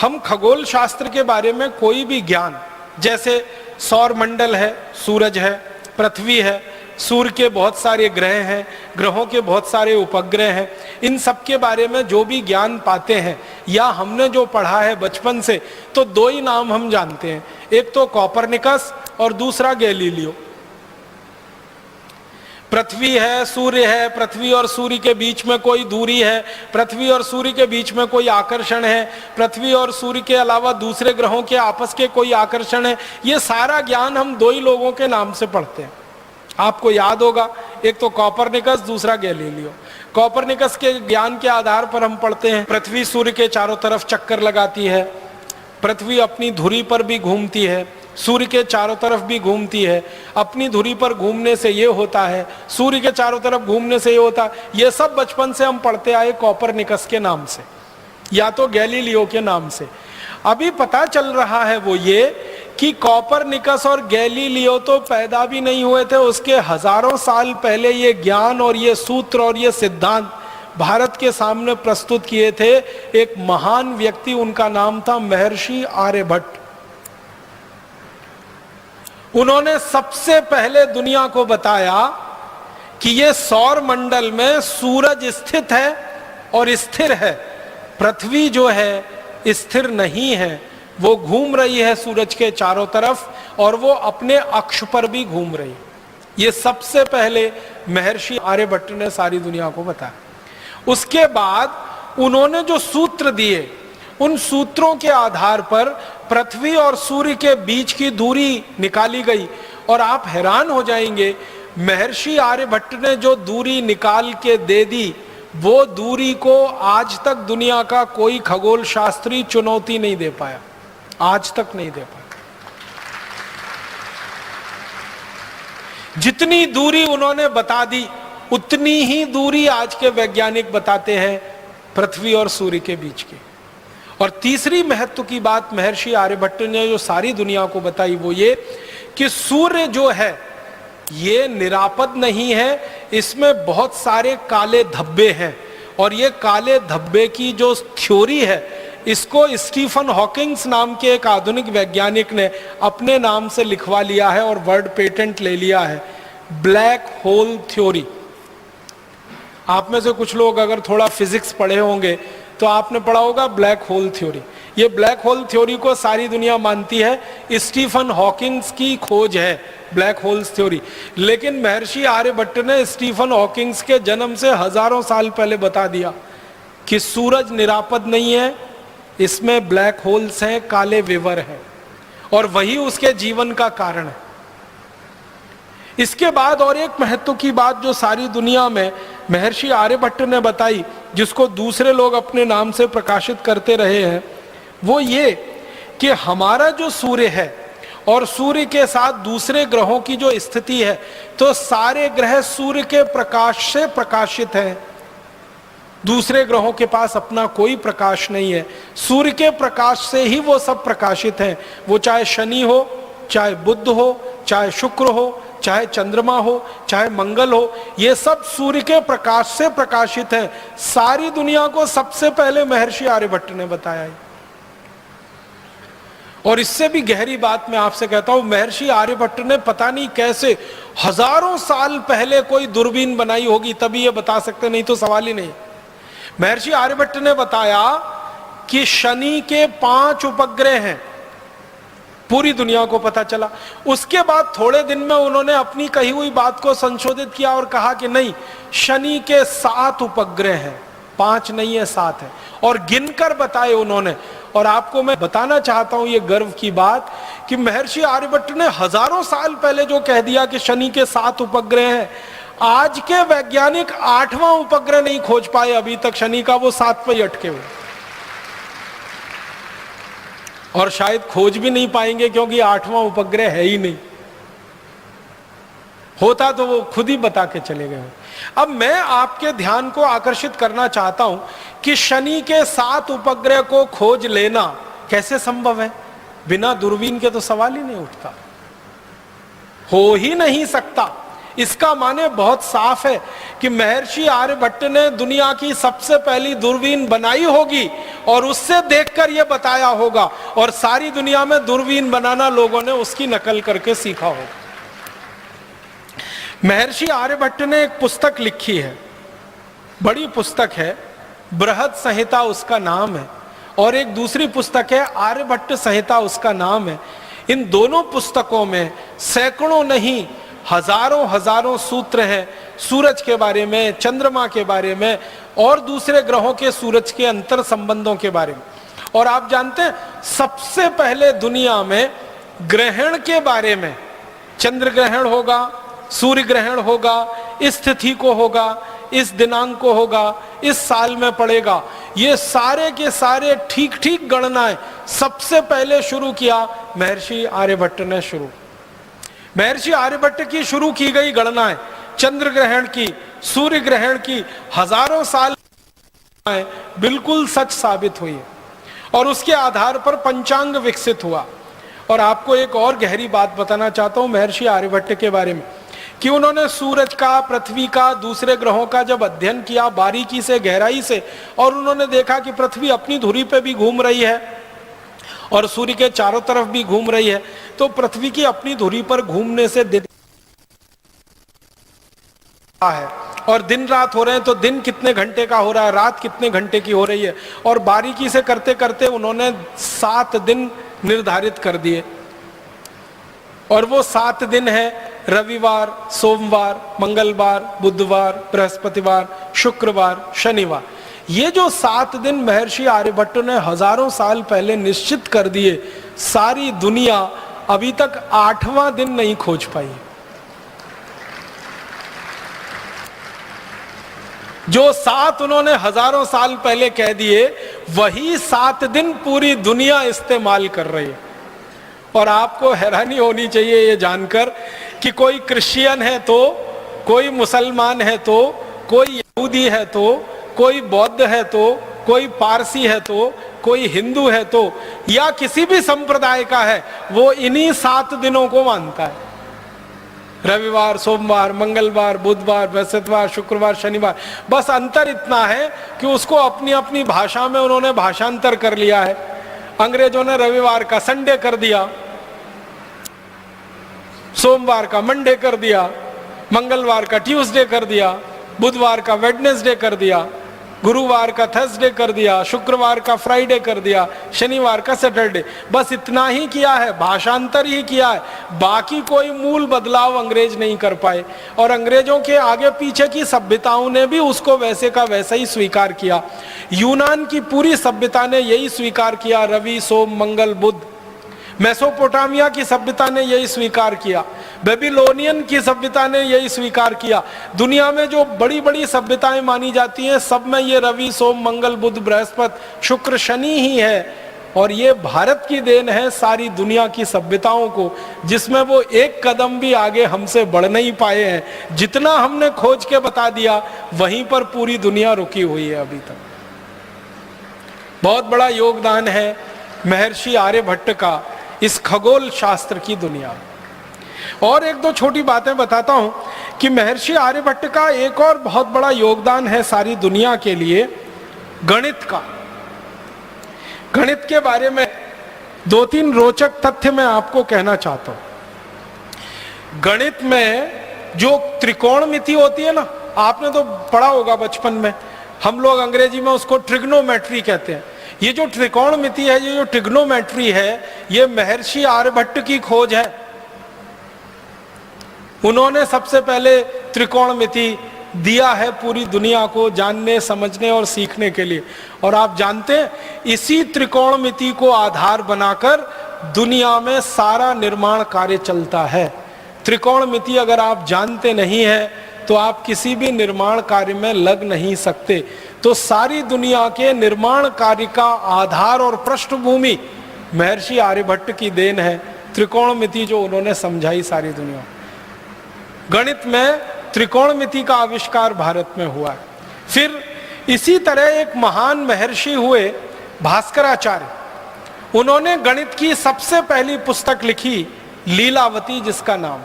हम खगोल शास्त्र के बारे में कोई भी ज्ञान जैसे सौर मंडल है, सूरज है, पृथ्वी है, सूर्य के बहुत सारे ग्रह हैं, ग्रहों के बहुत सारे उपग्रह हैं, इन सब के बारे में जो भी ज्ञान पाते हैं या हमने जो पढ़ा है बचपन से, तो दो ही नाम हम जानते हैं, एक तो कॉपरनिकस और दूसरा गैलीलियो। पृथ्वी है, सूर्य है, पृथ्वी और सूर्य के बीच में कोई दूरी है, पृथ्वी और सूर्य के बीच में कोई आकर्षण है, पृथ्वी और सूर्य के अलावा दूसरे ग्रहों के आपस के कोई आकर्षण है, ये सारा ज्ञान हम दो ही लोगों के नाम से पढ़ते हैं। आपको याद होगा, एक तो कॉपरनिकस, दूसरा गैलीलियो। कॉपरनिकस के ज्ञान के आधार पर हम पढ़ते हैं पृथ्वी सूर्य के चारों तरफ चक्कर लगाती है, पृथ्वी अपनी धुरी पर भी घूमती है, सूर्य के चारों तरफ भी घूमती है, अपनी धुरी पर घूमने से ये होता है, सूर्य के चारों तरफ घूमने से ये होता है। ये सब बचपन से हम पढ़ते आए कॉपरनिकस के नाम से या तो गैलीलियो के नाम से। अभी पता चल रहा है वो ये कि कॉपरनिकस और गैलीलियो तो पैदा भी नहीं हुए थे, उसके हजारों साल पहले ये ज्ञान और ये सूत्र और ये सिद्धांत भारत के सामने प्रस्तुत किए थे एक महान व्यक्ति, उनका नाम था महर्षि आर्यभट्ट। उन्होंने सबसे पहले दुनिया को बताया कि ये सौर मंडल में सूरज स्थित है और स्थिर है, पृथ्वी जो है स्थिर नहीं है, वो घूम रही है सूरज के चारों तरफ और वो अपने अक्ष पर भी घूम रही है। ये सबसे पहले महर्षि आर्यभट्ट ने सारी दुनिया को बताया। उसके बाद उन्होंने जो सूत्र दिए, उन सूत्रों के आधार पर पृथ्वी और सूर्य के बीच की दूरी निकाली गई और आप हैरान हो जाएंगे, महर्षि आर्यभट्ट ने जो दूरी निकाल के दे दी, वो दूरी को आज तक दुनिया का कोई खगोल शास्त्री चुनौती नहीं दे पाया, आज तक नहीं दे पाया। जितनी दूरी उन्होंने बता दी, उतनी ही दूरी आज के वैज्ञानिक बताते हैं पृथ्वी और सूर्य के बीच की। और तीसरी महत्व की बात महर्षि आर्यभट्ट ने जो सारी दुनिया को बताई वो ये कि सूर्य जो है ये निरापद नहीं है, इसमें बहुत सारे काले धब्बे हैं और ये काले धब्बे की जो थ्योरी है, इसको स्टीफन हॉकिंग्स नाम के एक आधुनिक वैज्ञानिक ने अपने नाम से लिखवा लिया है और वर्ड पेटेंट ले लिया है, ब्लैक होल थ्योरी। आप में से कुछ लोग अगर थोड़ा फिजिक्स पढ़े होंगे तो आपने पढ़ा होगा ब्लैक होल थ्योरी। ये ब्लैक होल थ्योरी को सारी दुनिया मानती है, स्टीफन हॉकिंग्स की खोज है ब्लैक होल्स थ्योरी। लेकिन महर्षि आर्यभट्ट ने स्टीफन हॉकिंग्स के जन्म से हजारों साल पहले बता दिया कि सूरज निरापद नहीं है, इसमें ब्लैक होल्स हैं, काले विवर हैं, और वही उसके जीवन का कारण है। इसके बाद और एक महत्व की बात जो सारी दुनिया में महर्षि आर्यभट्ट ने बताई, जिसको दूसरे लोग अपने नाम से प्रकाशित करते रहे हैं, वो ये कि हमारा जो सूर्य है और सूर्य के साथ दूसरे ग्रहों की जो स्थिति है, तो सारे ग्रह सूर्य के प्रकाश से प्रकाशित हैं। दूसरे ग्रहों के पास अपना कोई प्रकाश नहीं है, सूर्य के प्रकाश से ही वो सब प्रकाशित हैं। वो चाहे शनि हो, चाहे बुध हो, चाहे शुक्र हो, चाहे चंद्रमा हो, चाहे मंगल हो, ये सब सूर्य के प्रकाश से प्रकाशित हैं। सारी दुनिया को सबसे पहले महर्षि आर्यभट्ट ने बताया है। और इससे भी गहरी बात मैं आपसे कहता हूं, महर्षि आर्यभट्ट ने पता नहीं कैसे हजारों साल पहले कोई दूरबीन बनाई होगी, तभी ये बता सकते, नहीं तो सवाल ही नहीं। महर्षि आर्यभट्ट ने बताया कि शनि के 5 उपग्रह हैं, पूरी दुनिया को पता चला। उसके बाद थोड़े दिन में उन्होंने अपनी कही हुई बात को संशोधित किया और कहा कि नहीं, शनि के 7 उपग्रह हैं, 5 नहीं है 7 है, और गिनकर बताए उन्होंने। और आपको मैं बताना चाहता हूं ये गर्व की बात कि महर्षि आर्यभट्ट ने हजारों साल पहले जो कह दिया कि शनि के 7 उपग्रह हैं, आज के वैज्ञानिक 8वां उपग्रह नहीं खोज पाए अभी तक शनि का, वो 7 पे ही अटके हुए, और शायद खोज भी नहीं पाएंगे क्योंकि 8वां उपग्रह है ही नहीं। होता तो वो खुद ही बता के चले गए। अब मैं आपके ध्यान को आकर्षित करना चाहता हूं कि शनि के 7 उपग्रह को खोज लेना कैसे संभव है। बिना दूरबीन के तो सवाल ही नहीं उठता, हो ही नहीं सकता। इसका माने बहुत साफ है कि महर्षि आर्यभट्ट ने दुनिया की सबसे पहली दूरबीन बनाई होगी और उससे देखकर यह बताया होगा, और सारी दुनिया में दूरबीन बनाना लोगों ने उसकी नकल करके सीखा होगा। महर्षि आर्यभट्ट ने एक पुस्तक लिखी है, बड़ी पुस्तक है, बृहद संहिता उसका नाम है, और एक दूसरी पुस्तक है आर्यभट्ट संहिता उसका नाम है। इन दोनों पुस्तकों में सैकड़ों नहीं हजारों सूत्र हैं सूरज के बारे में, चंद्रमा के बारे में और दूसरे ग्रहों के सूरज के अंतर संबंधों के बारे में। और आप जानते हैं सबसे पहले दुनिया में ग्रहण के बारे में, चंद्र ग्रहण होगा, सूर्य ग्रहण होगा, इस तिथि को होगा, इस दिनांक को होगा, इस साल में पड़ेगा, ये सारे के सारे ठीक ठीक गणनाएं सबसे पहले शुरू किया महर्षि आर्यभट्ट ने। महर्षि आर्यभट्ट की शुरू की गई गणनाएं चंद्र ग्रहण की, सूर्य ग्रहण की हजारों साल बिल्कुल सच साबित हुई है, और उसके आधार पर पंचांग विकसित हुआ। और आपको एक और गहरी बात बताना चाहता हूं महर्षि आर्यभट्ट के बारे में, कि उन्होंने सूरज का, पृथ्वी का, दूसरे ग्रहों का जब अध्ययन किया बारीकी से, गहराई से, और उन्होंने देखा कि पृथ्वी अपनी धुरी पे भी घूम रही है और सूर्य के चारों तरफ भी घूम रही है, तो पृथ्वी की अपनी धुरी पर घूमने से दिन है, और दिन रात हो रहे हैं, तो दिन कितने घंटे का हो रहा है, रात कितने घंटे की हो रही है, और बारीकी से करते करते उन्होंने 7 दिन निर्धारित कर दिए। और वो 7 दिन है रविवार, सोमवार, मंगलवार, बुधवार, बृहस्पतिवार, शुक्रवार, शनिवार। ये जो 7 दिन महर्षि आर्यभट्ट ने हजारों साल पहले निश्चित कर दिए, सारी दुनिया अभी तक 8वां दिन नहीं खोज पाई। जो 7 उन्होंने हजारों साल पहले कह दिए, वही 7 दिन पूरी दुनिया इस्तेमाल कर रही है। और आपको हैरानी होनी चाहिए ये जानकर कि कोई क्रिश्चियन है तो, कोई मुसलमान है तो, कोई यहूदी है तो, कोई बौद्ध है तो, कोई पारसी है तो, कोई हिंदू है तो, या किसी भी संप्रदाय का है, वो इन्हीं 7 दिनों को मानता है। रविवार, सोमवार, मंगलवार, बुधवार, बृहस्पतिवार, शुक्रवार, शनिवार। बस अंतर इतना है कि उसको अपनी अपनी भाषा में उन्होंने भाषांतर कर लिया है। अंग्रेजों ने रविवार का संडे कर दिया, सोमवार का मंडे कर दिया, मंगलवार का ट्यूसडे कर दिया, बुधवार का वेडनेसडे कर दिया, गुरुवार का थर्सडे कर दिया, शुक्रवार का फ्राइडे कर दिया, शनिवार का सैटरडे। बस इतना ही किया है, भाषांतर ही किया है, बाकी कोई मूल बदलाव अंग्रेज नहीं कर पाए। और अंग्रेजों के आगे पीछे की सभ्यताओं ने भी उसको वैसे का वैसा ही स्वीकार किया। यूनान की पूरी सभ्यता ने यही स्वीकार किया, रवि, सोम, मंगल, बुध। मेसोपोटामिया की सभ्यता ने यही स्वीकार किया, बेबीलोनियन की सभ्यता ने यही स्वीकार किया। दुनिया में जो बड़ी बड़ी सभ्यताएं मानी जाती हैं, सब में ये रवि, सोम, मंगल, बुध, बृहस्पति, शुक्र, शनि ही है। और ये भारत की देन है सारी दुनिया की सभ्यताओं को, जिसमें वो एक कदम भी आगे हमसे बढ़ नहीं पाए हैं। जितना हमने खोज के बता दिया, वहीं पर पूरी दुनिया रुकी हुई है अभी तक। बहुत बड़ा योगदान है महर्षि आर्यभट्ट का इस खगोल शास्त्र की दुनिया में। और एक दो छोटी बातें बताता हूं कि महर्षि आर्यभट्ट का एक और बहुत बड़ा योगदान है सारी दुनिया के लिए, गणित का। गणित के बारे में 2-3 रोचक तथ्य मैं आपको कहना चाहता हूं। गणित में जो त्रिकोणमिति होती है ना, आपने तो पढ़ा होगा बचपन में, हम लोग अंग्रेजी में उसको ट्रिग्नोमेट्री कहते हैं। ये जो त्रिकोणमिति है, ये जो ट्रिग्नोमेट्री है, ये महर्षि आर्यभट्ट की खोज है। उन्होंने सबसे पहले त्रिकोणमिति दिया है पूरी दुनिया को जानने, समझने और सीखने के लिए। और आप जानते हैं, इसी त्रिकोणमिति को आधार बनाकर दुनिया में सारा निर्माण कार्य चलता है। त्रिकोणमिति अगर आप जानते नहीं हैं तो आप किसी भी निर्माण कार्य में लग नहीं सकते। तो सारी दुनिया के निर्माण कार्य का आधार और पृष्ठभूमि महर्षि आर्यभट्ट की देन है। त्रिकोणमिति जो उन्होंने समझाई सारी दुनिया। गणित में त्रिकोणमिति का आविष्कार भारत में हुआ है। फिर इसी तरह एक महान महर्षि हुए भास्कराचार्य, उन्होंने गणित की सबसे पहली पुस्तक लिखी लीलावती, जिसका नाम।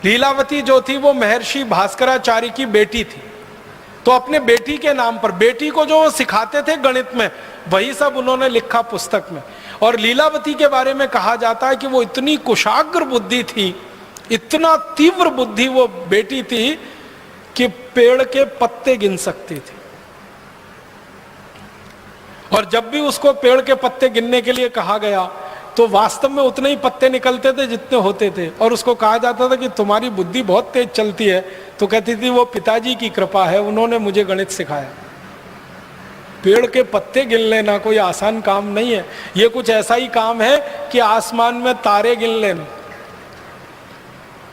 लीलावती जो थी वो महर्षि भास्कराचार्य की बेटी थी, तो अपने बेटी के नाम पर, बेटी को जो सिखाते थे गणित में, वही सब उन्होंने लिखा पुस्तक में। और लीलावती के बारे में कहा जाता है कि वो इतनी कुशाग्र बुद्धि थी, इतना तीव्र बुद्धि वो बेटी थी कि पेड़ के पत्ते गिन सकती थी। और जब भी उसको पेड़ के पत्ते गिनने के लिए कहा गया तो वास्तव में उतने ही पत्ते निकलते थे जितने होते थे। और उसको कहा जाता था कि तुम्हारी बुद्धि बहुत तेज चलती है, तो कहती थी वो पिताजी की कृपा है, उन्होंने मुझे गणित सिखाया। पेड़ के पत्ते गिन लेना कोई आसान काम नहीं है, ये कुछ ऐसा ही काम है कि आसमान में तारे गिन लेना।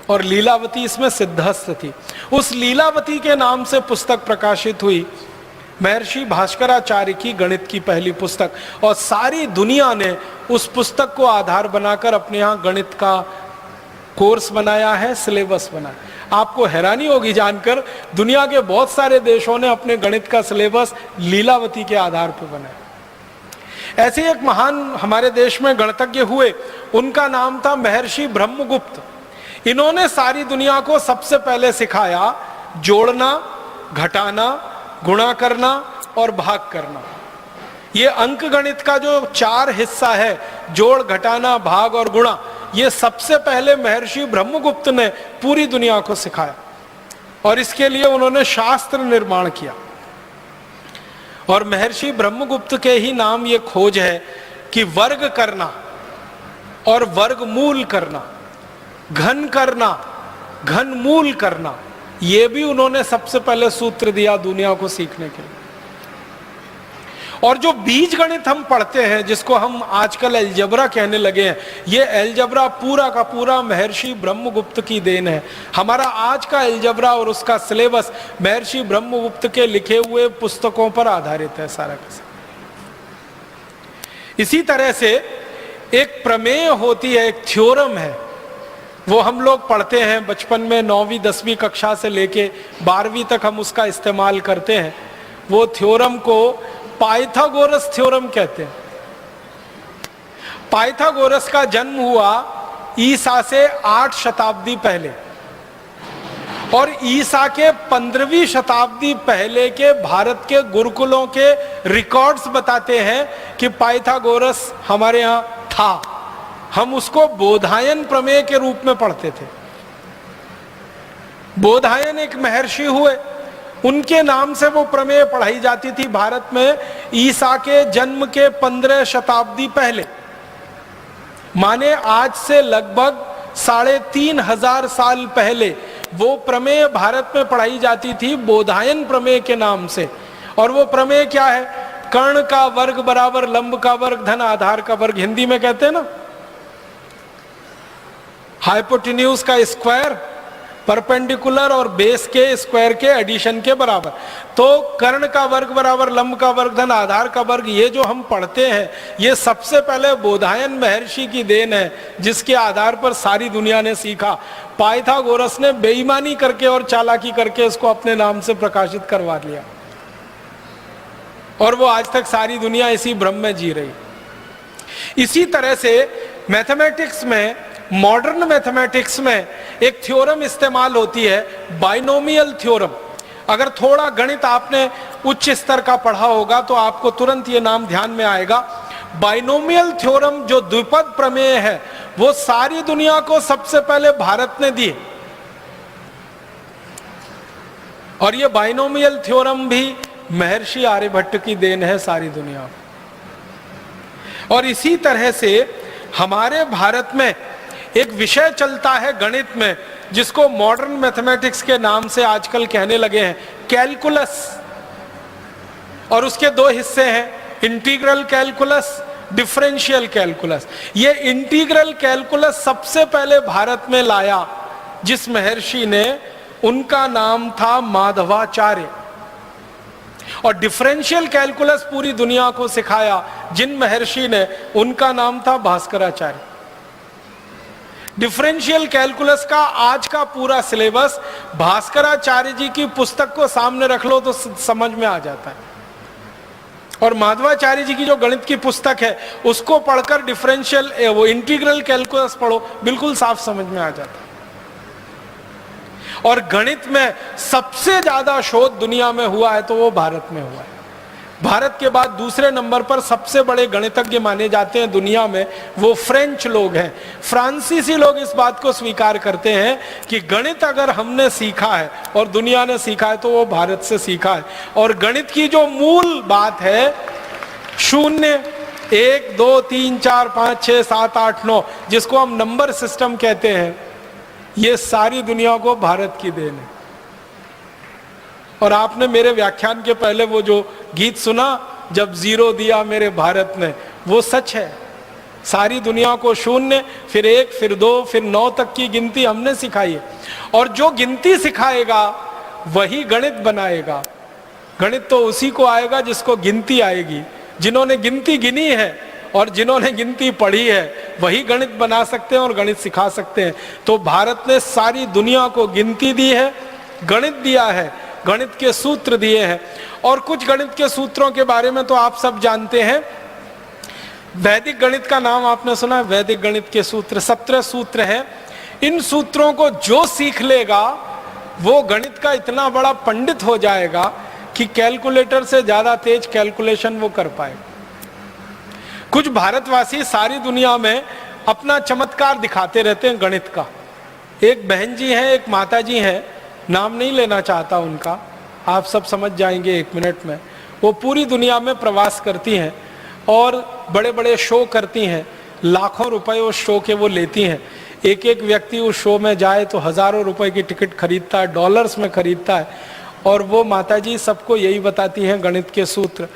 और लीलावती इसमें सिद्धहस्त थी। उस लीलावती के नाम से पुस्तक प्रकाशित हुई, महर्षि भास्कराचार्य की गणित की पहली पुस्तक। और सारी दुनिया ने उस पुस्तक को आधार बनाकर अपने यहाँ गणित का कोर्स बनाया है, सिलेबस बनाया। आपको हैरानी होगी जानकर, दुनिया के बहुत सारे देशों ने अपने गणित का सिलेबस लीलावती के आधार पर बनाया। ऐसे एक महान हमारे देश में गणितज्ञ हुए, उनका नाम था महर्षि ब्रह्मगुप्त। इन्होंने सारी दुनिया को सबसे पहले सिखाया जोड़ना, घटाना, गुणा करना और भाग करना। ये अंक गणित का जो 4 हिस्सा है, जोड़, घटाना, भाग और गुणा, ये सबसे पहले महर्षि ब्रह्मगुप्त ने पूरी दुनिया को सिखाया। और इसके लिए उन्होंने शास्त्र निर्माण किया। और महर्षि ब्रह्मगुप्त के ही नाम ये खोज है कि वर्ग करना और वर्गमूल करना, घन करना, घनमूल करना, ये भी उन्होंने सबसे पहले सूत्र दिया दुनिया को सीखने के लिए। और जो बीज गणित हम पढ़ते हैं, जिसको हम आजकल एलजबरा कहने लगे हैं, ये एलजबरा पूरा का पूरा महर्षि ब्रह्मगुप्त की देन है। हमारा आज का एलजबरा और उसका सिलेबस महर्षि ब्रह्मगुप्त के लिखे हुए पुस्तकों पर आधारित है सारा का सारा। इसी तरह से एक प्रमेय होती है, एक थ्योरम है, वो हम लोग पढ़ते हैं बचपन में, 9वीं 10वीं कक्षा से लेके 12वीं तक हम उसका इस्तेमाल करते हैं। वो थ्योरम को पाइथागोरस थ्योरम कहते हैं। पाइथागोरस का जन्म हुआ ईसा से 8 शताब्दी पहले, और ईसा के 15वीं शताब्दी पहले के भारत के गुरुकुलों के रिकॉर्ड्स बताते हैं कि पाइथागोरस हमारे यहां था। हम उसको बोधायन प्रमेय के रूप में पढ़ते थे। बोधायन एक महर्षि हुए, उनके नाम से वो प्रमेय पढ़ाई जाती थी भारत में ईसा के जन्म के 15 शताब्दी पहले, माने आज से लगभग 3500 साल पहले वो प्रमेय भारत में पढ़ाई जाती थी बोधायन प्रमेय के नाम से। और वो प्रमेय क्या है? कर्ण का वर्ग बराबर लंब का वर्ग धन आधार का वर्ग, हिंदी में कहते हैं ना, हाइपोटेन्यूज का स्क्वायर परपेंडिकुलर और बेस के स्क्वायर के एडिशन के बराबर। तो कर्ण का वर्ग बराबर लंब का वर्ग धन आधार का वर्ग, ये जो हम पढ़ते हैं, ये सबसे पहले बोधायन महर्षि की देन है, जिसके आधार पर सारी दुनिया ने सीखा। पाइथागोरस ने बेईमानी करके और चालाकी करके इसको अपने नाम से प्रकाशित करवा लिया, और वो आज तक सारी दुनिया इसी भ्रम में जी रही। इसी तरह से मैथमेटिक्स में, मॉडर्न मैथमेटिक्स में एक थ्योरम इस्तेमाल होती है, बाइनोमियल थ्योरम। अगर थोड़ा गणित आपने उच्च स्तर का पढ़ा होगा तो आपको तुरंत ये नाम ध्यान में आएगा। बाइनोमियल थ्योरम जो द्विपद प्रमेय है, वो सारी दुनिया को सबसे पहले भारत ने दी, और ये बाइनोमियल थ्योरम भी महर्षि आर्यभट्ट की देन है सारी दुनिया को। और इसी तरह से हमारे भारत में एक विषय चलता है गणित में, जिसको मॉडर्न मैथमेटिक्स के नाम से आजकल कहने लगे हैं, कैलकुलस। और उसके 2 हिस्से हैं, इंटीग्रल कैलकुलस, डिफरेंशियल कैलकुलस। ये इंटीग्रल कैलकुलस सबसे पहले भारत में लाया जिस महर्षि ने, उनका नाम था माधवाचार्य। और डिफरेंशियल कैलकुलस पूरी दुनिया को सिखाया जिन महर्षि ने, उनका नाम था भास्कराचार्य। डिफरेंशियल कैलकुलस का आज का पूरा सिलेबस भास्कराचार्य जी की पुस्तक को सामने रख लो तो समझ में आ जाता है। और माधवाचार्य जी की जो गणित की पुस्तक है, उसको पढ़कर डिफरेंशियल वो इंटीग्रल कैलकुलस पढ़ो, बिल्कुल साफ समझ में आ जाता है। और गणित में सबसे ज्यादा शोध दुनिया में हुआ है तो वो भारत में हुआ है। भारत के बाद दूसरे नंबर पर सबसे बड़े गणितज्ञ माने जाते हैं दुनिया में, वो फ्रेंच लोग हैं। फ्रांसीसी लोग इस बात को स्वीकार करते हैं कि गणित अगर हमने सीखा है और दुनिया ने सीखा है तो वो भारत से सीखा है। और गणित की जो मूल बात है, शून्य, 1 2 3 4 5 6 7 8 9, जिसको हम नंबर सिस्टम कहते हैं, ये सारी दुनिया को भारत की देन है। और आपने मेरे व्याख्यान के पहले वो जो गीत सुना, जब 0 दिया मेरे भारत ने, वो सच है। सारी दुनिया को शून्य, फिर 1, फिर 2, फिर 9 तक की गिनती हमने सिखाई है। और जो गिनती सिखाएगा वही गणित बनाएगा। गणित तो उसी को आएगा जिसको गिनती आएगी। जिन्होंने गिनती गिनी है और जिन्होंने गिनती पढ़ी है वही गणित बना सकते हैं और गणित सिखा सकते हैं। तो भारत ने सारी दुनिया को गिनती दी है, गणित दिया है, गणित के सूत्र दिए हैं। और कुछ गणित के सूत्रों के बारे में तो आप सब जानते हैं। वैदिक गणित का नाम आपने सुना है? वैदिक गणित के सूत्र 17 सूत्र हैं। इन सूत्रों को जो सीख लेगा वो गणित का इतना बड़ा पंडित हो जाएगा कि कैलकुलेटर से ज्यादा तेज कैलकुलेशन वो कर पाए। कुछ भारतवासी सारी दुनिया में अपना चमत्कार दिखाते रहते हैं गणित का। एक बहन जी हैं, एक माता जी हैं, नाम नहीं लेना चाहता उनका, आप सब समझ जाएंगे 1 मिनट में। वो पूरी दुनिया में प्रवास करती हैं और बड़े बड़े शो करती हैं। लाखों रुपए उस शो के वो लेती हैं। एक एक व्यक्ति उस शो में जाए तो हजारों रुपए की टिकट खरीदता है, डॉलर्स में खरीदता है। और वो माताजी सबको यही बताती हैं गणित के सूत्र,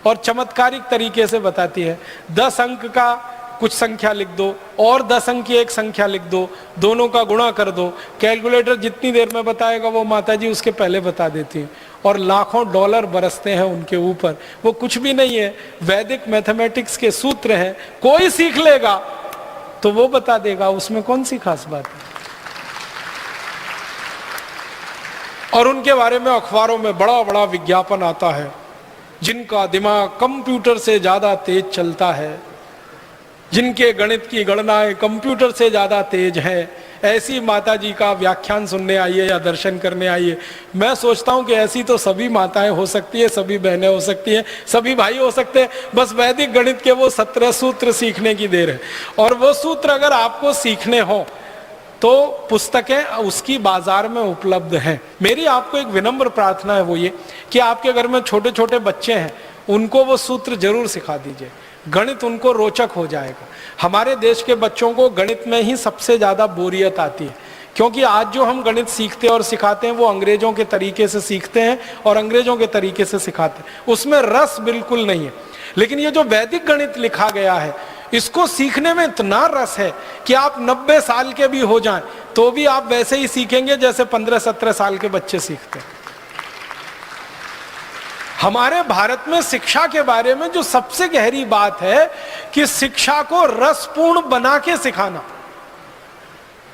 और चमत्कारिक तरीके से बताती है। 10 अंक का कुछ संख्या लिख दो और 10 अंक की एक संख्या लिख दो, दोनों का गुणा कर दो। कैलकुलेटर जितनी देर में बताएगा वो माताजी उसके पहले बता देती है। और लाखों डॉलर बरसते हैं उनके ऊपर। वो कुछ भी नहीं है, वैदिक मैथमेटिक्स के सूत्र हैं। कोई सीख लेगा तो वो बता देगा, उसमें कौन सी खास बात है। और उनके बारे में अखबारों में बड़ा बड़ा विज्ञापन आता है, जिनका दिमाग कंप्यूटर से ज्यादा तेज चलता है, जिनके गणित की गणनाएं कंप्यूटर से ज्यादा तेज है, ऐसी माता जी का व्याख्यान सुनने आइए या दर्शन करने आइए। मैं सोचता हूं कि ऐसी तो सभी माताएं हो सकती है, सभी बहनें हो सकती हैं, सभी भाई हो सकते हैं। बस वैदिक गणित के वो 17 सूत्र सीखने की देर है। और वो सूत्र अगर आपको सीखने हो तो पुस्तकें उसकी बाजार में उपलब्ध हैं। मेरी आपको एक विनम्र प्रार्थना है, वो ये कि आपके घर में छोटे छोटे बच्चे हैं, उनको वो सूत्र जरूर सिखा दीजिए। गणित उनको रोचक हो जाएगा। हमारे देश के बच्चों को गणित में ही सबसे ज्यादा बोरियत आती है, क्योंकि आज जो हम गणित सीखते हैं और सिखाते हैं वो अंग्रेजों के तरीके से सीखते हैं और अंग्रेजों के तरीके से सिखाते हैं। उसमें रस बिल्कुल नहीं है। लेकिन ये जो वैदिक गणित लिखा गया है, इसको सीखने में इतना रस है कि आप 90 साल के भी हो जाएं तो भी आप वैसे ही सीखेंगे जैसे 15-17 साल के बच्चे सीखते हैं। हमारे भारत में शिक्षा के बारे में जो सबसे गहरी बात है कि शिक्षा को रसपूर्ण बना के सिखाना,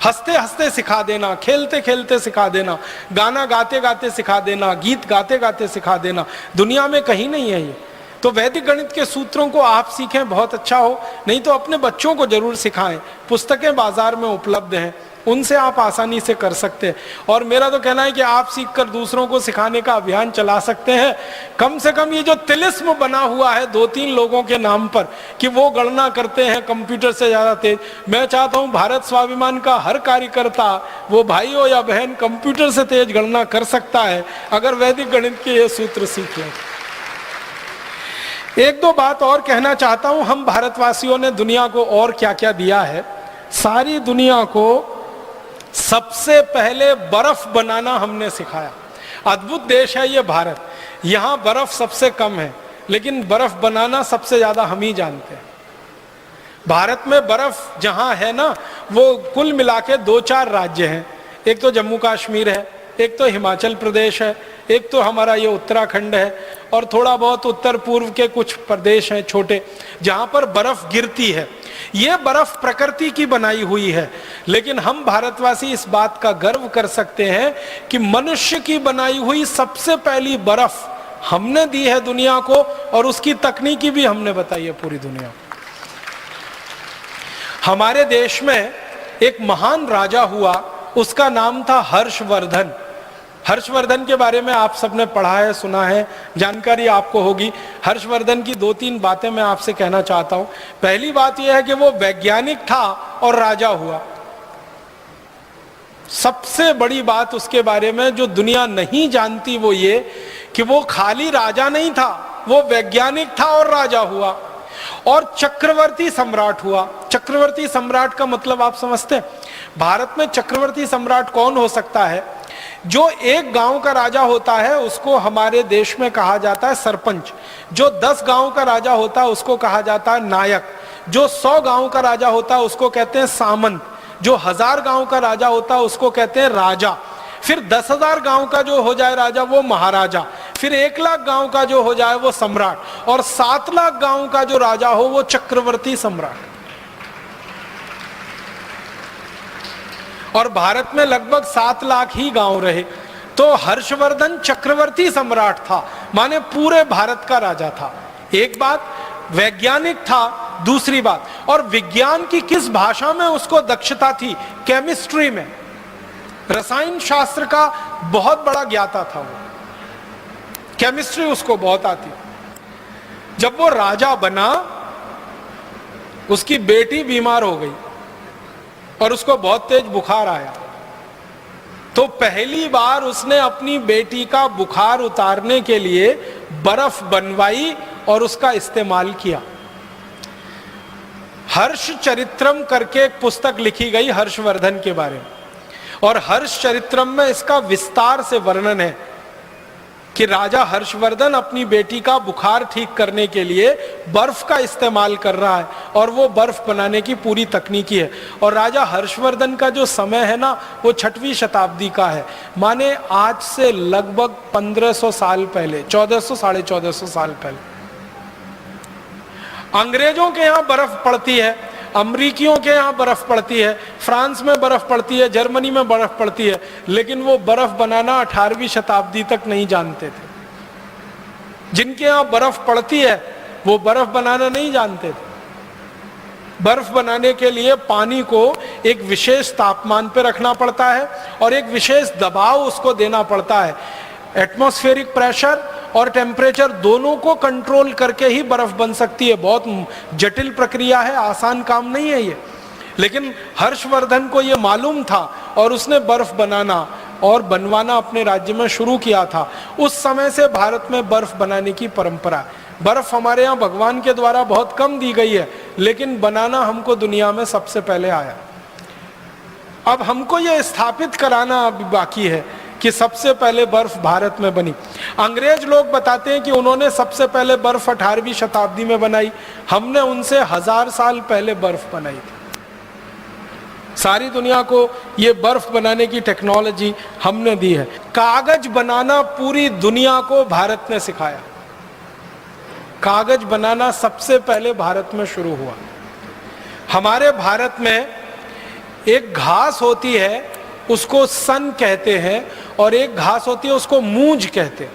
हंसते हंसते सिखा देना, खेलते खेलते सिखा देना, गाना गाते गाते सिखा देना, गीत गाते गाते सिखा देना, दुनिया में कहीं नहीं है ये। तो वैदिक गणित के सूत्रों को आप सीखें, बहुत अच्छा हो। नहीं तो अपने बच्चों को जरूर सिखाएं। पुस्तकें बाजार में उपलब्ध हैं, उनसे आप आसानी से कर सकते हैं। और मेरा तो कहना है कि आप सीखकर दूसरों को सिखाने का अभियान चला सकते हैं। कम से कम ये जो तिलिस्म बना हुआ है 2-3 लोगों के नाम पर कि वो गणना करते हैं कंप्यूटर से ज्यादा तेज, मैं चाहता हूं भारत स्वाभिमान का हर कार्यकर्ता, वो भाई हो या बहन, कंप्यूटर से तेज गणना कर सकता है अगर वैदिक गणित के ये सूत्र सीख लें। 1-2 बात और कहना चाहता हूं। हम भारतवासियों ने दुनिया को और क्या क्या दिया है। सारी दुनिया को सबसे पहले बर्फ बनाना हमने सिखाया। अद्भुत देश है ये भारत। यहां बर्फ सबसे कम है, लेकिन बर्फ बनाना सबसे ज्यादा हम ही जानते हैं। भारत में बर्फ जहां है ना, वो कुल मिला के 2-4 राज्य हैं। एक तो जम्मू कश्मीर है, एक तो हिमाचल प्रदेश है, एक तो हमारा ये उत्तराखंड है, और थोड़ा बहुत उत्तर पूर्व के कुछ प्रदेश हैं छोटे, जहां पर बर्फ गिरती है। ये बर्फ प्रकृति की बनाई हुई है। लेकिन हम भारतवासी इस बात का गर्व कर सकते हैं कि मनुष्य की बनाई हुई सबसे पहली बर्फ हमने दी है दुनिया को, और उसकी तकनीकी भी हमने बताई है पूरी दुनिया को। हमारे देश में एक महान राजा हुआ, उसका नाम था हर्षवर्धन। हर्षवर्धन के बारे में आप सबने पढ़ा है, सुना है, जानकारी आपको होगी। हर्षवर्धन की 2-3 बातें मैं आपसे कहना चाहता हूं। पहली बात यह है कि वो वैज्ञानिक था और राजा हुआ। सबसे बड़ी बात उसके बारे में जो दुनिया नहीं जानती वो ये कि वो खाली राजा नहीं था, वो वैज्ञानिक था और राजा हुआ और चक्रवर्ती सम्राट हुआ। चक्रवर्ती सम्राट का मतलब आप समझते हैं? भारत में चक्रवर्ती सम्राट कौन हो सकता है? जो एक गांव का राजा होता है उसको हमारे देश में कहा जाता है सरपंच। जो 10 गांव का राजा होता है उसको कहा जाता है नायक। जो 100 गांव का राजा होता है उसको कहते हैं सामंत। जो 1000 गांव का राजा होता है उसको कहते हैं राजा। फिर 10,000 गांव का जो हो जाए राजा वो महाराजा। फिर 1 लाख गांव का जो हो जाए वो सम्राट। और 7 लाख गांव का जो राजा हो वो चक्रवर्ती सम्राट। और भारत में लगभग 7 लाख ही गांव रहे। तो हर्षवर्धन चक्रवर्ती सम्राट था, माने पूरे भारत का राजा था। एक बात, वैज्ञानिक था। दूसरी बात, और विज्ञान की किस भाषा में उसको दक्षता थी? केमिस्ट्री में, रसायन शास्त्र का बहुत बड़ा ज्ञाता था वो। केमिस्ट्री उसको बहुत आती। जब वो राजा बना, उसकी बेटी बीमार हो गई और उसको बहुत तेज बुखार आया। तो पहली बार उसने अपनी बेटी का बुखार उतारने के लिए बर्फ बनवाई और उसका इस्तेमाल किया। हर्ष चरित्रम करके एक पुस्तक लिखी गई हर्षवर्धन के बारे में, और हर्ष चरित्रम में इसका विस्तार से वर्णन है कि राजा हर्षवर्धन अपनी बेटी का बुखार ठीक करने के लिए बर्फ का इस्तेमाल कर रहा है और वो बर्फ बनाने की पूरी तकनीकी है। और राजा हर्षवर्धन का जो समय है ना, वो 6वीं शताब्दी का है, माने आज से लगभग 1500 साल पहले, 1400 साढ़े 1400 साल पहले। अंग्रेजों के यहाँ बर्फ पड़ती है, अमरीकियों के यहाँ बर्फ पड़ती है, फ्रांस में बर्फ पड़ती है, जर्मनी में बर्फ पड़ती है, लेकिन वो बर्फ बनाना 18वीं शताब्दी तक नहीं जानते थे। जिनके यहाँ बर्फ पड़ती है वो बर्फ बनाना नहीं जानते थे। बर्फ बनाने के लिए पानी को एक विशेष तापमान पर रखना पड़ता है और एक विशेष दबाव उसको देना पड़ता है। एटमॉस्फेरिक प्रेशर और टेम्परेचर दोनों को कंट्रोल करके ही बर्फ बन सकती है। बहुत जटिल प्रक्रिया है, आसान काम नहीं है ये। लेकिन हर्षवर्धन को ये मालूम था और उसने बर्फ बनाना और बनवाना अपने राज्य में शुरू किया था। उस समय से भारत में बर्फ बनाने की परंपरा है। बर्फ हमारे यहाँ भगवान के द्वारा बहुत कम दी गई है, लेकिन बनाना हमको दुनिया में सबसे पहले आया। अब हमको ये स्थापित कराना अभी बाकी है कि सबसे पहले बर्फ भारत में बनी। अंग्रेज लोग बताते हैं कि उन्होंने सबसे पहले बर्फ 18वीं शताब्दी में बनाई। हमने उनसे 1000 साल पहले बर्फ बनाई थी। सारी दुनिया को ये बर्फ बनाने की टेक्नोलॉजी हमने दी है। कागज बनाना पूरी दुनिया को भारत ने सिखाया। कागज बनाना सबसे पहले भारत में शुरू हुआ। हमारे भारत में एक घास होती है, उसको सन कहते हैं, और एक घास होती है उसको मूंज कहते हैं।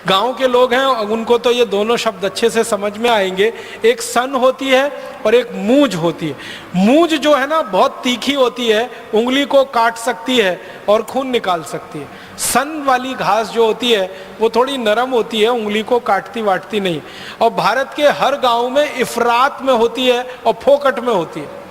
गांव के लोग हैं उनको तो ये दोनों शब्द अच्छे से समझ में आएंगे। एक सन होती है और एक मूंज होती है। मूंज जो है ना बहुत तीखी होती है, उंगली को काट सकती है और खून निकाल सकती है। सन वाली घास जो होती है वो थोड़ी नरम होती है, उंगली को काटती वाटती नहीं। और भारत के हर गांव में इफरात में होती है और फोकट में होती है।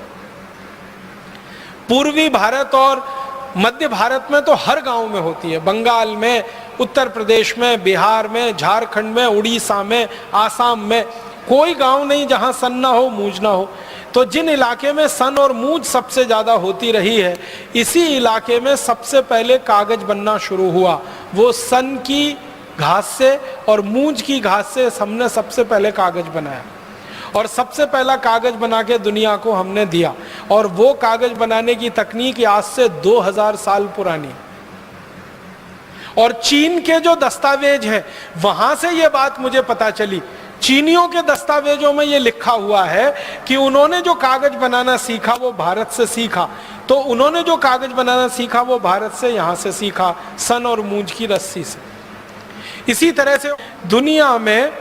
पूर्वी भारत और मध्य भारत में तो हर गांव में होती है। बंगाल में, उत्तर प्रदेश में, बिहार में, झारखंड में, उड़ीसा में, आसाम में कोई गांव नहीं जहां सन ना हो, मूंज ना हो। तो जिन इलाके में सन और मूंज सबसे ज्यादा होती रही है, इसी इलाके में सबसे पहले कागज बनना शुरू हुआ। वो सन की घास से और मूंज की घास से हमने सबसे पहले कागज बनाया और सबसे पहला कागज बना के दुनिया को हमने दिया। और वो कागज बनाने की तकनीक आज से 2000 साल पुरानी। और चीन के जो दस्तावेज हैं वहां से ये बात मुझे पता चली। चीनियों के दस्तावेजों में ये लिखा हुआ है कि उन्होंने जो कागज बनाना सीखा वो भारत से सीखा। तो उन्होंने जो कागज बनाना सीखा वो भारत से, यहां से सीखा, सन और मूंज की रस्सी से। इसी तरह से दुनिया में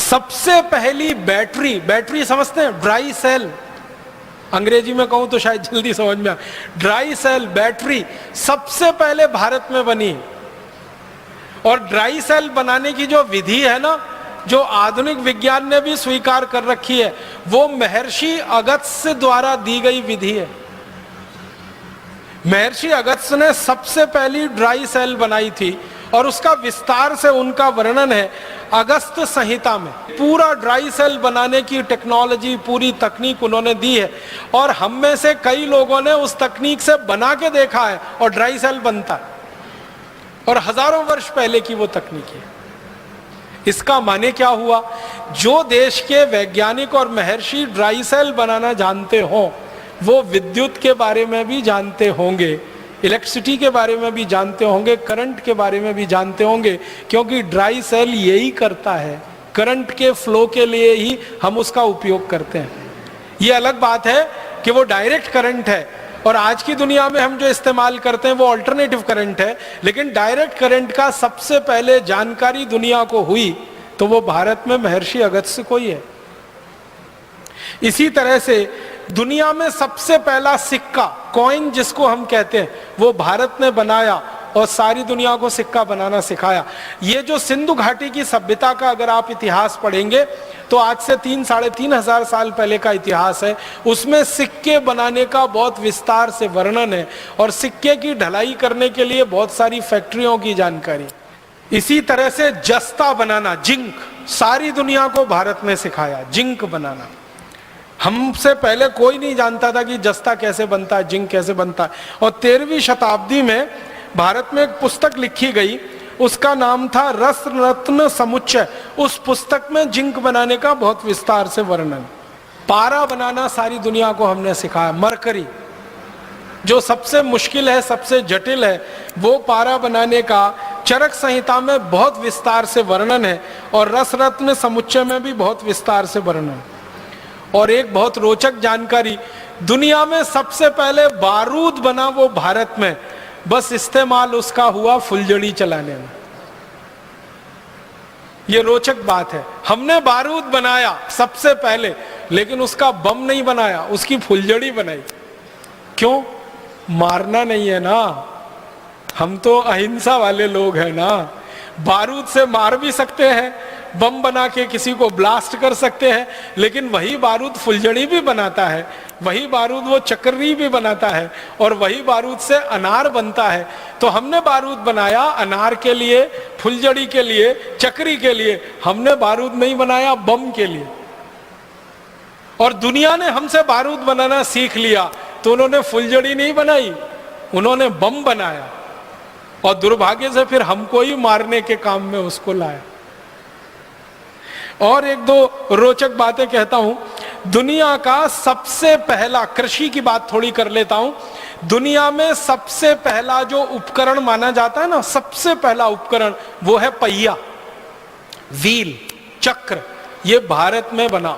सबसे पहली बैटरी समझते हैं, ड्राई सेल, अंग्रेजी में कहूं तो शायद जल्दी समझ में आए। ड्राई सेल बैटरी सबसे पहले भारत में बनी, और ड्राई सेल बनाने की जो विधि है ना, जो आधुनिक विज्ञान ने भी स्वीकार कर रखी है, वो महर्षि अगस्त्य द्वारा दी गई विधि है। महर्षि अगस्त्य ने सबसे पहली ड्राई सेल बनाई थी, और उसका विस्तार से उनका वर्णन है अगस्त्य संहिता में। पूरा ड्राई सेल बनाने की टेक्नोलॉजी, पूरी तकनीक उन्होंने दी है, और हम में से कई लोगों ने उस तकनीक से बना के देखा है और ड्राई सेल बनता है, और हजारों वर्ष पहले की वो तकनीक है। इसका माने क्या हुआ? जो देश के वैज्ञानिक और महर्षि ड्राई सेल बनाना जानते हो, वो विद्युत के बारे में भी जानते होंगे, इलेक्ट्रिसिटी के बारे में भी जानते होंगे, करंट के बारे में भी जानते होंगे, क्योंकि ड्राई सेल यही करता है। करंट के फ्लो के लिए ही हम उसका उपयोग करते हैं। ये अलग बात है कि वो डायरेक्ट करंट है, और आज की दुनिया में हम जो इस्तेमाल करते हैं वो अल्टरनेटिव करंट है, लेकिन डायरेक्ट करंट का सबसे पहले जानकारी दुनिया को हुई तो वो भारत में महर्षि अगस्त्य को ही है। इसी तरह से दुनिया में सबसे पहला सिक्का, कॉइन जिसको हम कहते हैं, वो भारत ने बनाया और सारी दुनिया को सिक्का बनाना सिखाया। ये जो सिंधु घाटी की सभ्यता का अगर आप इतिहास पढ़ेंगे तो आज से 3-3.5 साल पहले का इतिहास है। उसमें सिक्के बनाने का बहुत विस्तार से वर्णन है, और सिक्के की ढलाई करने के लिए बहुत सारी फैक्ट्रियों की जानकारी। इसी तरह से जस्ता बनाना, जिंक, सारी दुनिया को भारत ने सिखाया जिंक बनाना। हमसे पहले कोई नहीं जानता था कि जस्ता कैसे बनता है, जिंक कैसे बनता है। और 13वीं शताब्दी में भारत में एक पुस्तक लिखी गई, उसका नाम था रस रत्न समुच्चय। उस पुस्तक में जिंक बनाने का बहुत विस्तार से वर्णन। पारा बनाना सारी दुनिया को हमने सिखाया। मरकरी जो सबसे मुश्किल है, सबसे जटिल है, वो पारा बनाने का चरक संहिता में बहुत विस्तार से वर्णन है, और रस रत्न समुच्चय में भी बहुत विस्तार से वर्णन। और एक बहुत रोचक जानकारी, दुनिया में सबसे पहले बारूद बना वो भारत में, बस इस्तेमाल उसका हुआ फुलझड़ी चलाने में। ये रोचक बात है। हमने बारूद बनाया सबसे पहले, लेकिन उसका बम नहीं बनाया, उसकी फुलझड़ी बनाई। क्यों? मारना नहीं है ना, हम तो अहिंसा वाले लोग हैं ना। बारूद से मार भी सकते हैं, बम बना के किसी को ब्लास्ट कर सकते हैं, लेकिन वही बारूद फुलझड़ी भी बनाता है, वही बारूद वो चक्री भी बनाता है, और वही बारूद से अनार बनता है। तो हमने बारूद बनाया अनार के लिए, फुलझड़ी के लिए, चक्री के लिए। हमने बारूद नहीं बनाया बम के लिए। और दुनिया ने हमसे बारूद बनाना सीख लिया, तो उन्होंने फुलझड़ी नहीं बनाई, उन्होंने बम बनाया, और दुर्भाग्य से फिर हमको ही मारने के काम में उसको लाया। और एक दो रोचक बातें कहता हूं। दुनिया का सबसे पहला, कृषि की बात थोड़ी कर लेता हूं। दुनिया में सबसे पहला जो उपकरण माना जाता है ना, सबसे पहला उपकरण, वो है पहिया, व्हील, चक्र। ये भारत में बना।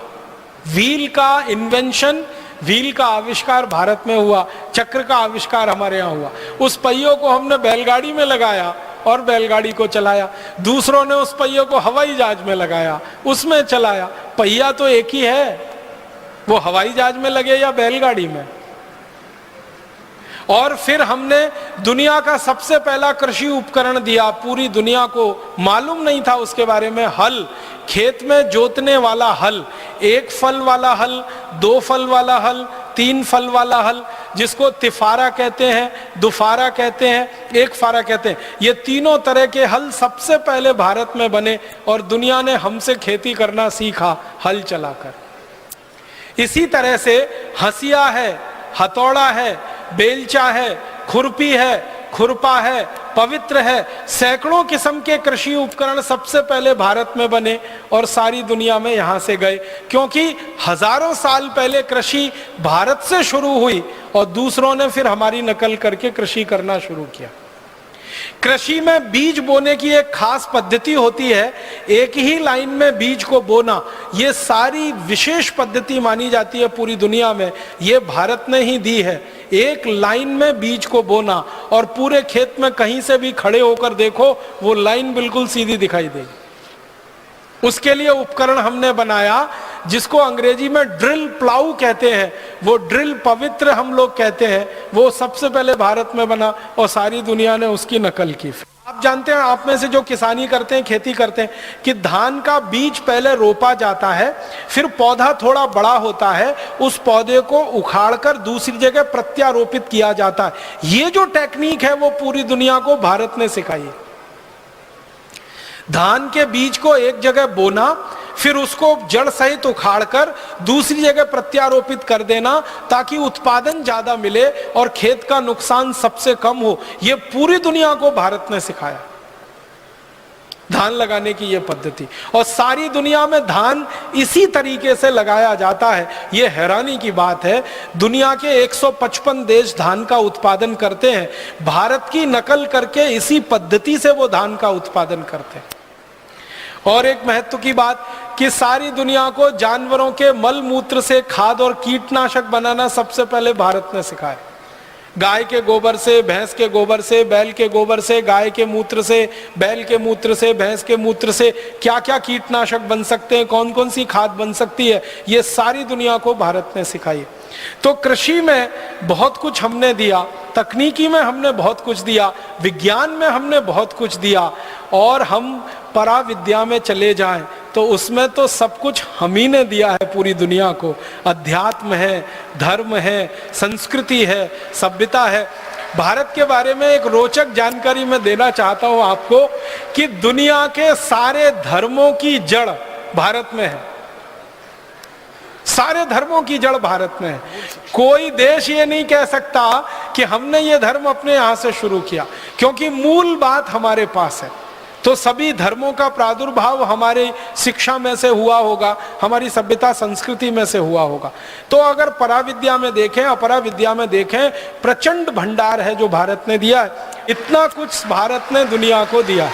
व्हील का इन्वेंशन, व्हील का आविष्कार भारत में हुआ, चक्र का आविष्कार हमारे यहाँ हुआ। उस पहियों को हमने बैलगाड़ी में लगाया और बैलगाड़ी को चलाया। दूसरों ने उस पहियों को हवाई जहाज में लगाया, उसमें चलाया। पहिया तो एक ही है, वो हवाई जहाज में लगे या बैलगाड़ी में। और फिर हमने दुनिया का सबसे पहला कृषि उपकरण दिया, पूरी दुनिया को मालूम नहीं था उसके बारे में, हल। खेत में जोतने वाला हल, 1 फल वाला हल, 2 फल वाला हल, 3 फल वाला हल, जिसको तिफारा कहते हैं, दुफारा कहते हैं, 1 फारा कहते हैं। ये तीनों तरह के हल सबसे पहले भारत में बने, और दुनिया ने हमसे खेती करना सीखा हल चलाकर। इसी तरह से हंसिया है, हथौड़ा है, बेलचा है, खुरपी है, खुरपा है, पवित्र है, सैकड़ों किस्म के कृषि उपकरण सबसे पहले भारत में बने और सारी दुनिया में यहां से गए, क्योंकि हजारों साल पहले कृषि भारत से शुरू हुई और दूसरों ने फिर हमारी नकल करके कृषि करना शुरू किया। कृषि में बीज बोने की एक खास पद्धति होती है, एक ही लाइन में बीज को बोना। ये सारी विशेष पद्धति मानी जाती है पूरी दुनिया में, ये भारत ने ही दी है। एक लाइन में बीज को बोना, और पूरे खेत में कहीं से भी खड़े होकर देखो, वो लाइन बिल्कुल सीधी दिखाई देगी। उसके लिए उपकरण हमने बनाया जिसको अंग्रेजी में ड्रिल प्लाऊ कहते हैं, वो ड्रिल पवित्र हम लोग कहते हैं, वो सबसे पहले भारत में बना और सारी दुनिया ने उसकी नकल की। आप जानते हैं, आप में से जो किसानी करते हैं, खेती करते हैं, कि धान का बीज पहले रोपा जाता है, फिर पौधा थोड़ा बड़ा होता है, उस पौधे को उखाड़कर दूसरी जगह प्रत्यारोपित किया जाता है। ये जो टेक्निक है वो पूरी दुनिया को भारत ने सिखाई है। धान के बीज को एक जगह बोना, फिर उसको जड़ सहित उखाड़कर दूसरी जगह प्रत्यारोपित कर देना ताकि उत्पादन ज्यादा मिले और खेत का नुकसान सबसे कम हो। यह पूरी दुनिया को भारत ने सिखाया, धान लगाने की यह पद्धति, और सारी दुनिया में धान इसी तरीके से लगाया जाता है। यह हैरानी की बात है, दुनिया के 155 देश धान का उत्पादन करते हैं, भारत की नकल करके इसी पद्धति से वो धान का उत्पादन करते हैं। और एक महत्व की बात कि सारी दुनिया को जानवरों के मल मूत्र से खाद और कीटनाशक बनाना सबसे पहले भारत ने सिखाया। गाय के गोबर से, भैंस के गोबर से, बैल के गोबर से, गाय के मूत्र से, बैल के मूत्र से, भैंस के मूत्र से क्या क्या कीटनाशक बन सकते हैं, कौन कौन सी खाद बन सकती है, ये सारी दुनिया को भारत ने सिखाई। तो कृषि में बहुत कुछ हमने दिया, तकनीकी में हमने बहुत कुछ दिया, विज्ञान में हमने बहुत कुछ दिया, और हम पराविद्या में चले जाएं तो उसमें तो सब कुछ हम ही ने दिया है पूरी दुनिया को। अध्यात्म है, धर्म है, संस्कृति है, सभ्यता है। भारत के बारे में एक रोचक जानकारी मैं देना चाहता हूं आपको कि दुनिया के सारे धर्मों की जड़ भारत में है। सारे धर्मों की जड़ भारत में है। कोई देश ये नहीं कह सकता कि हमने ये धर्म अपने यहां से शुरू किया, क्योंकि मूल बात हमारे पास है। तो सभी धर्मों का प्रादुर्भाव हमारे शिक्षा में से हुआ होगा, हमारी सभ्यता संस्कृति में से हुआ होगा। तो अगर पराविद्या में देखें, अपराविद्या में देखें, प्रचंड भंडार है जो भारत ने दिया है। इतना कुछ भारत ने दुनिया को दिया।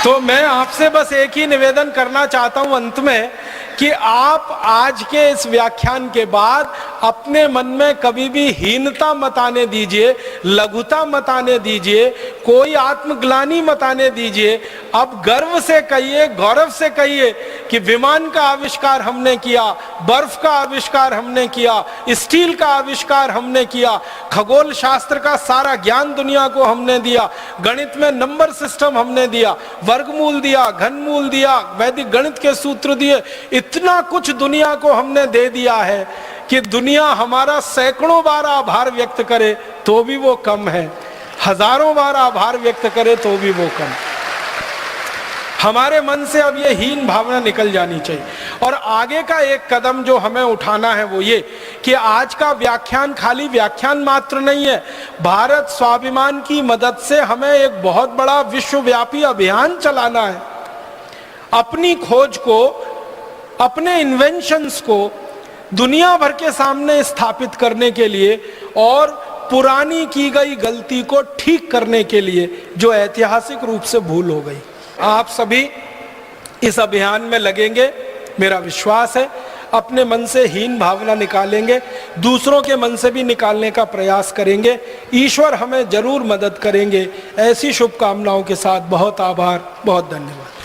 तो मैं आपसे बस एक ही निवेदन करना चाहता हूं अंत में कि आप आज के इस व्याख्यान के बाद अपने मन में कभी भी हीनता मत आने दीजिए, लघुता मत आने दीजिए, कोई आत्मग्लानि मत आने दीजिए। अब गर्व से कहिए, गौरव से कहिए कि विमान का आविष्कार हमने किया, बर्फ का आविष्कार हमने किया, स्टील का आविष्कार हमने किया, खगोल शास्त्र का सारा ज्ञान दुनिया को हमने दिया, गणित में नंबर सिस्टम हमने दिया, वर्गमूल दिया, घनमूल दिया, वैदिक गणित के सूत्र दिए। इतना कुछ दुनिया को हमने दे दिया है कि दुनिया हमारा सैकड़ों बार आभार व्यक्त करे तो भी वो कम है, हजारों बार आभार व्यक्त करे तो भी वो कम। हमारे मन से अब ये हीन भावना निकल जानी चाहिए। और आगे का एक कदम जो हमें उठाना है वो ये कि आज का व्याख्यान खाली व्याख्यान मात्र नहीं है। भारत स्वाभिमान की मदद से हमें एक बहुत बड़ा विश्वव्यापी अभियान चलाना है। अपनी खोज को, अपने इन्वेंशंस को दुनिया भर के सामने स्थापित करने के लिए और पुरानी की गई गलती को ठीक करने के लिए जो ऐतिहासिक रूप से भूल हो गई। आप सभी इस अभियान में लगेंगे, मेरा विश्वास है। अपने मन से हीन भावना निकालेंगे, दूसरों के मन से भी निकालने का प्रयास करेंगे। ईश्वर हमें जरूर मदद करेंगे। ऐसी शुभकामनाओं के साथ बहुत आभार, बहुत धन्यवाद।